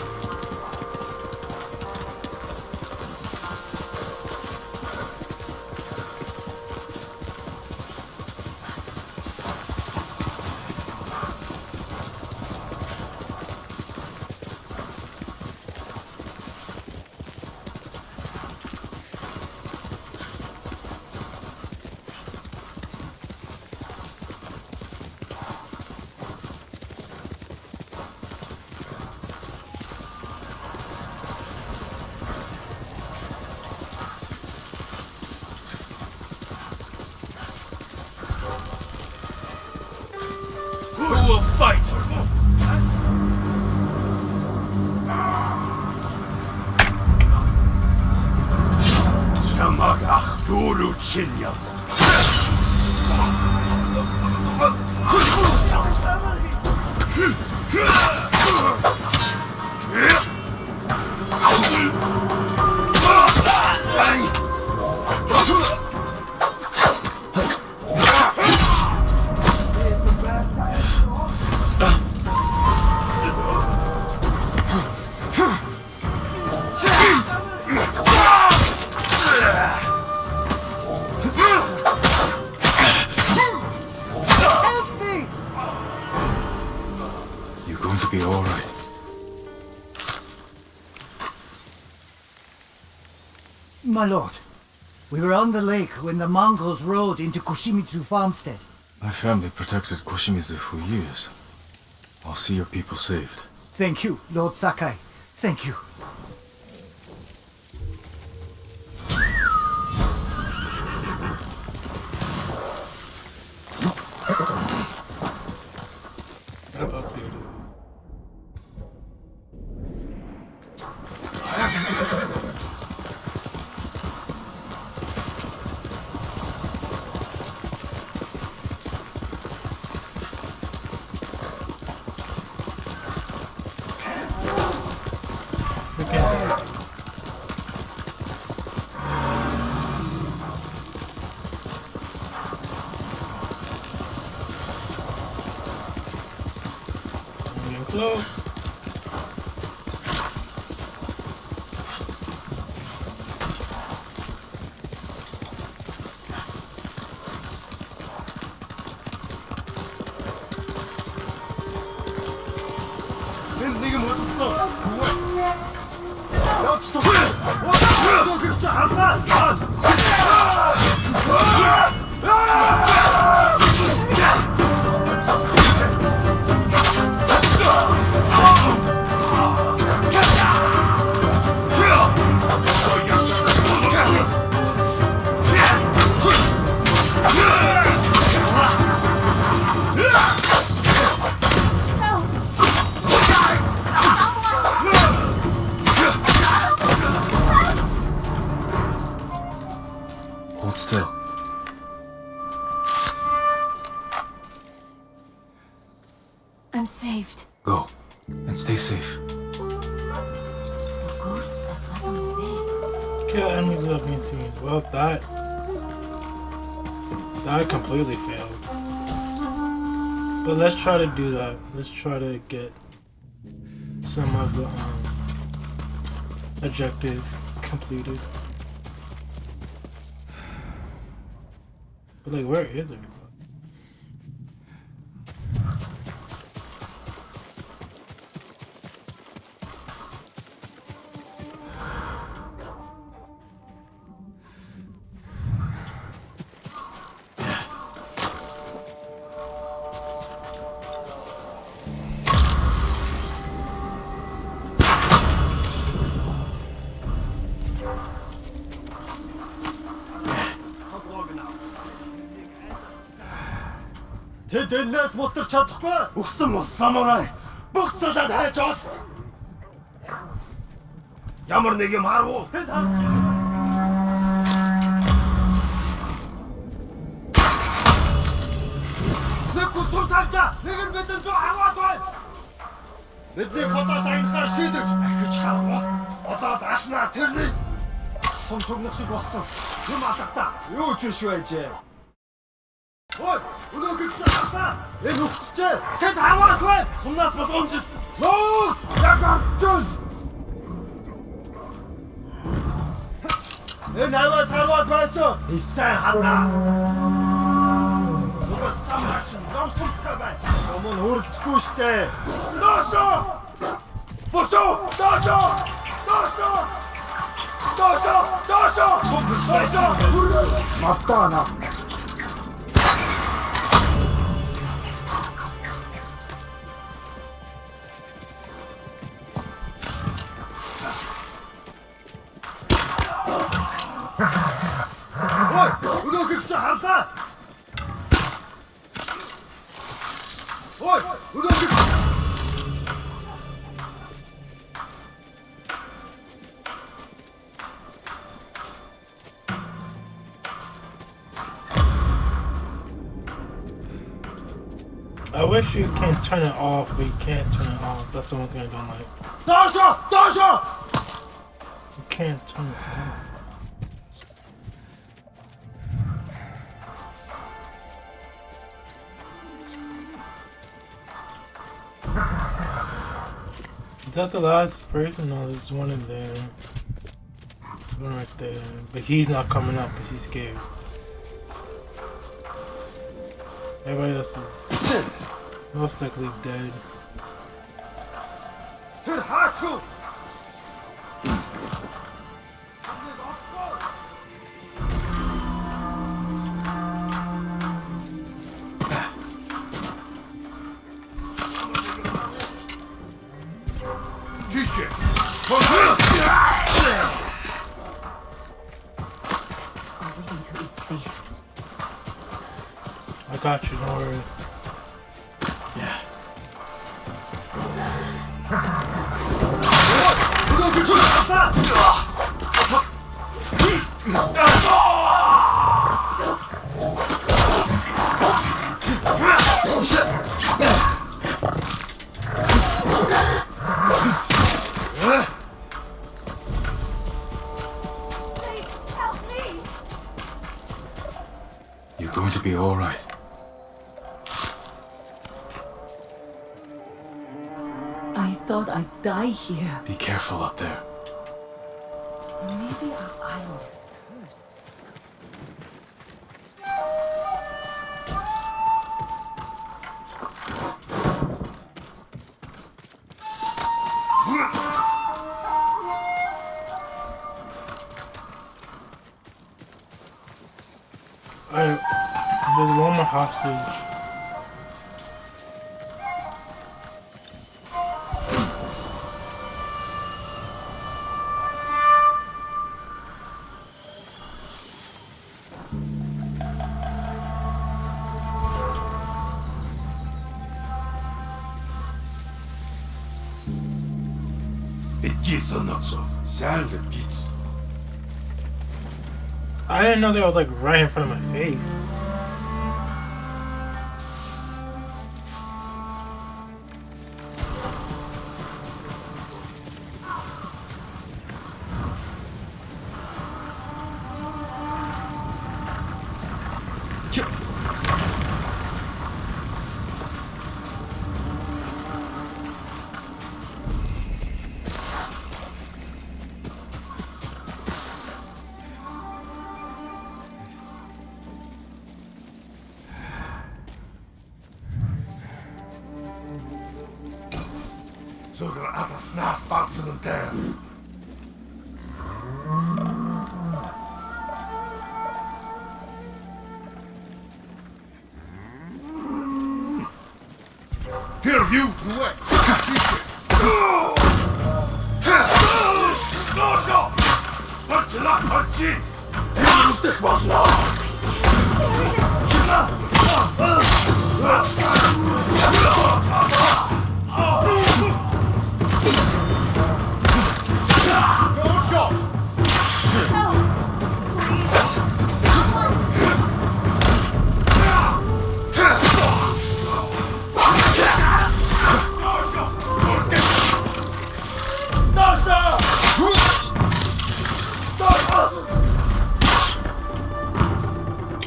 Who will fight? Shamagach Duru Chinya. You're going to be all right. My lord, we were on the lake when the Mongols rode into Kushimitsu farmstead. My family protected Koshimizu for years. I'll see your people saved. Thank you, Lord Sakai. Thank you. Close. Hold still. I'm saved. Go. And stay safe. The ghost that wasn't there. Kill enemies without being seen. Well, that completely failed. But let's try to do that. Let's try to get some of the objectives completed. But like, where is everybody? Тэд энэс мултарч чадахгүй. Өгсөн мус самурай бүх зүйлээ хайж ол. Ямар нэг юм харав уу? Тэд харж байна. Нэг хүсрүү тавьлаа. Нэг нь бидний зүү хаваад байна. Бидний хотоос аянхаар шийдэж ахиж харах. Одоо даашнаа тэрний сум чугнах шиг болсон. Юм алдаа. Юу ч биш байжээ. Ой, өнөөгөө хатаа. Энэ хөвчтэй. Тэд хаваад байна. Сумнаас болгоомж. Нөө! Ягаарч. Энэ аваа сарваад байсан. Исаа хараа. Угаас самраач номсонтой бай. Өмнө хөрөлцөхгүй штэ. Доошо! Босо! Доошо! Доошо! Доошо! Доошо! Доошо! Матана. Ой, өнөөгөө хардаа. Ой, өнөөгөө. I wish you can turn it off, but you can't turn it off. That's the one thing I don't like. Doosho! Doosho! You can't turn it off. Is that the last person? No, there's one in there. There's one right there. But he's not coming up because he's scared. Everybody else is most likely dead. I got you, don't worry. You're going to be all right. I thought I'd die here. Be careful up there. Maybe our island is cursed. There's one more hostage. I didn't know they were like right in front of my face. Zullen alles naast balsen en ter. Here, you! Away! Doorzo! Wat je lacht, wat je! Dit was nou!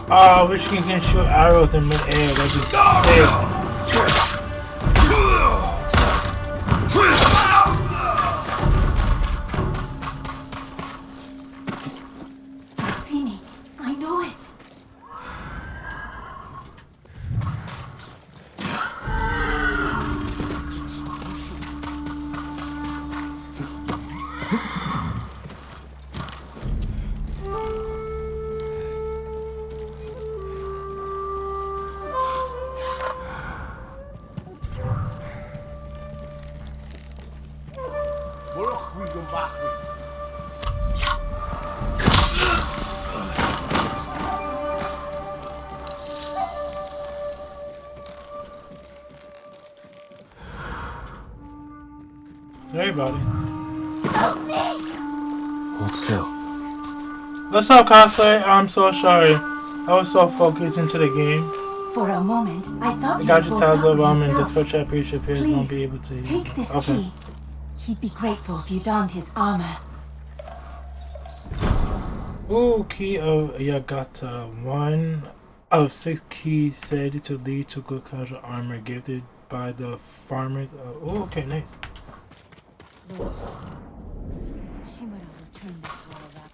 Oh, I wish you can shoot arrows in mid-air. That'd be sick. They see me. I know it. Sorry, buddy. Hold still. What's up, Cosplay? I'm so sorry. I was so focused into the game. For a moment, I thought I you got would your go tabs south over. I'm in yourself. Discord chat. Pretty sure Piers won't be able to. Take this Okay. key. He'd be grateful if you donned his armor. Ooh, key of Yagata. 1 of 6 keys said to lead to good casual armor gifted by the farmers. Oh, okay, nice. Shimura will turn this war around.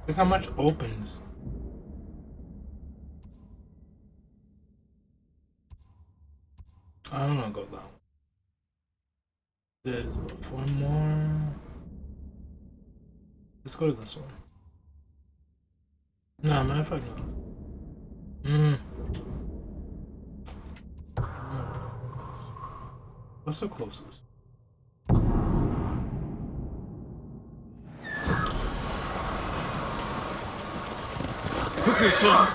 Look how much opens. I don't want to go down. There's one more. Let's go to this one. Nah, matter of fact, no. What's the closest? Quickly, son!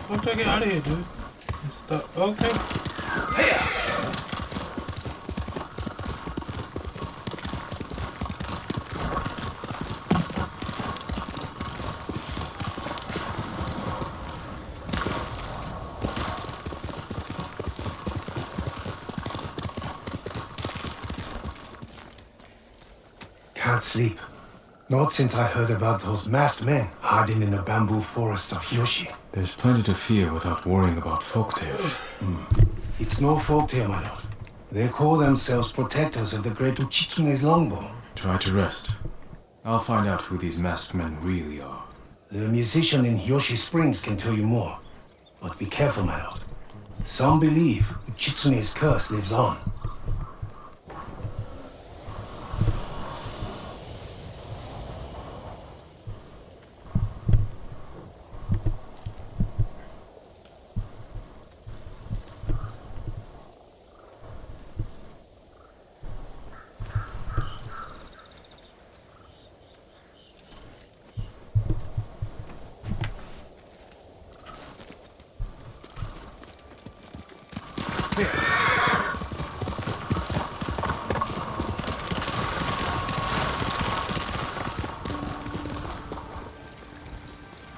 Fuck, get out of here, dude. Stop. Okay. Can't sleep. Not since I heard about those masked men hiding in the bamboo forests of Yoshi. There's plenty to fear without worrying about folktales. It's no folktale, my lord. They call themselves protectors of the great Uchitsune's longbow. Try to rest. I'll find out who these masked men really are. The musician in Yoshi Springs can tell you more. But be careful, my lord. Some believe Uchitsune's curse lives on.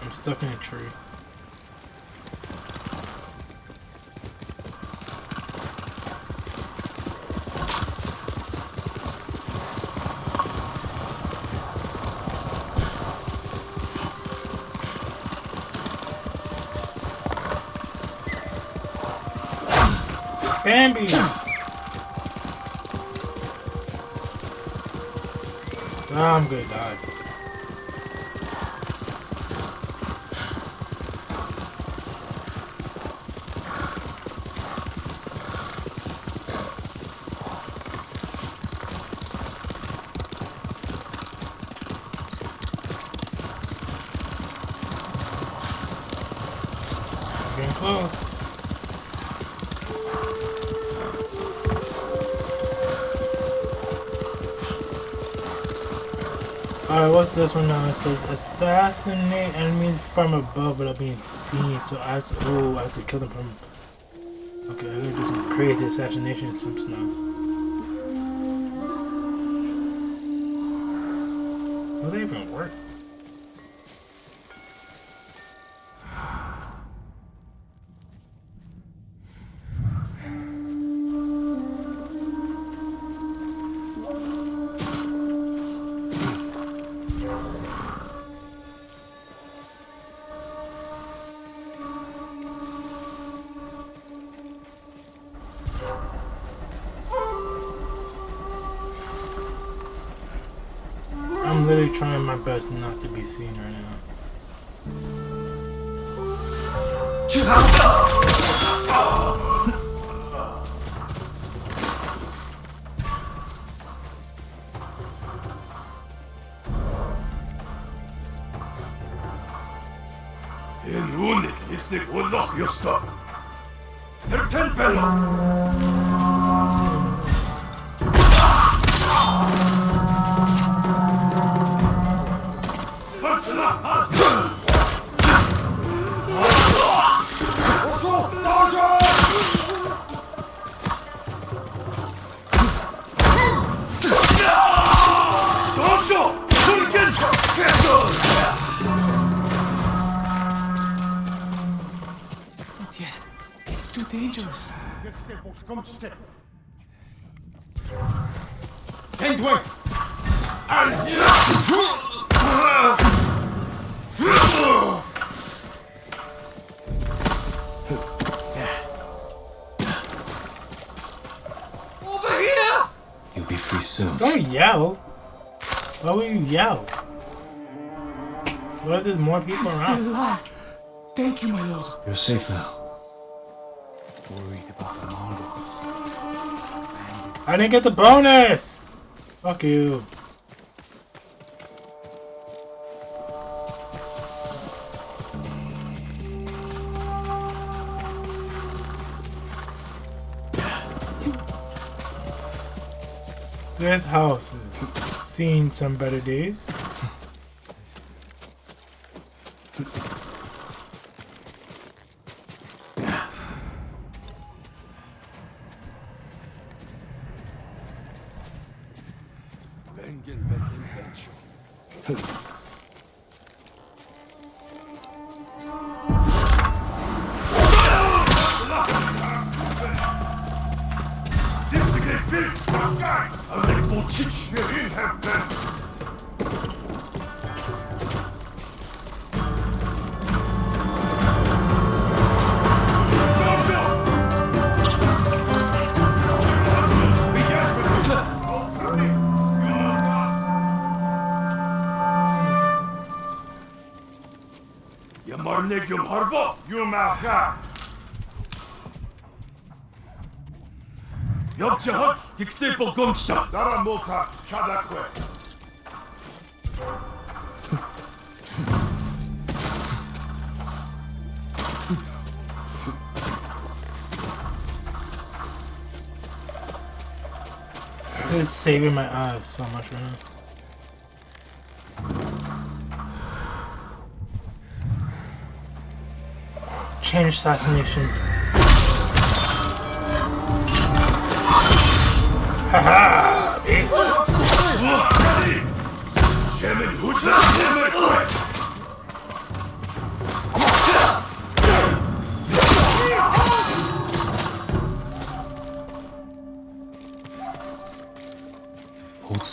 I'm stuck in a tree. Bambi! I'm gonna die. Getting close. Alright, what's this one now? It says assassinate enemies from above without being seen. So I have to kill them from. Okay, I'm gonna do some crazy assassination attempts now. Will they even work? I'm literally trying my best not to be seen right now. En unik isnik ulloch justa. Terten bello. Not yet. It's too dangerous. Can't wait! Over here! You'll be free soon. Don't yell. Why would you yell? What if there's more people I'm around? still alive. Thank you, my lord. You're safe now. Worried about the Mongols. I didn't get the bonus! Fuck you. This house has seen some better days. Marnegium harvo, yumaha. Yopchahot, diktepo gomsta. Daramota, chadakwe. This is saving my eyes so much right now. Change assassination. Haha!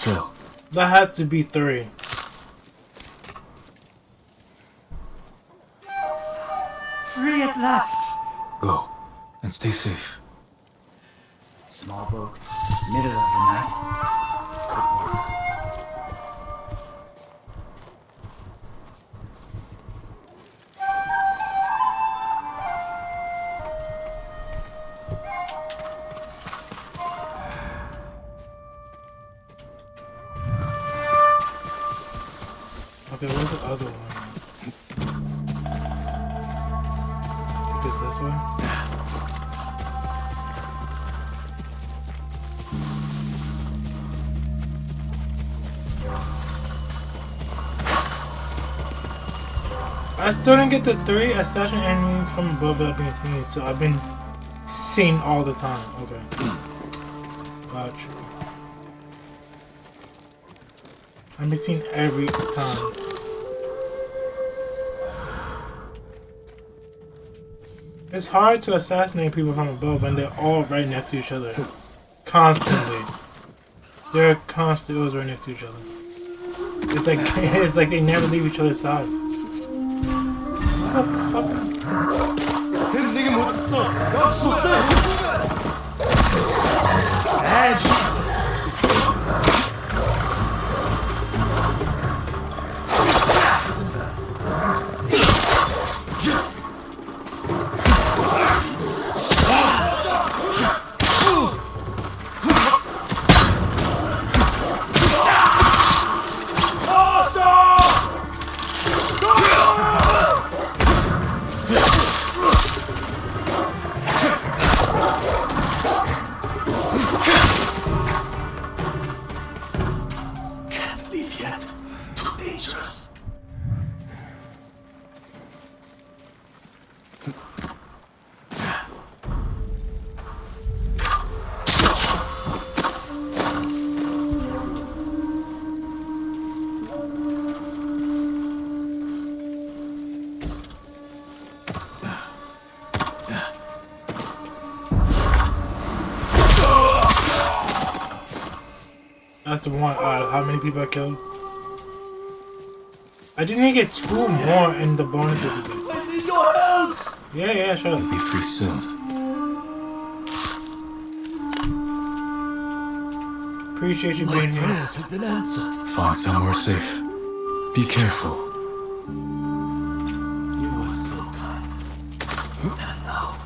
still. That had to be 3. Free at last. Go, and stay safe. Small boat, middle of the night. Good work. Okay, where's the other one? I think it's this way. I still didn't get the 3 assassin enemies from above that being seen, so I've been seen all the time. Okay. Gotcha. I've been seen every time. It's hard to assassinate people from above when they're all right next to each other. Constantly. They're constantly always right next to each other. It's like they never leave each other's side. What the fuck? That's the one. How many people I killed? I just need to get 2 more, and the bonus will be good. I need your help! Yeah, sure. Be free soon. Appreciate you being here. My prayers have been answered. Find somewhere safe. Be careful. You were so kind. And now.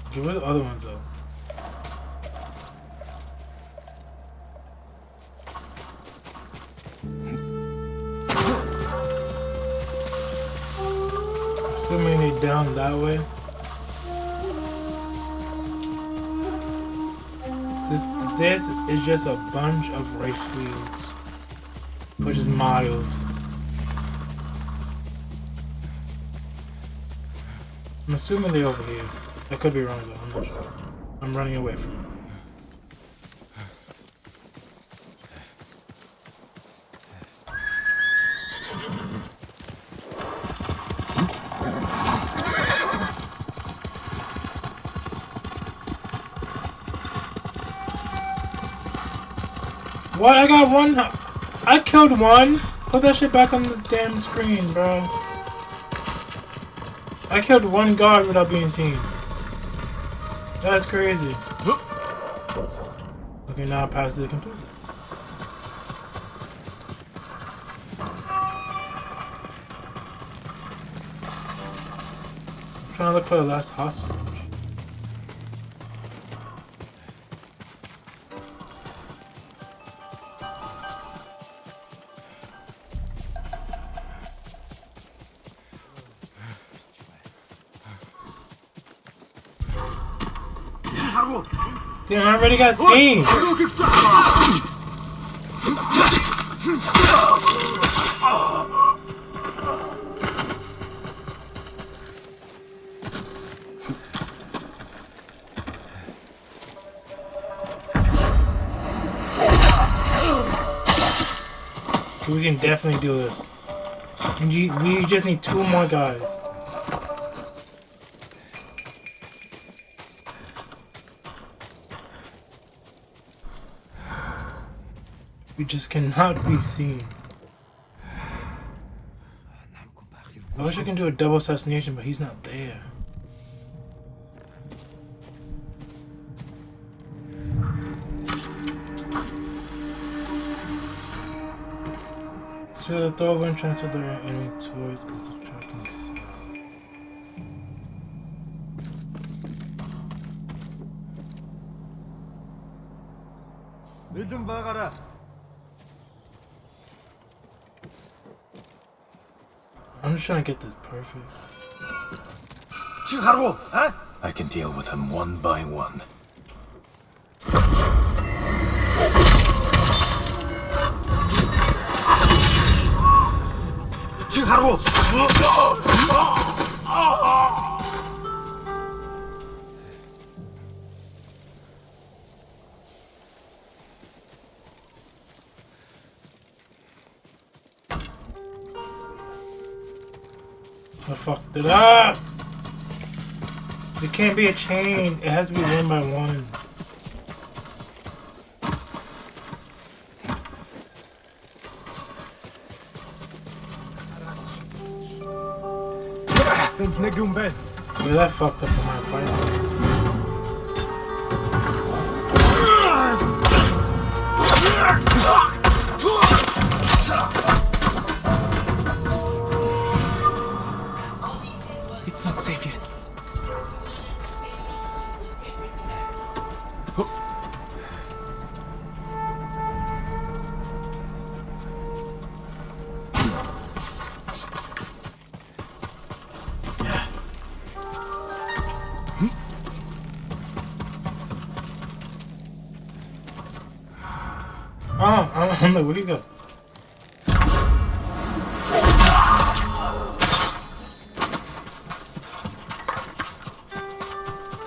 Okay, where are the other ones though? Assuming they down that way. This is just a bunch of race fields, which is miles. I'm assuming they're over here. I could be wrong though, I'm not sure. I'm running away from them. What? I got one. I killed one. Put that shit back on the damn screen, bro. I killed one guard without being seen. That's crazy. Okay, now I passed it completely. I'm trying to look for the last hostage. Damn, I already got seen. We can definitely do this. We just need 2 more guys. We just cannot be seen. I wish I can do a double assassination, but he's not there. So throw one transfer the enemy towards the tracking cell. Rhythm bagara. I'm just trying to get this perfect. I can deal with them one by one. I fucked it up! It can't be a chain. It has to be one by one. Yeah, that fucked up on my bike. It's not safe yet. Oh, I'm like, where'd you go?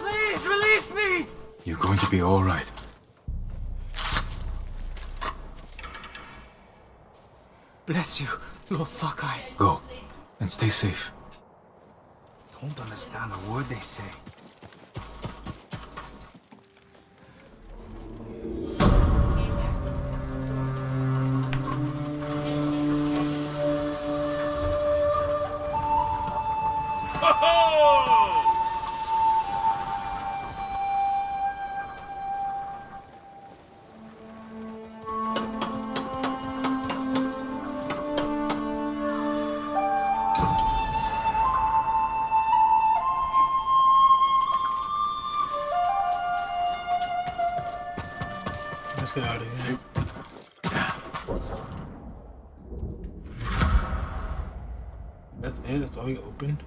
Please release me! You're going to be all right. Bless you, Lord Sakai. Go, and stay safe. Don't understand a word they say. Let's get out of here. That's it? That's all you opened?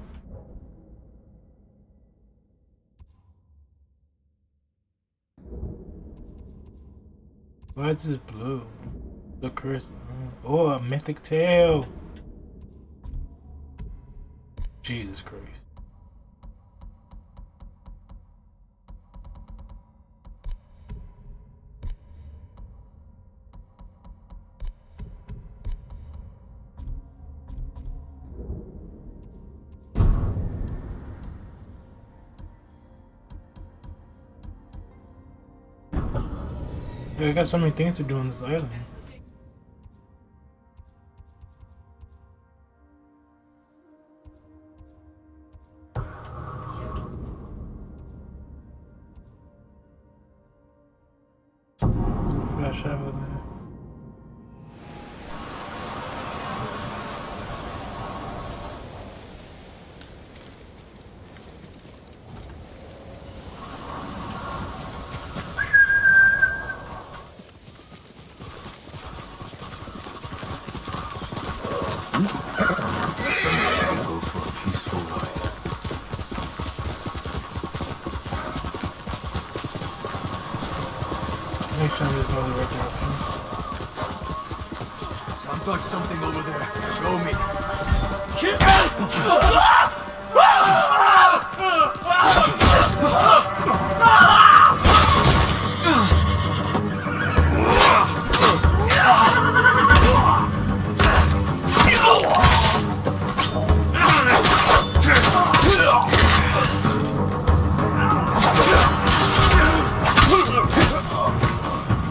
Why is this blue? The curse. Oh, a mythic tail. Jesus Christ. Yeah, I got so many things to do on this island. Flash out over there. Go for a peaceful ride. Make sure there's no other direction. Sounds like something over there. Show me.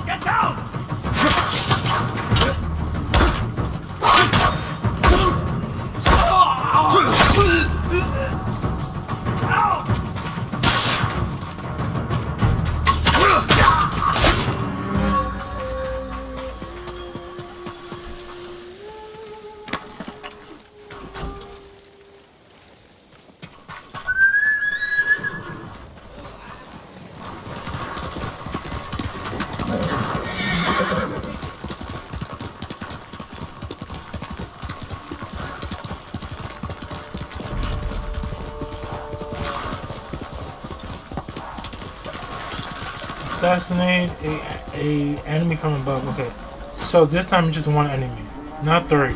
Get down! Assassinate a enemy from above. Okay. So this time it's just one enemy, not 3.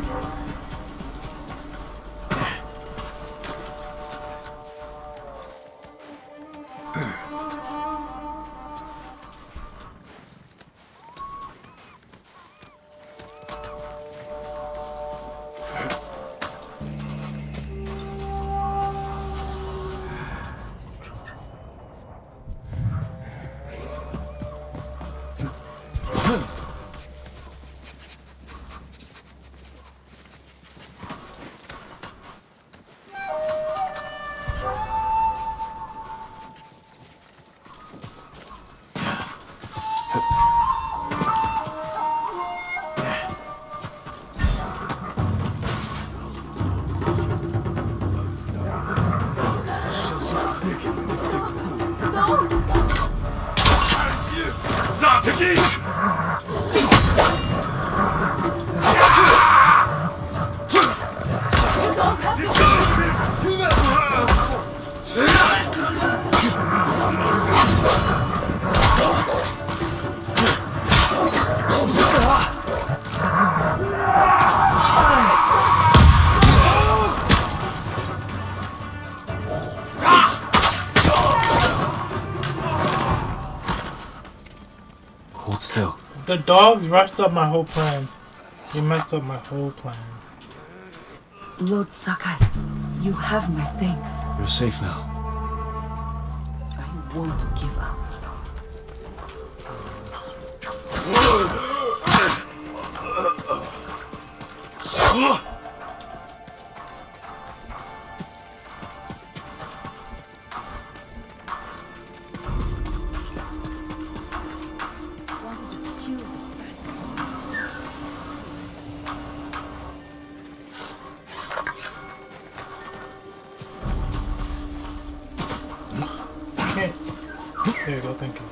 Hold still. The dogs rushed up my whole plan. They messed up my whole plan. Lord Sakai, you have my thanks. You're safe now. I won't give up. There you go, thank you.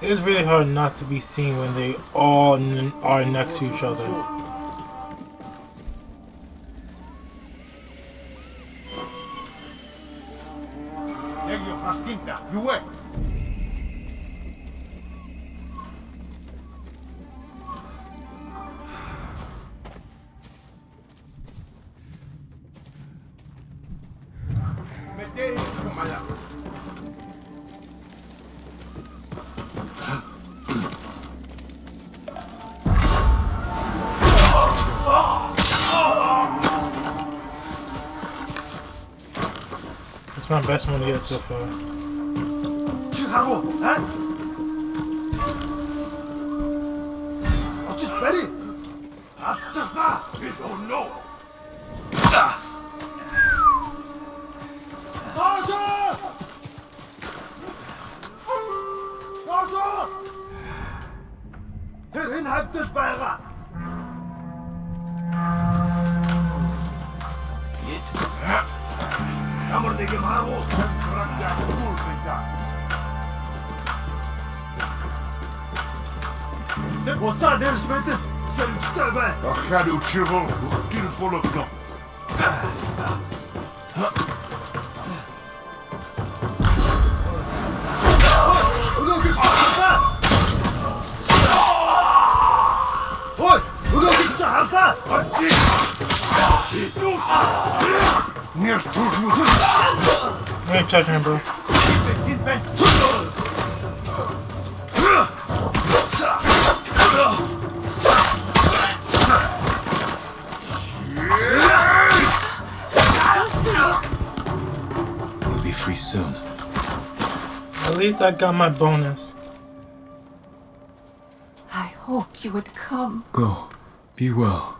It's really hard not to be seen when they all are next to each other. You wait. It's my best one yet so far. We don't know. Тэрэн хавдаж байгаа. Ямар нэг юм харуу трактор дүүлбэдэ. Тэ буцаа дэрж мэдэн сэрэмжтэй бай. Ахад учроо гэр фолокно. I ain't touching him, bro. You'll be free soon. At least I got my bonus. I hoped you would come. Go. Be well.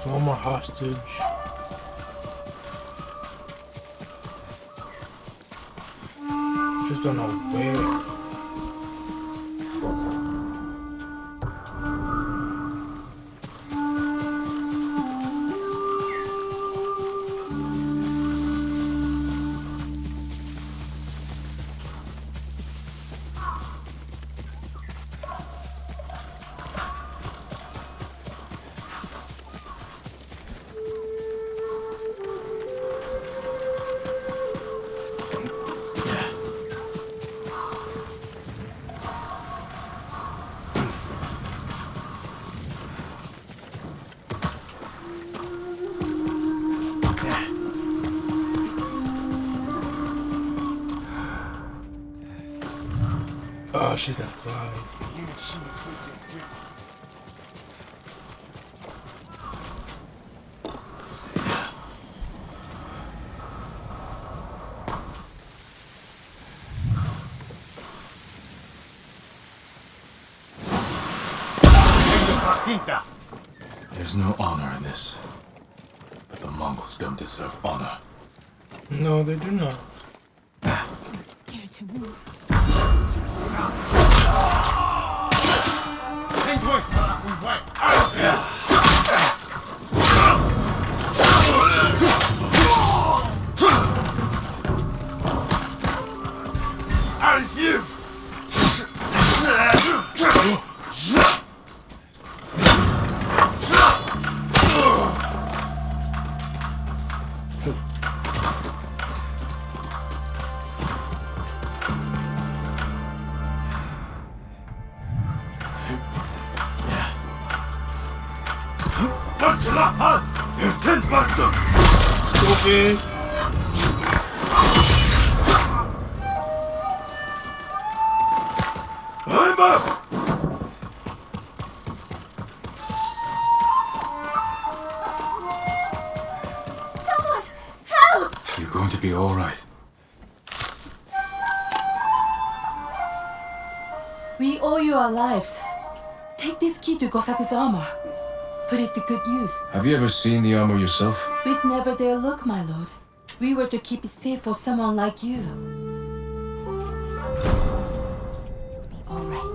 One more hostage. just don't know where. Oh, she's outside. There's no honor in this. But the Mongols don't deserve honor. No, they do not. Too scared to move. Stupid. I'm up! Someone! Help! You're going to be all right. We owe you our lives. Take this key to Gosaku's armor. Put it to good use. Have you ever seen the armor yourself? We'd never dare look, my lord. We were to keep it safe for someone like you. You'll be all right.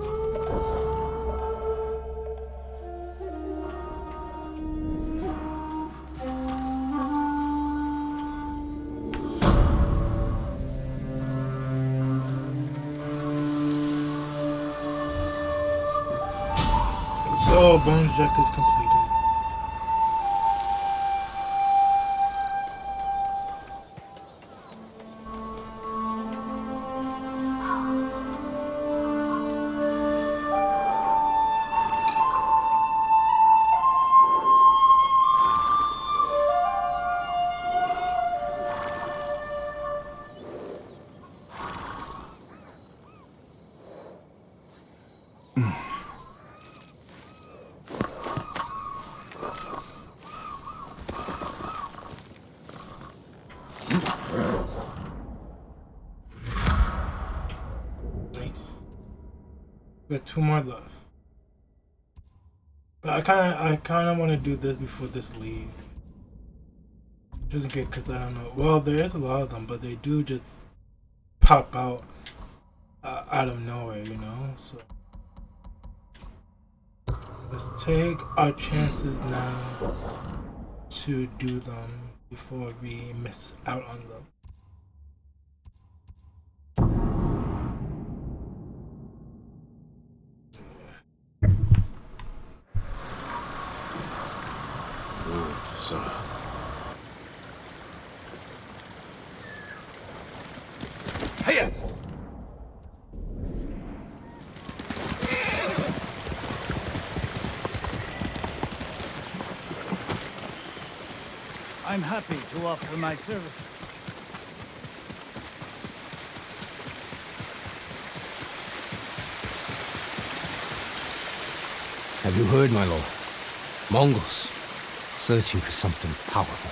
Oh, bonus objective completed. Got 2 more left. But I kind of want to do this before this league. Just in case, because I don't know. Well, there is a lot of them, but they do just pop out of nowhere, you know? So let's take our chances now to do them before we miss out on them. So, Hiya! I'm happy to offer my services. Have you heard, my lord? Mongols. Searching for something powerful.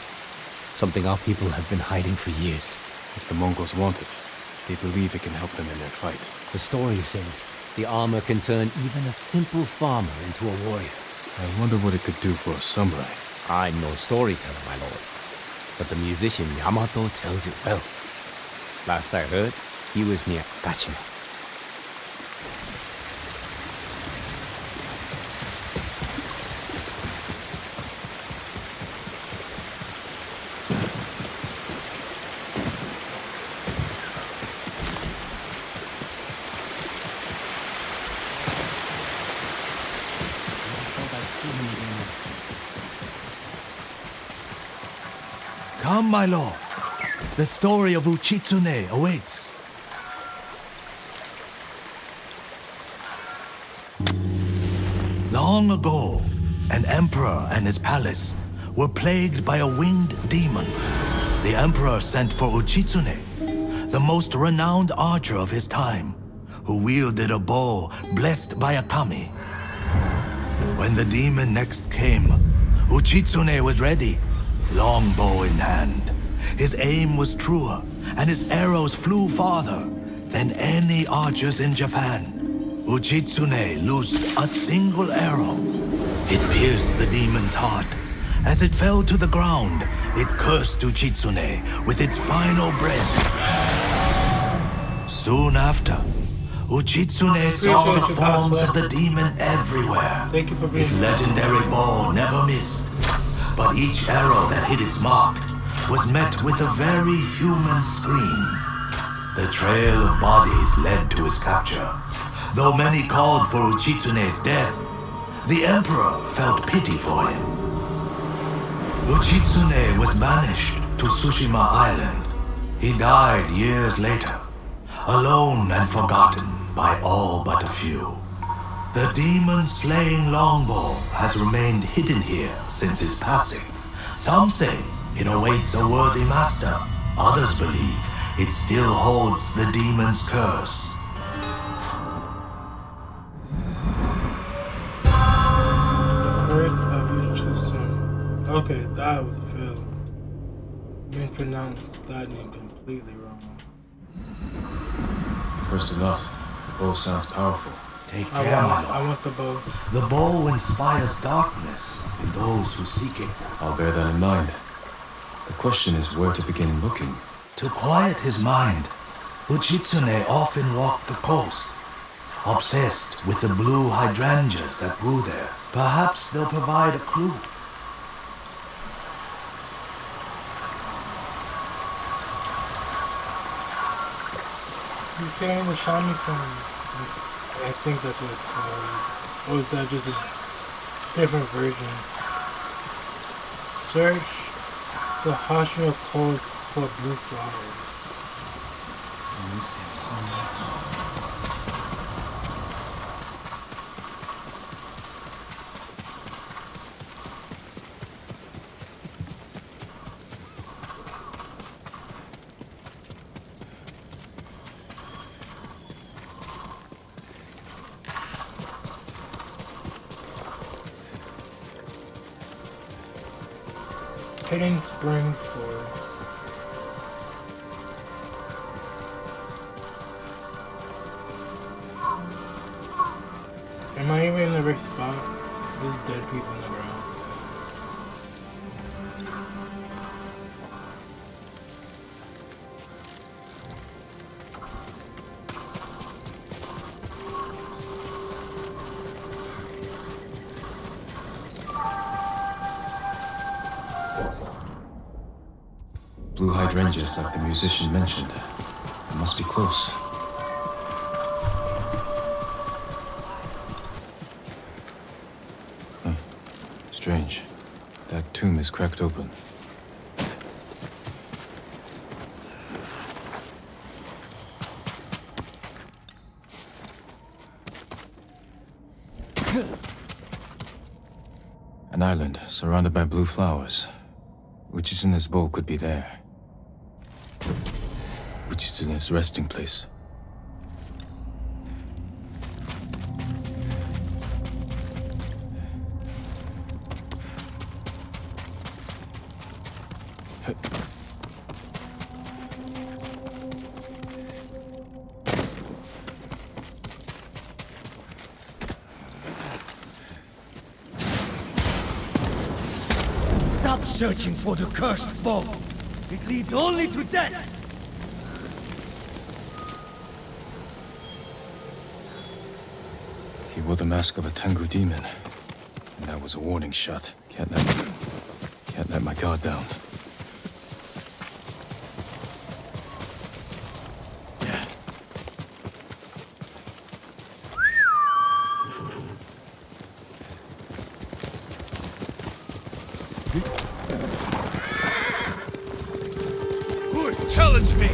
Something our people have been hiding for years. If the Mongols want it, they believe it can help them in their fight. The story says the armor can turn even a simple farmer into a warrior. I wonder what it could do for a samurai. I'm no storyteller, my lord. But the musician Yamato tells it well. Last I heard, He was near Tsushima. Come, my lord. The story of Uchitsune awaits. Long ago, an emperor and his palace were plagued by a winged demon. The emperor sent for Uchitsune, the most renowned archer of his time, who wielded a bow blessed by a kami. When the demon next came, Uchitsune was ready, longbow in hand. His aim was truer, and his arrows flew farther than any archers in Japan. Uchitsune loosed a single arrow. It pierced the demon's heart. As it fell to the ground, it cursed Uchitsune with its final breath. Soon after, Uchitsune saw the forms of the demon everywhere. His legendary bow never missed, but each arrow that hit its mark was met with a very human scream. The trail of bodies led to his capture. Though many called for Uchitsune's death, the emperor felt pity for him. Uchitsune was banished to Tsushima Island. He died years later, alone and forgotten by all but a few. The demon-slaying longbow has remained hidden here since his passing. Some say it awaits a worthy master. Others believe it still holds the demon's curse. Okay, that was a fail. Men pronounced that name completely wrong. First of not, the bow sounds powerful. Take care, my lord. I want the bow. The bow inspires darkness in those who seek it. I'll bear that in mind. The question is where to begin looking. To quiet his mind, Uchitsune often walked the coast, obsessed with the blue hydrangeas that grew there. Perhaps they'll provide a clue. You carrying the shamisen. I think that's what it's called. Or is that just a different version? Search the Hashira coast for blue flowers. I miss them so much. Hidden Springs Forest. Am I even in the right spot? There's dead people in the ground. Blue hydrangeas like the musician mentioned. It must be close. Strange. That tomb is cracked open. An island surrounded by blue flowers. Uchitsune's bow could be there. Uchitsune's resting place. Stop searching for the cursed bow. It leads only to death. He wore the mask of a Tengu demon. And that was a warning shot. Can't let my guard down. Challenge me!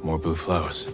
More blue flowers.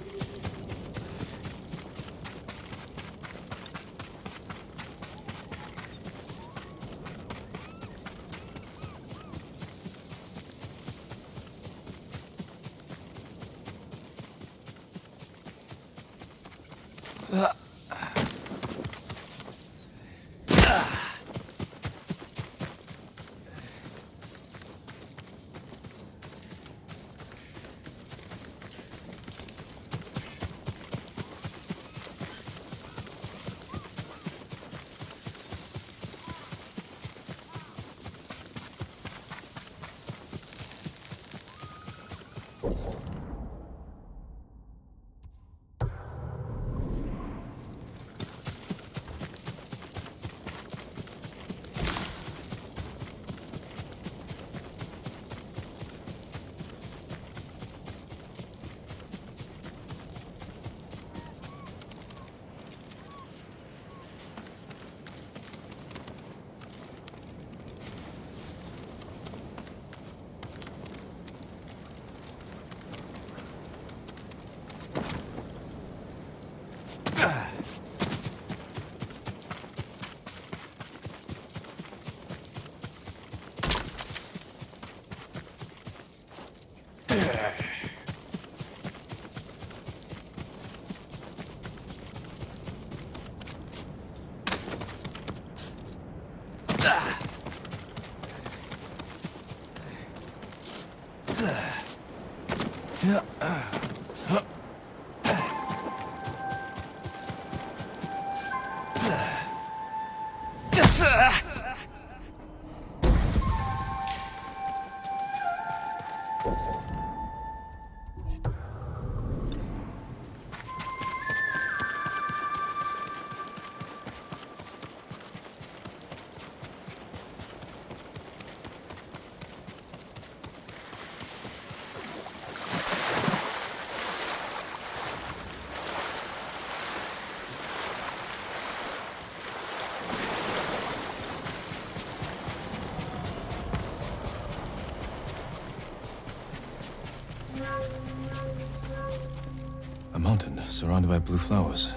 A mountain surrounded by blue flowers.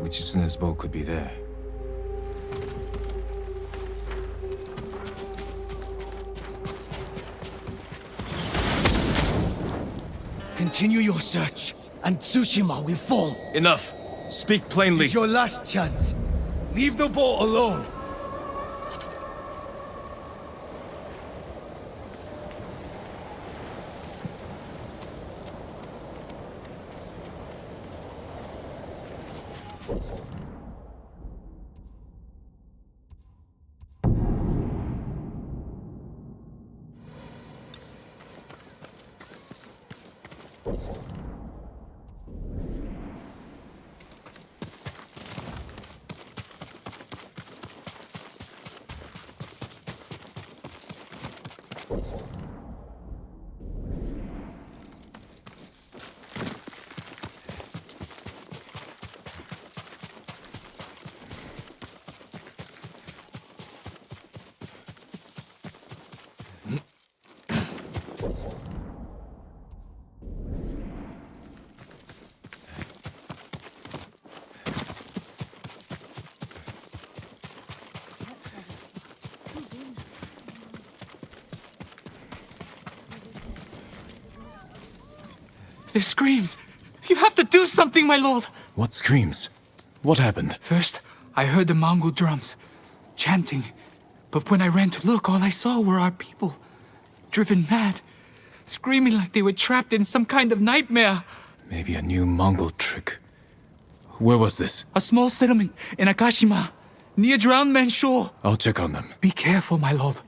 Uchitsune's bow could be there. Continue your search, and Tsushima will fall. Enough. Speak plainly. This is your last chance. Leave the boat alone. Their screams! You have to do something, my lord! What screams? What happened? First, I heard the Mongol drums, chanting. But when I ran to look, all I saw were our people, driven mad, screaming like they were trapped in some kind of nightmare. Maybe a new Mongol trick. Where was this? A small settlement in Akashima, near Drowned Man's Shore. I'll check on them. Be careful, my lord.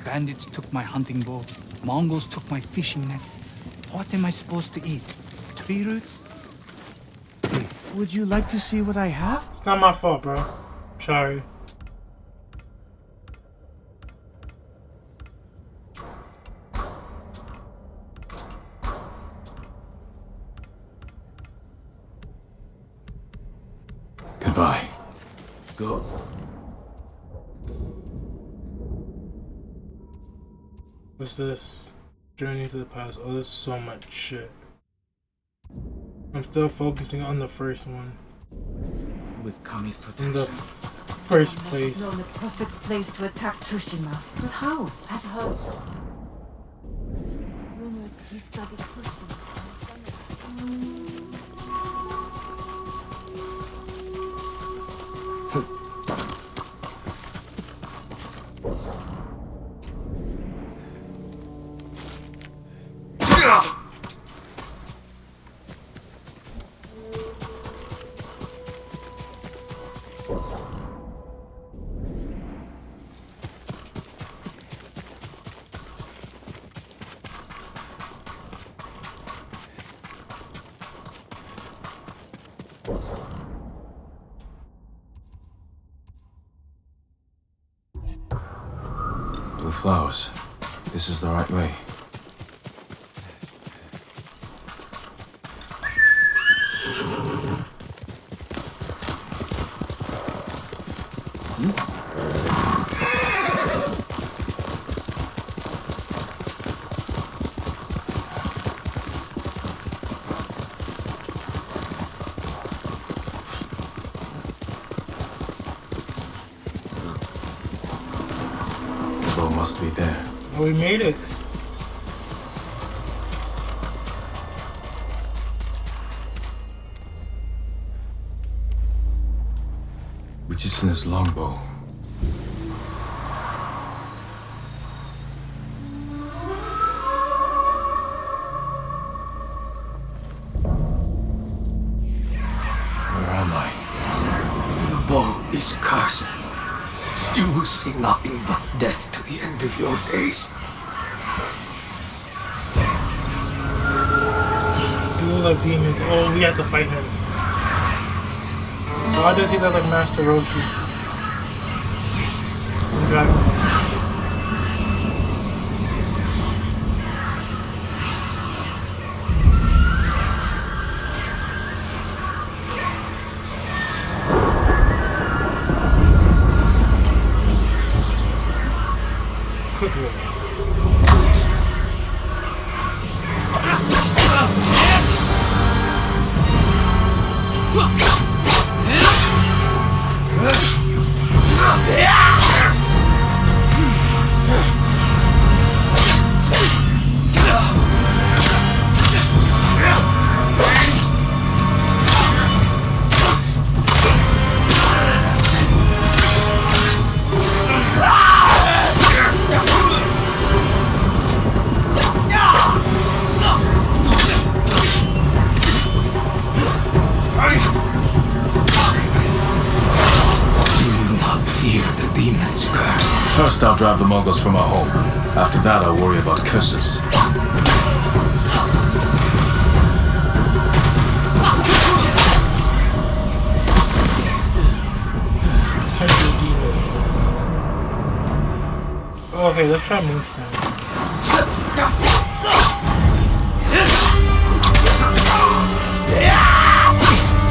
Bandits took my hunting bow. Mongols took my fishing nets. What am I supposed to eat? Tree roots? Would you like to see what I have? It's not my fault, bro. Sorry. Goodbye. Go. What's this? Journey to the past. Oh, there's so much shit. I'm still focusing on the first one. With Kami's protection. In the first place. Known the perfect place to attack Tsushima. But how? I've heard rumors he studied Tsushima. Blue flowers. This is the right way. Must be there. Oh, we made it. Uchitsune's longbow. Where am I? The bow is cursed. You will see nothing but death to the end of your days. Duel of Demons. Oh, we have to fight him. Why does he look like Master Roshi? From Dragon Ball. First, I'll drive the Mongols from our home. After that, I'll worry about curses. Okay, let's try Moonstone.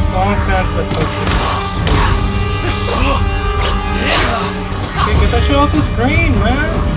Stone stance the focus. Okay, get that shit off the screen, man.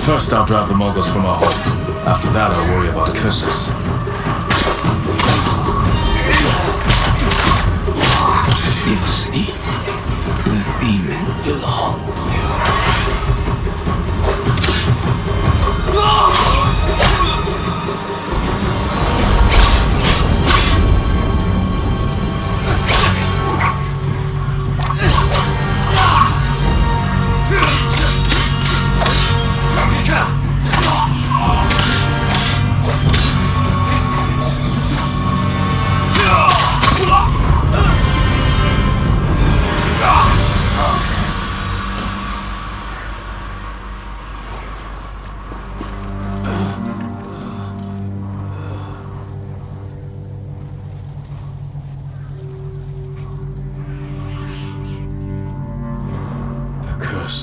First, I'll drive the Mongols from our home. After that, I'll worry about curses. You see, the demon will haunt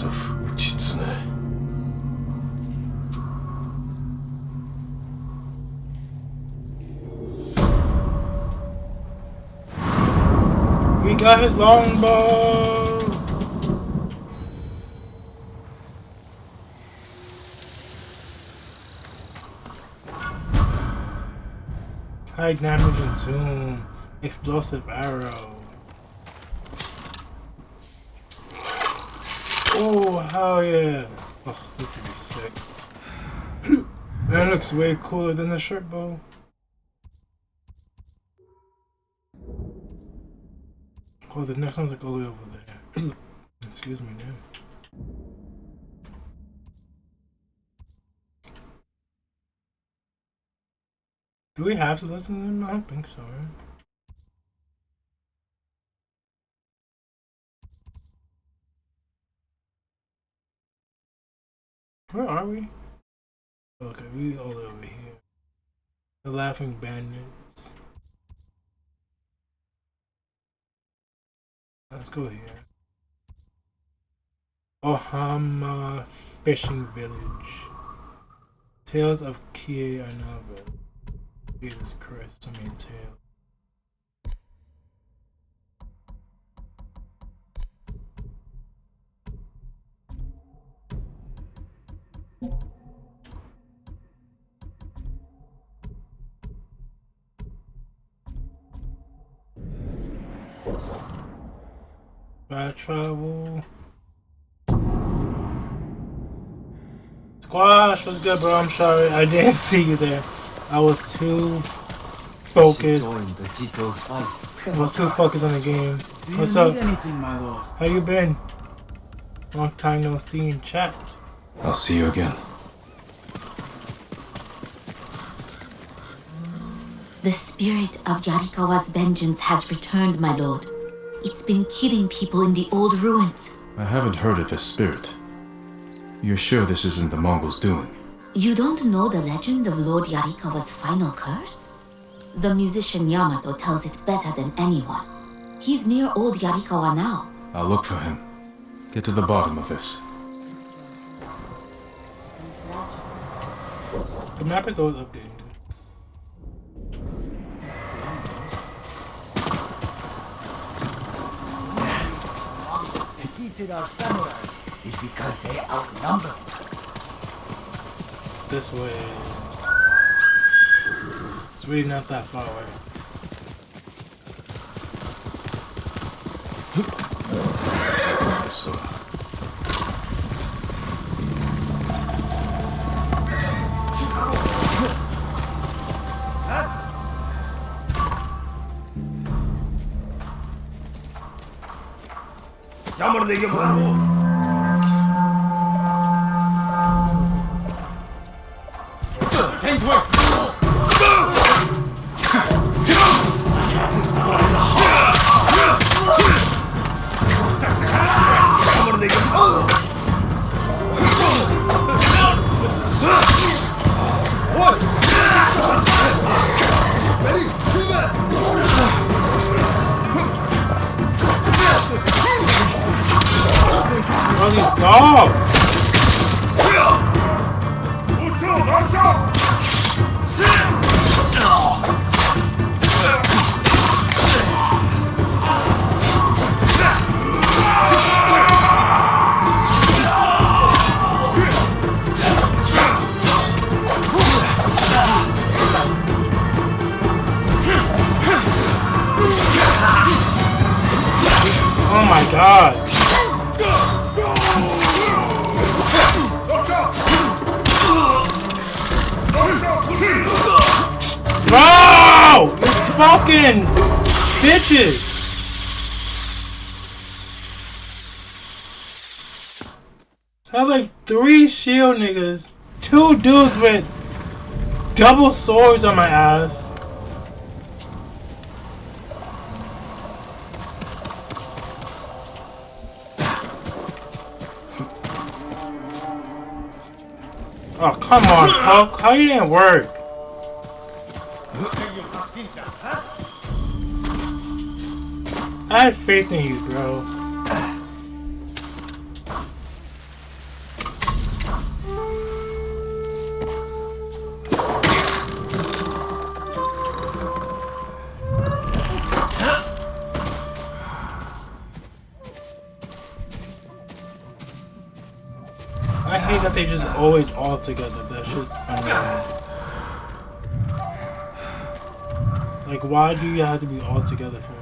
Of Uchitsune. We got his longbow. High damage and zoom. Explosive arrow. Oh, hell yeah. Oh, this would be sick. That looks way cooler than the shirt bow. Oh, the next one's like all the way over there. Excuse me, dude. Do we have to listen to them? I don't think so, right? Where are we? Okay, we all over here. The Laughing Bandits. Let's go here. Ohama Fishing Village. Tales of Kie Arnava. Jesus Christ, so many tales. Fast travel. Squash, what's good, bro? I'm sorry, I didn't see you there. I was too focused. I was too focused on the game. What's up? Anything, my lord? How you been? Long time no see in chat. I'll see you again. The spirit of Yarikawa's vengeance has returned, my lord. It's been killing people in the old ruins. I haven't heard of this spirit. You're sure this isn't the Mongols' doing? You don't know the legend of Lord Yarikawa's final curse? The musician Yamato tells it better than anyone. He's near old Yarikawa now. I'll look for him. Get to the bottom of this. The map is always updating, dude. Defeated our samurai is because they outnumber. This way. It's really not that far away. Ямар нэг юм харах уу? Tank work! Ямар нэг юм. Ой! Бери, хивэ! Oh, these dogs! Oh my god! Bro! You fucking bitches! I have like 3 shield niggas, 2 dudes with double swords on my ass. Oh, come on, Puck. How you didn't work? I had faith in you, bro. I hate that they just always all together. That shit annoying. Like, why do you have to be all together for?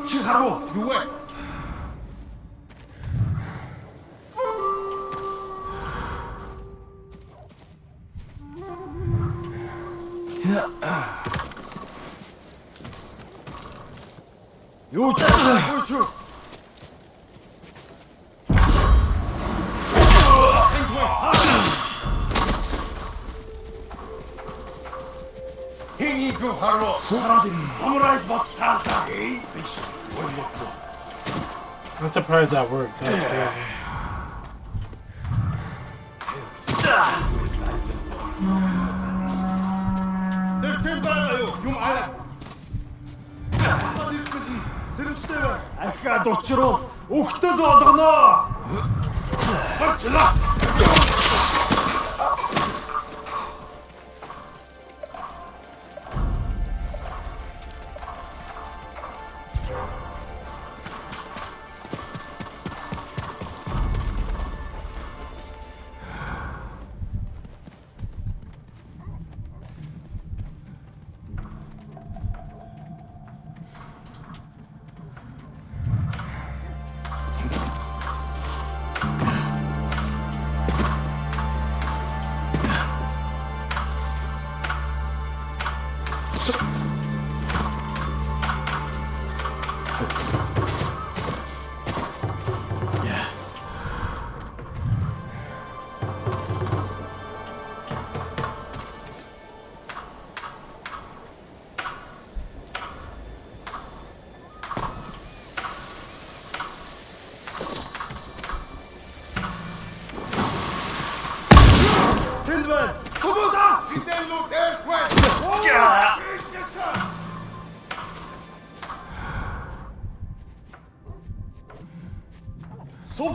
Chiharu, you win. I'm surprised that worked. That's crazy. Ахад учруу өгтөл болгоно. Харчлаа.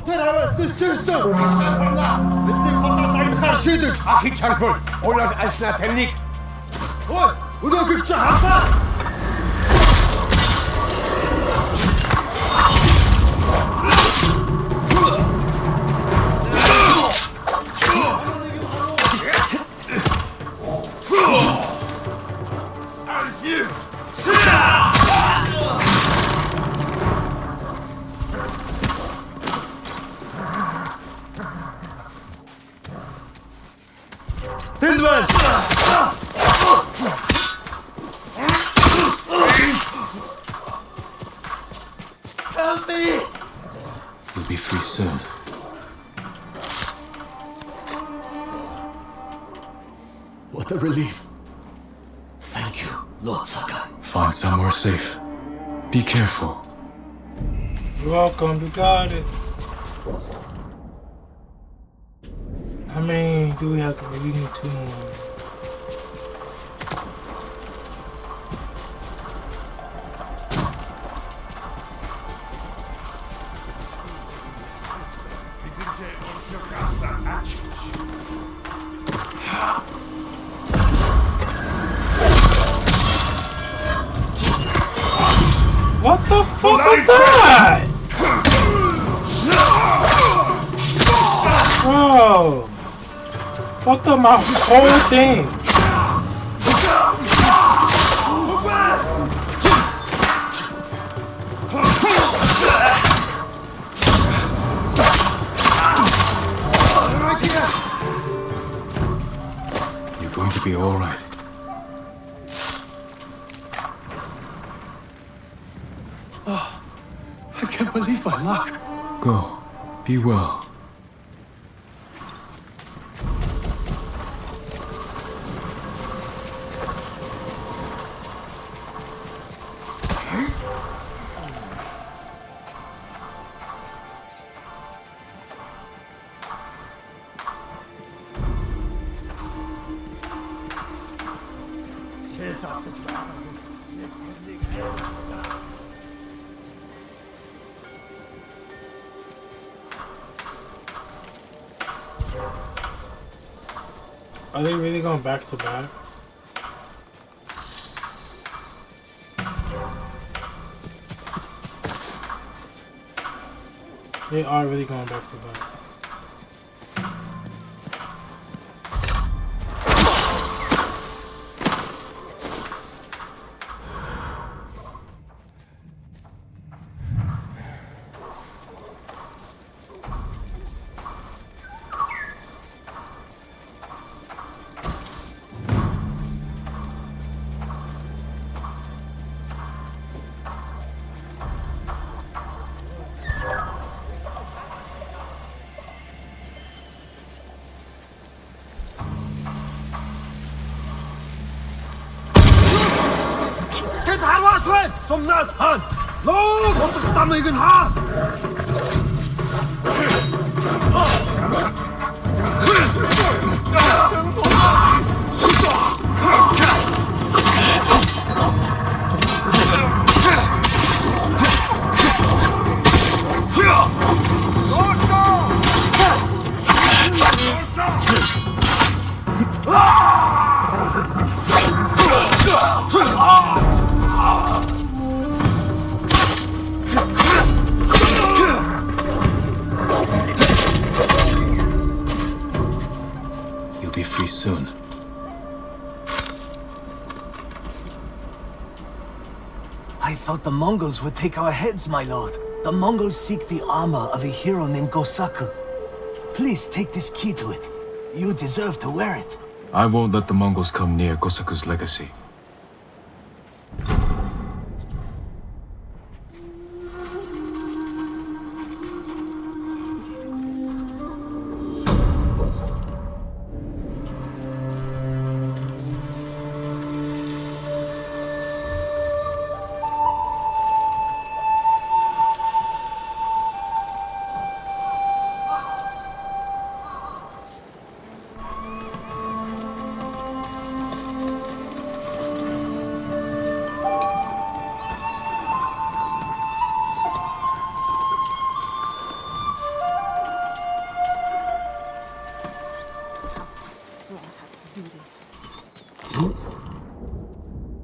тэр аваас төсчөрсөн. Гэсэн байна. Бидний хотоос аянхаар шийдэж. Ахи чарфул. Ойлоо ашна тэрник. Ой, өнөөгч чи хатаа. Help me! You'll be free soon. What a relief. Thank you, Lord Sakai. Find somewhere safe. Be careful. You're welcome, you got it. How many do we have to do? We need 2 more. What the fuck was that? Bro, fucked up my whole thing. You're going to be all right. I can't believe my luck. Go. Be well. Are they really going back to back? They are really going back to back. Сумнаас хаан. Нөө гоцох замыг нь хаа. You'll be free soon. I thought the Mongols would take our heads, my lord. The Mongols seek the armor of a hero named Gosaku. Please take this key to it. You deserve to wear it. I won't let the Mongols come near Gosaku's legacy.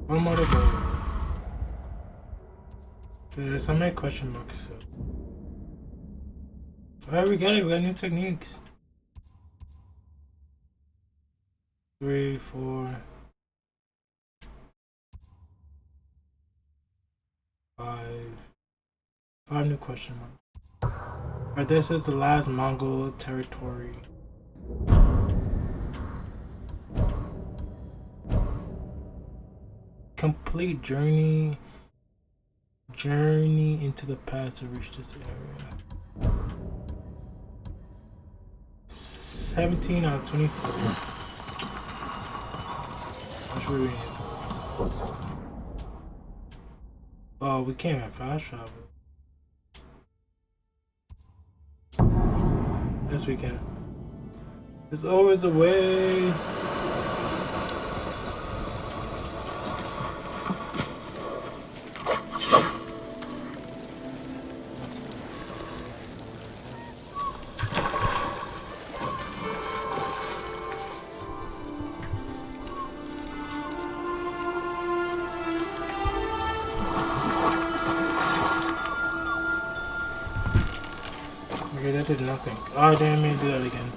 One more to go. There's so many question marks. So. Alright, we got it. We got new techniques. 3, 4, 5 new question marks. Alright, this is the last Mongol territory. Complete journey into the past to reach this area. 17 out of 24. Which way we need? Oh, we can't have fast travel. Yes, we can. There's always a way. Okay, that did nothing. Oh, damn it, do that again.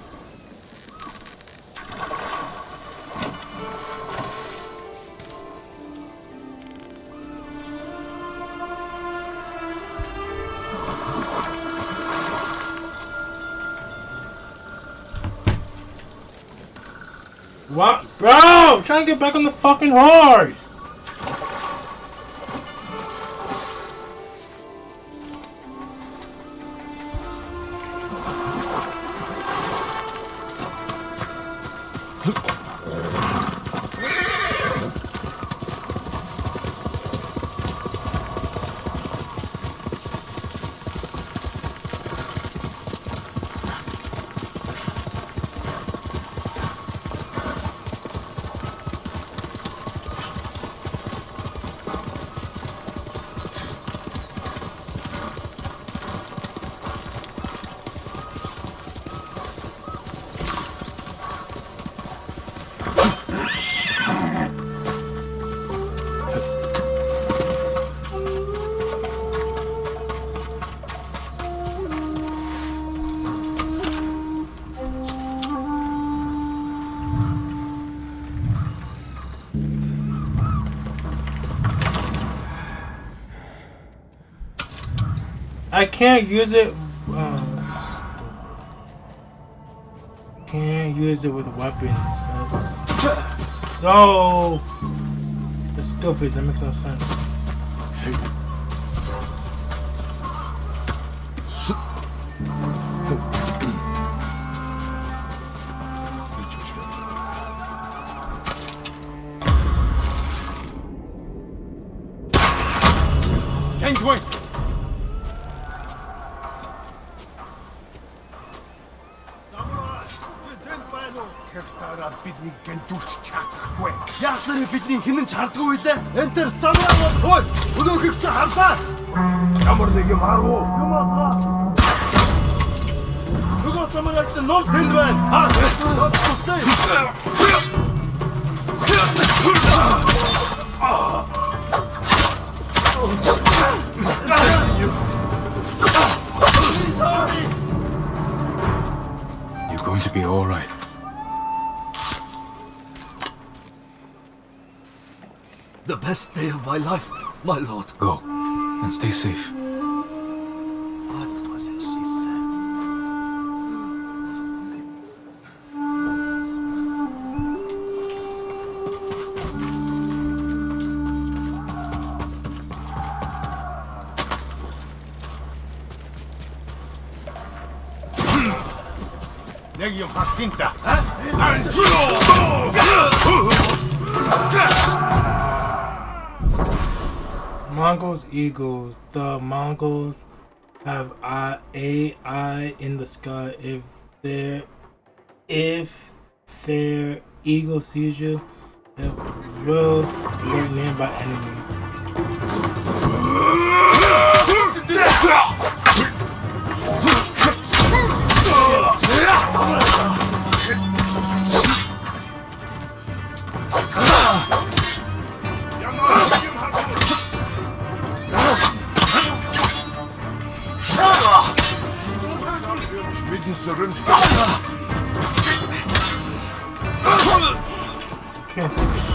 What? Bro! I'm trying to get back on the fucking horse! I can't use it. Can't use it with weapons. That's so. It's stupid. That makes no sense. Яаснаар бидний хинэн чардгүй лээ. Энд тэр самраа бол хой. Өнөөхийг чи харлаа. Ямар нэг юм харуу. Юм аа. Нөгөө самраа чи ном тэнд байна. Аа, ном тустай. You're going to be all right. The best day of my life, my lord. Go, and stay safe. What was it she said? Нэг юм харсан та. Mongols, eagles. The Mongols have AI in the sky. If their eagle sees you, it will be named by enemies. Can't see this.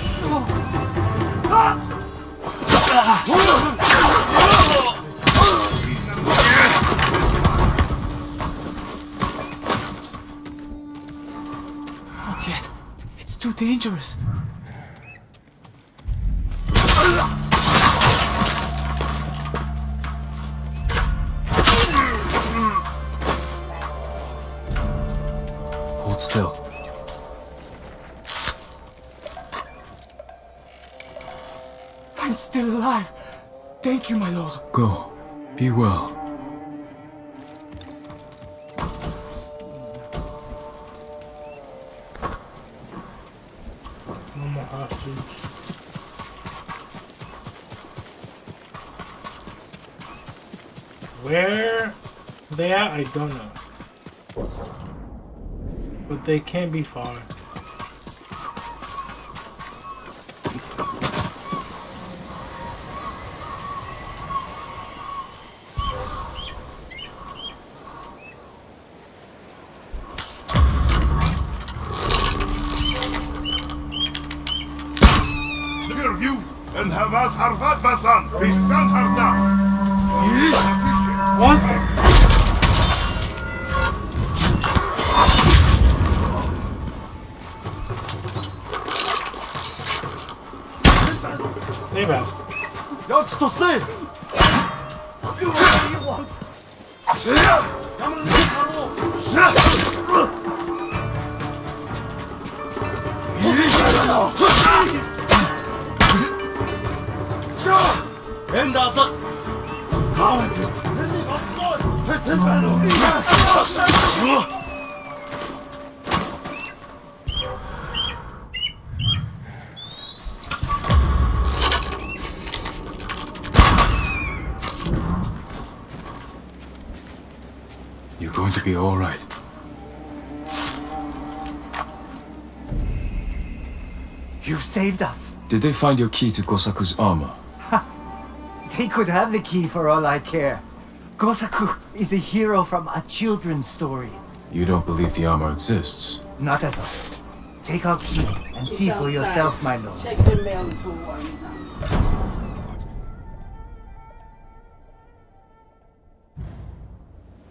Not yet. It's too dangerous. Hold still. I'm still alive. Thank you, my lord. Go. Be well. No more hostage. Where they at? I don't know. But they can't be far. Hear you and Havas Harvat Basan. Bisan Harna. What? Stay back. Don't stay. You're going to be all right. You saved us. Did they find your key to Gosaku's armor? They could have the key for all I care. Gosaku is a hero from a children's story. You don't believe the armor exists? Not at all. Take our key and see for yourself, my lord.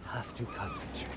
Have to concentrate.